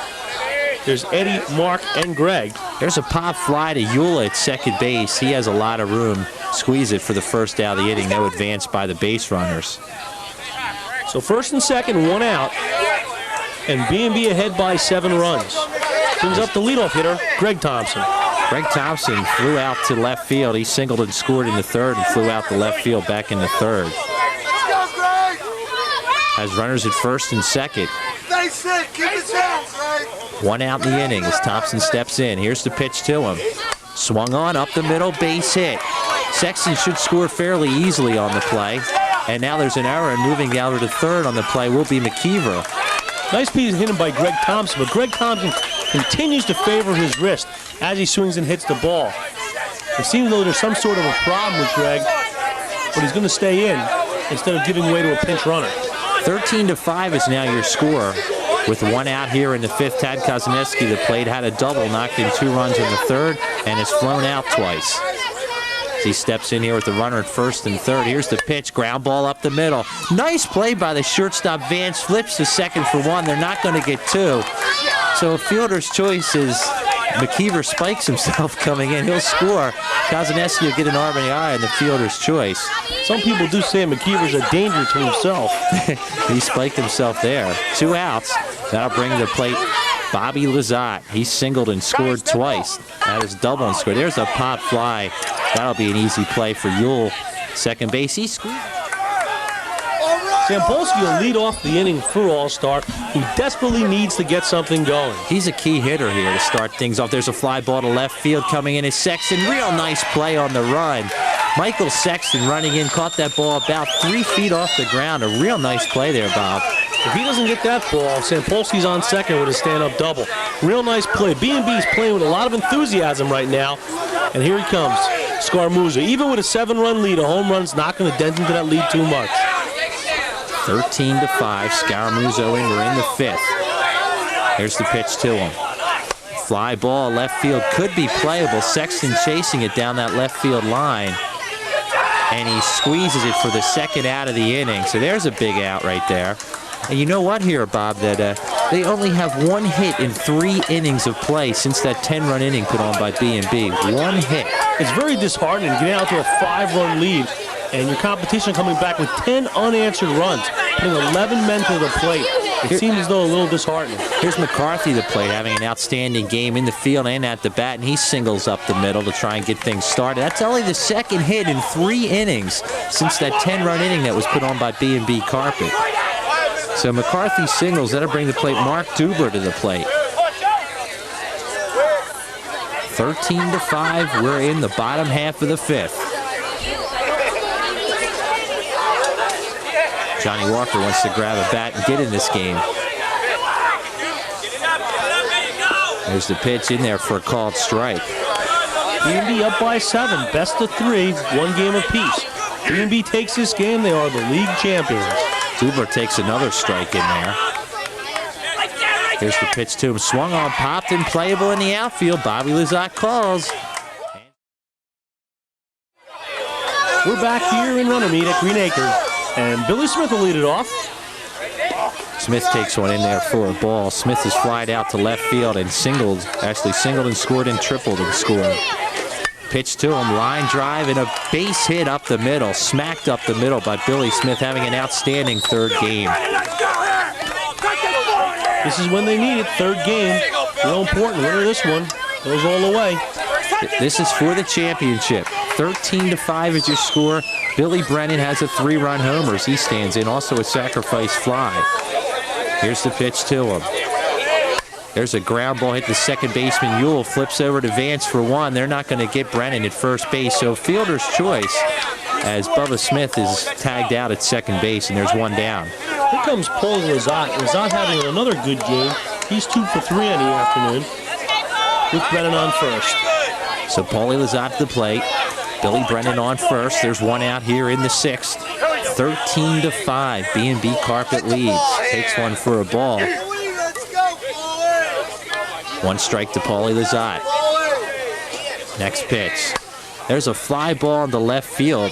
There's Eddie, Mark, and Greg. There's a pop fly to Eula at second base. He has a lot of room. Squeeze it for the first out of the inning. No advance by the base runners. So first and second, one out. And B&B ahead by 7 runs. Brings up the leadoff hitter, Greg Thompson. Greg Thompson flew out to left field. He singled and scored in the third and flew out to left field back in the third. Has runners at first and second. Stay sick. Keep it down, Greg. One out in the inning as Thompson steps in. Here's the pitch to him. Swung on up the middle, base hit. Sexton should score fairly easily on the play. And now there's an error, and moving down to third on the play will be McKeever. Nice piece hit by Greg Thompson, but Greg Thompson continues to favor his wrist as he swings and hits the ball. It seems though there's some sort of a problem with Greg, but he's going to stay in instead of giving way to a pinch runner. 13-5 is now your score. With one out here in the fifth, Tad Kozaneski, the plate, had a double, knocked in 2 runs in the third, and has flown out twice. As he steps in here with the runner at first and third. Here's the pitch, ground ball up the middle. Nice play by the shortstop. Vance flips to second for one. They're not going to get 2. So a fielder's choice is McKeever spikes himself coming in. He'll score. Kozaneski will get an RBI in the fielder's choice. Some people do say McKeever's a danger to himself. He spiked himself there. 2 outs. That'll bring to the plate Bobby Lizotte. He singled and scored twice. That is double and scored. There's a pop fly. That'll be an easy play for Yule. Second base, he squeezed. Sampolsky will lead off the inning for All-Star, who desperately needs to get something going. He's a key hitter here to start things off. There's a fly ball to left field coming in as Sexton. Real nice play on the run. Michael Sexton running in, caught that ball about 3 feet off the ground. A real nice play there, Bob. If he doesn't get that ball, Sampolsky's on second with a stand-up double. Real nice play. B&B's playing with a lot of enthusiasm right now. And here he comes, Scarmuzza. Even with a 7-run lead, a home run's not going to dent into that lead too much. 13-5, Scaramuzzo in. We're in the fifth. Here's the pitch to him. Fly ball, left field could be playable. Sexton chasing it down that left field line. And he squeezes it for the second out of the inning. So there's a big out right there. And you know what here, Bob, that they only have 1 hit in 3 innings of play since that 10-run inning put on by B&B. 1 hit. It's very disheartening to get out to a 5-run lead and your competition coming back with 10 unanswered runs, putting 11 men to the plate. It seems as though a little disheartening. Here's McCarthy, the plate, having an outstanding game in the field and at the bat, and he singles up the middle to try and get things started. That's only the 2nd hit in 3 innings since that 10-run inning that was put on by B&B Carpet. So McCarthy singles. That'll bring the plate Mark Dubler to the plate. 13-5. We're in the bottom half of the 5th. Johnny Walker wants to grab a bat and get in this game. There's the pitch in there for a called strike. B&B up by 7, best of 3, 1 game apiece. B&B takes this game, they are the league champions. Dubler takes another strike in there. Here's the pitch to him. Swung on, popped, and playable in the outfield. Bobby Lizotte calls. We're back here in Runnermead at Green Acres, and Billy Smith will lead it off. Smith takes one in there for a ball. Smith is flied out to left field and singled and scored and tripled and scored. Pitch to him, line drive, and a base hit up the middle. Smacked up the middle by Billy Smith, having an outstanding 3rd game. This is when they need it, 3rd game. Real important, winner this one. Goes all the way. This is for the championship. 13-5 is your score. Billy Brennan has a 3-run homer as he stands in. Also a sacrifice fly. Here's the pitch to him. There's a ground ball hit to second baseman Ewell. Flips over to Vance for 1. They're not going to get Brennan at first base. So fielder's choice as Bubba Smith is tagged out at second base, and there's 1 down. Here comes Paul Lazat. Lazat having another good game. He's 2 for 3 on the afternoon. With Brennan on first. So Paulie Lazat to the plate. Billy Brennan on first. There's one out here in the 6th. 13-5. B&B Carpet leads. Takes one for a ball. One strike to Paulie Lazat. Next pitch. There's a fly ball in the left field.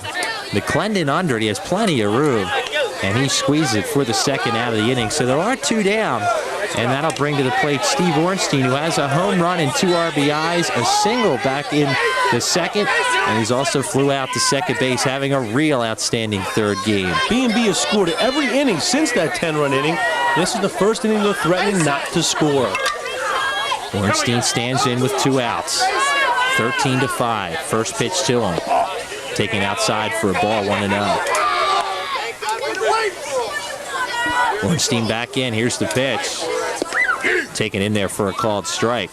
McClendon under it. He has plenty of room. And he squeezes it for the second out of the inning. So there are 2 down. And that'll bring to the plate Steve Ornstein, who has a home run and 2 RBIs, a single back in the second, and he's also flew out to second base, having a real outstanding third game. B&B has scored every inning since that 10-run inning. This is the first inning they're threatening not to score. Ornstein stands in with 2 outs. 13-5. First pitch to him. Taken outside for a ball, 1-0. Ornstein back in. Here's the pitch. Taken in there for a called strike.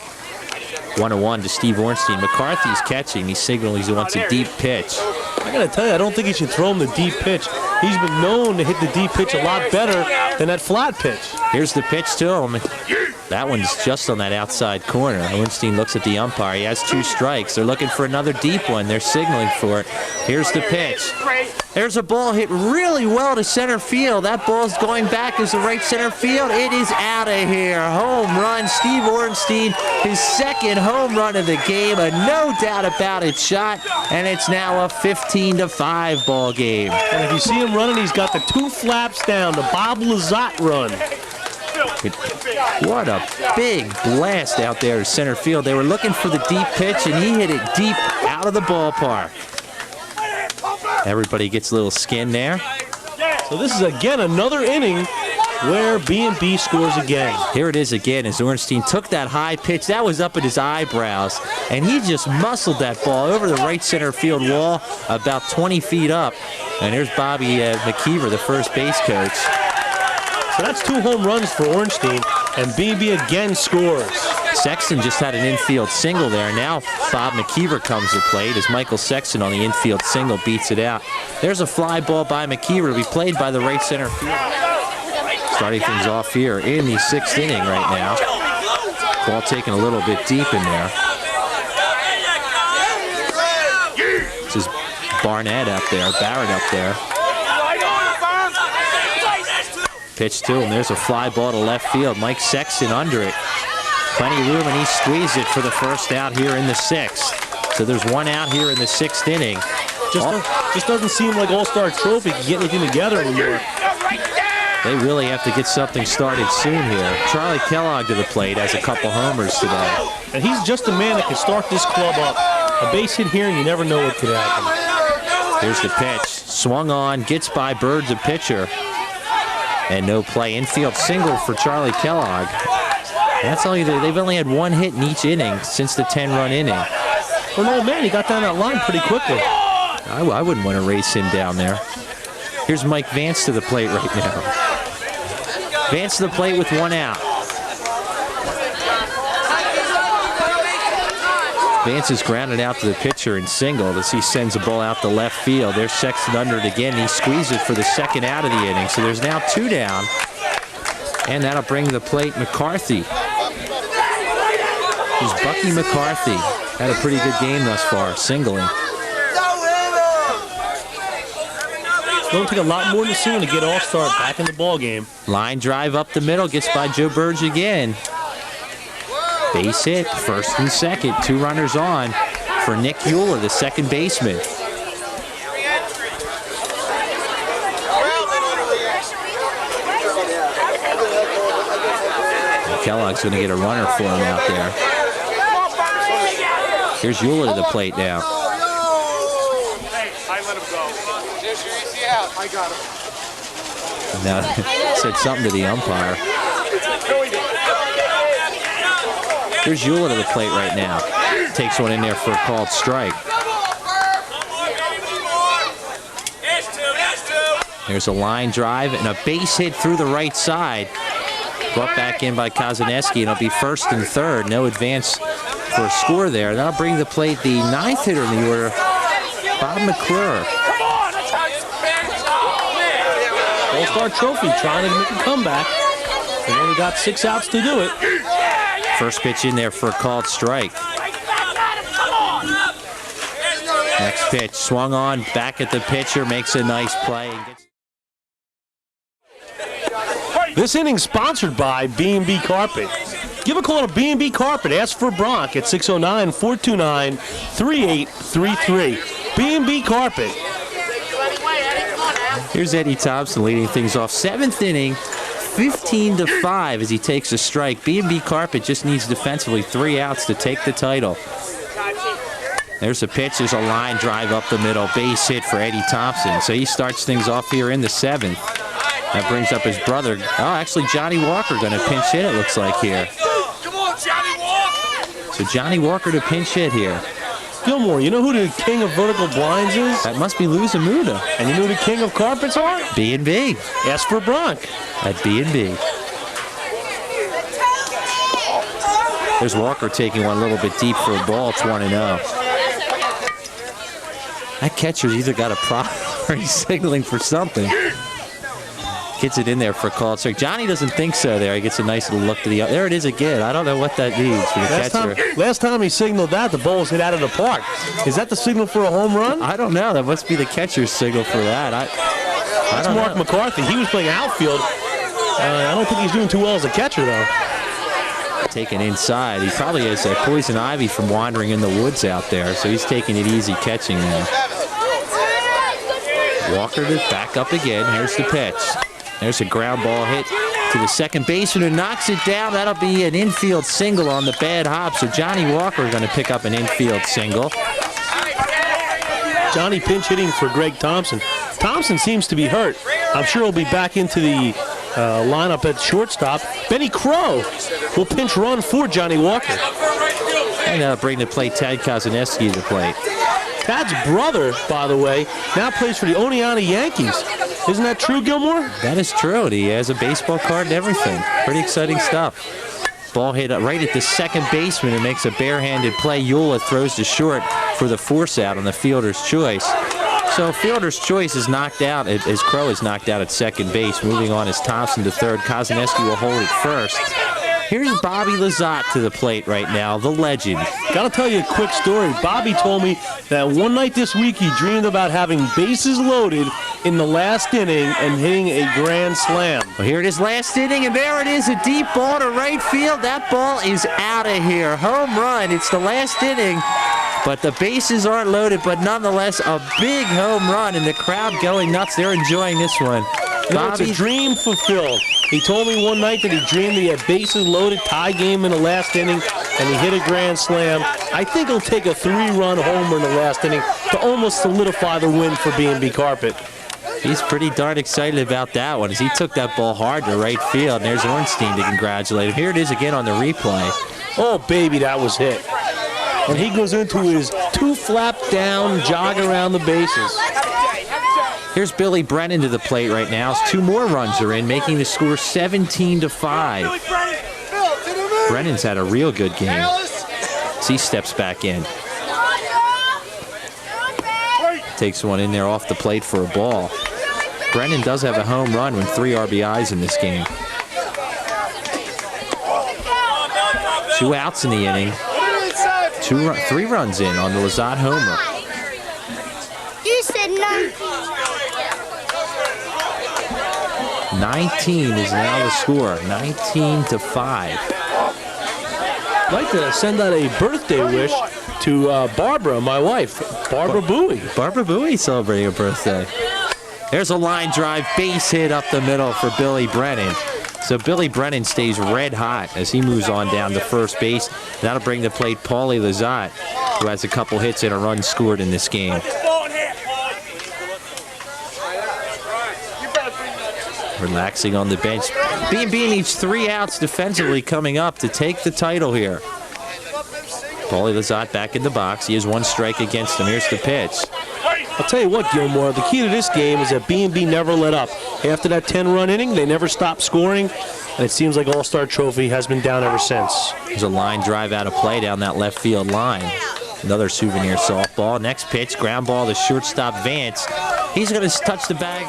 1-1 to Steve Ornstein. McCarthy's catching. He's signaling he wants a deep pitch. I got to tell you, I don't think he should throw him the deep pitch. He's been known to hit the deep pitch a lot better than that flat pitch. Here's the pitch to him. That one's just on that outside corner. Ornstein looks at the umpire. He has 2 strikes. They're looking for another deep one. They're signaling for it. Here's the pitch. There's a ball hit really well to center field. That ball's going back as the right center field. It is out of here. Home run. Steve Ornstein, his second home run of the game. A no doubt about it shot. And it's now a 15-5 ball game. And if you see him running, he's got the 2 flaps down, the Bob Lazat run. What a big blast out there to center field. They were looking for the deep pitch, and he hit it deep out of the ballpark. Everybody gets a little skin there. So this is again another inning where B&B scores again. Here it is again as Ornstein took that high pitch. That was up at his eyebrows, and he just muscled that ball over the right center field wall about 20 feet up. And there's Bobby McKeever, the first base coach. So that's 2 home runs for Ornstein, and B&B again scores. Sexton just had an infield single there. Now Bob McKeever comes to plate as Michael Sexton on the infield single beats it out. There's a fly ball by McKeever to be played by the right center field. Starting things off here in the 6th inning right now. Ball taken a little bit deep in there. This is Barnett up there, Barrett up there. Pitch to him. There's a fly ball to left field. Mike Sexton under it. Plenty of room, and he squeezed it for the first out here in the 6th. So there's 1 out here in the 6th inning. Just doesn't seem like All-Star Trophy can get anything together anymore. They really have to get something started soon here. Charlie Kellogg to the plate has a couple homers today. And he's just a man that can start this club up. A base hit here, and you never know what could happen. Here's the pitch. Swung on, gets by Bird, the pitcher. And no play. Infield single for Charlie Kellogg. That's all they've only had 1 hit in each inning since the 10-run inning. For an old man, he got down that line pretty quickly. I wouldn't want to race him down there. Here's Mike Vance to the plate right now. Vance to the plate with 1 out. Vance is grounded out to the pitcher and singled as he sends the ball out to left field. There's Sexton under it again. He squeezes it for the second out of the inning. So there's now 2 down. And that'll bring the plate McCarthy. Here's Bucky McCarthy. Had a pretty good game thus far, singling. It's going to take a lot more than soon to get All-Star back in the ball game. Line drive up the middle, gets by Joe Burge again. Base hit, first and second. 2 runners on for Nick Euler, the second baseman. Kellogg's going to get a runner for him out there. Here's Euler to the plate now. I let him go. There's your easy out. I got him. Now, said something to the umpire. Here's Euler to the plate right now. Takes one in there for a called strike. There's a line drive and a base hit through the right side. Brought back in by Kozaneski, and it'll be first and third. No advance for a score there. That'll bring the plate the 9th hitter in the order, Bob McClure. All-Star Trophy trying to make a comeback. They've only got 6 outs to do it. First pitch in there for a called strike. Next pitch, swung on, back at the pitcher, makes a nice play. And gets... This inning sponsored by B&B Carpet. Give a call to B&B Carpet. Ask for Bronk at 609-429-3833. B&B Carpet. Here's Eddie Thompson leading things off. 7th inning, 15-5 as he takes a strike. B&B Carpet just needs defensively 3 outs to take the title. There's a pitch. There's a line drive up the middle. Base hit for Eddie Thompson. So he starts things off here in the 7th. That brings up his brother. Oh, actually, Johnny Walker going to pinch hit, it looks like here. Come on, Johnny Walker! So Johnny Walker to pinch hit here. Gilmore, you know who the king of vertical blinds is? That must be Lou Zamuda. And you know who the king of carpets are? B&B. Ask for Bronk. At B&B. There's Walker taking one a little bit deep for a ball. It's 1-0. That catcher's either got a problem or he's signaling for something. Gets it in there for a called strike. Johnny doesn't think so there. He gets a nice little look to the... There it is again. I don't know what that means for the catcher. Last time he signaled that, the ball was hit out of the park. Is that the signal for a home run? I don't know. That must be the catcher's signal for that. That's Mark McCarthy. He was playing outfield. I don't think he's doing too well as a catcher, though. Taken inside. He probably has a poison ivy from wandering in the woods out there, so he's taking it easy catching now. Walker to back up again. Here's the pitch. There's a ground ball hit to the second baseman who knocks it down. That'll be an infield single on the bad hop. So Johnny Walker is going to pick up an infield single. Johnny pinch hitting for Greg Thompson. Thompson seems to be hurt. I'm sure he'll be back into the lineup at shortstop. Benny Crow will pinch run for Johnny Walker. And that'll bring the plate Tad Kozaneski to the plate. Tad's brother, by the way, now plays for the Oneonta Yankees. Isn't that true, Gilmore? That is true. He has a baseball card and everything. Pretty exciting stuff. Ball hit right at the second baseman and makes a barehanded play. Eula throws to short for the force out on the fielder's choice. So fielder's choice is knocked out as Crow is knocked out at second base. Moving on is Thompson to third. Kozaneski will hold it first. Here's Bobby Lizotte to the plate right now, the legend. Gotta tell you a quick story. Bobby told me that one night this week he dreamed about having bases loaded in the last inning and hitting a grand slam. Well, here it is, last inning, and there it is, a deep ball to right field. That ball is out of here. Home run. It's the last inning, but the bases aren't loaded, but nonetheless, a big home run, and the crowd going nuts. They're enjoying this one. You know, it's a dream fulfilled. He told me one night that he dreamed he had bases loaded, tie game in the last inning, and he hit a grand slam. I think he'll take a 3-run homer in the last inning to almost solidify the win for B&B Carpet. He's pretty darn excited about that one as he took that ball hard to right field, and there's Ornstein to congratulate him. Here it is again on the replay. Oh, baby, that was hit. And he goes into his 2-flap down, jog around the bases. Here's Billy Brennan to the plate right now. 2 more runs are in, making the score 17-5. Brennan's had a real good game as he steps back in. Takes one in there off the plate for a ball. Brennan does have a home run with 3 RBIs in this game. 2 outs in the inning. 3 runs in on the Lizotte homer. You said 19 is now the score, 19-5. I'd like to send out a birthday wish to Barbara, my wife, Barbara Bowie. Barbara Bowie celebrating her birthday. There's a line drive, base hit up the middle for Billy Brennan. So Billy Brennan stays red hot as he moves on down to first base. That'll bring to plate Paulie Lizotte, who has a couple hits and a run scored in this game. Relaxing on the bench. B&B needs 3 outs defensively coming up to take the title here. Paulie Lizotte back in the box. He has 1 strike against him. Here's the pitch. I'll tell you what, Gilmore, the key to this game is that B&B never let up. After that 10-run inning, they never stopped scoring, and it seems like All-Star Trophy has been down ever since. There's a line drive out of play down that left field line. Another souvenir softball. Next pitch, ground ball to shortstop Vance. He's going to touch the bag.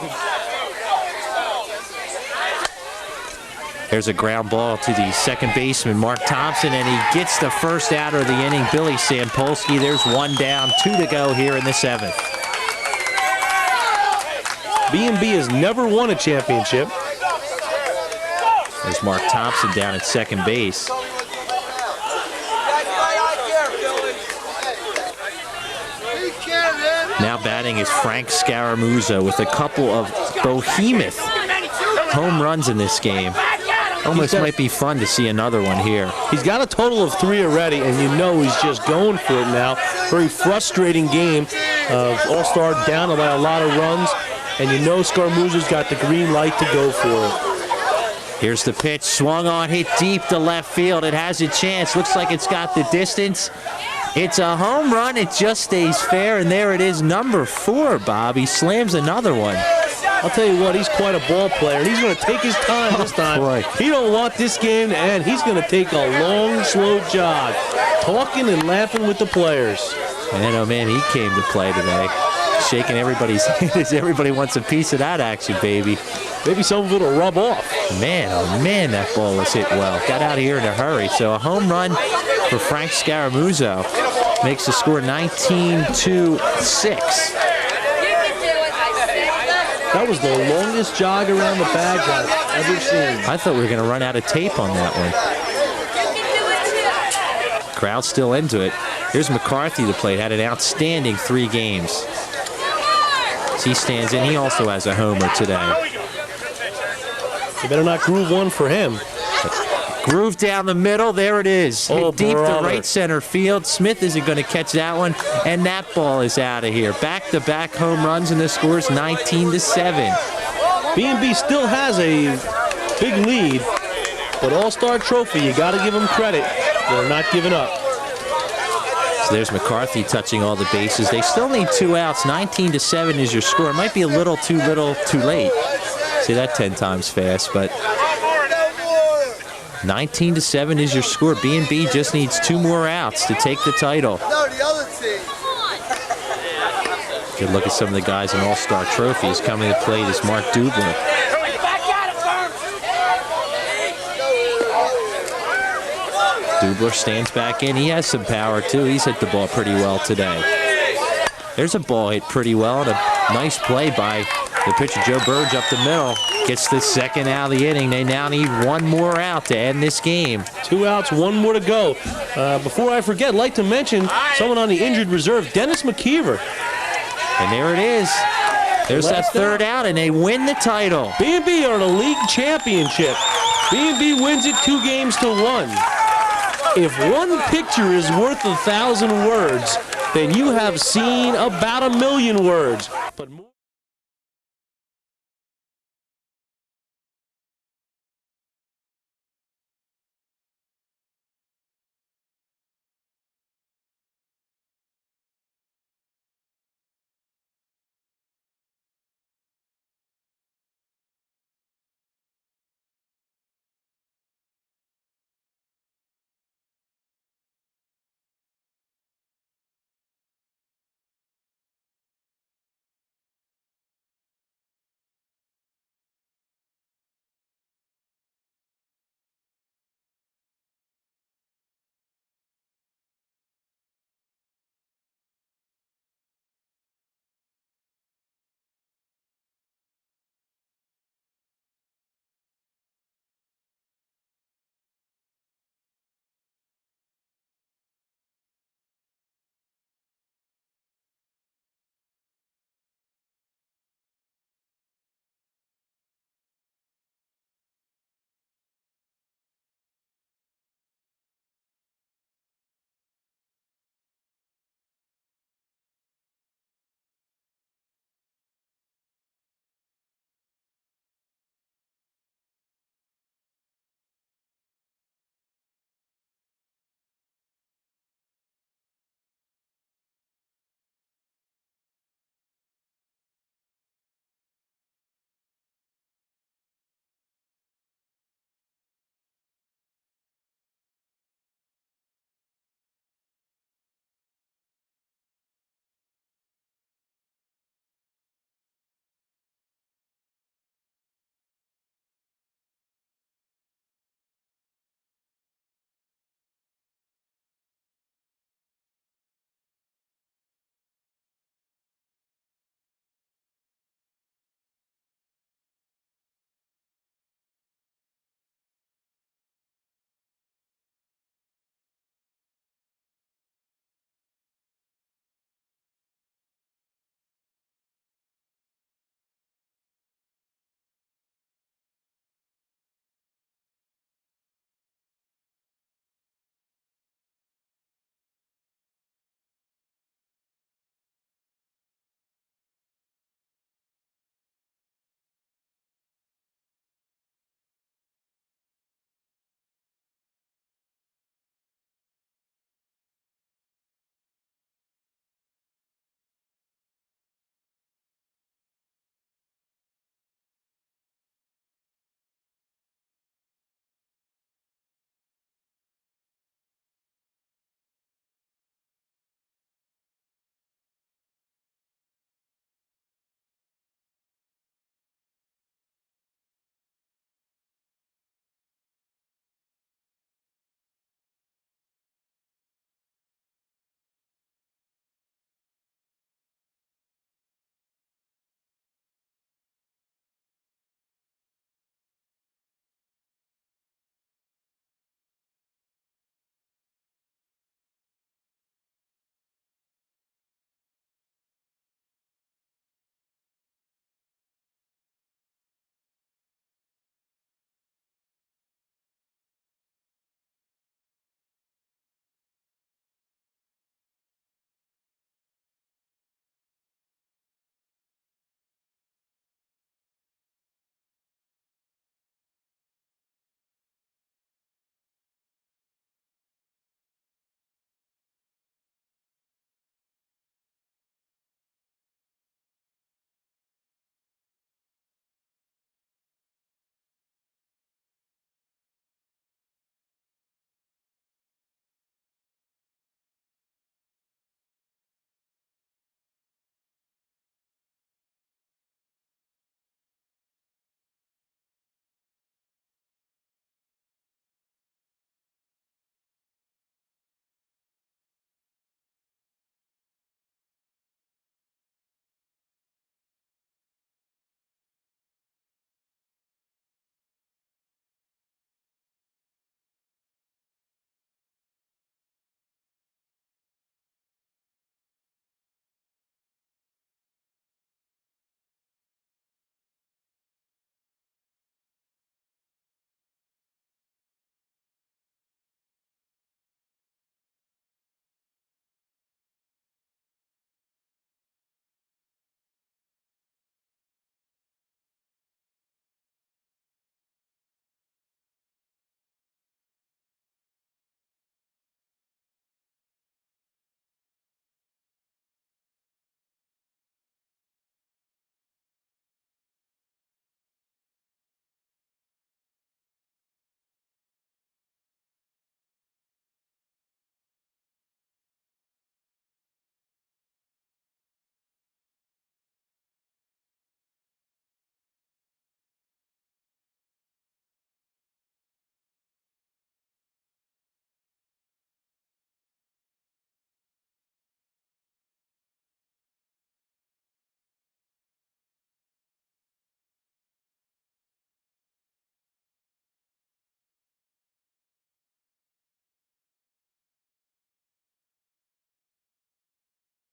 There's a ground ball to the second baseman, Mark Thompson, and he gets the first out of the inning, Billy Sampolsky. There's one down, 2 to go here in the 7th. B&B has never won a championship. There's Mark Thompson down at second base. Now batting is Frank Scaramuzza with a couple of behemoth home runs in this game. Almost might be fun to see another one here. He's got a total of 3 already, and you know he's just going for it now. Very frustrating game. All-Star down by a lot of runs, and you know Scaramuzza's got the green light to go for it. Here's the pitch, swung on, hit deep to left field. It has a chance. Looks like it's got the distance. It's a home run. It just stays fair, and there it is, number 4, Bob. He slams another one. I'll tell you what, he's quite a ball player, and he's going to take his time this time. Boy. He don't want this game to end. He's going to take a long, slow jog, talking and laughing with the players. Man, oh man, he came to play today. Shaking everybody's hands. Everybody wants a piece of that action, baby. Maybe some of it will rub off. Man, oh man, that ball was hit well. Got out of here in a hurry. So a home run for Frank Scaramuzza makes the score 19-6. That was the longest jog around the bag I've ever seen. I thought we were going to run out of tape on that one. Crowd still into it. Here's McCarthy, the plate, had an outstanding 3 games. As he stands in, he also has a homer today. You better not groove one for him. Groove down the middle, there it is. Oh, Hit deep brother. to right center field. Smith isn't going to catch that one, and that ball is out of here. Back-to-back home runs, and the score's 19-7. B&B still has a big lead, but All-Star Trophy, you got to give them credit. They're not giving up. So there's McCarthy touching all the bases. They still need 2 outs. 19-7 is your score. It might be a little too late. Say that 10 times fast, but 19-7 is your score. B&B just needs 2 more outs to take the title. No, the other team. Good look at some of the guys in All-Star trophies. Coming to plate is Mark Dubler. Dubler stands back in. He has some power, too. He's hit the ball pretty well today. There's a ball hit pretty well, and a nice play by the pitcher, Joe Burge, up the middle. Gets the second out of the inning. They now need 1 more out to end this game. 2 outs, 1 more to go. Before I forget, I'd like to mention someone on the injured reserve, Dennis McKeever. And there it is. There's that 3rd out, and they win the title. B&B are in a league championship. B&B wins it 2 games to 1. If one picture is worth 1,000 words, then you have seen about 1,000,000 words. But more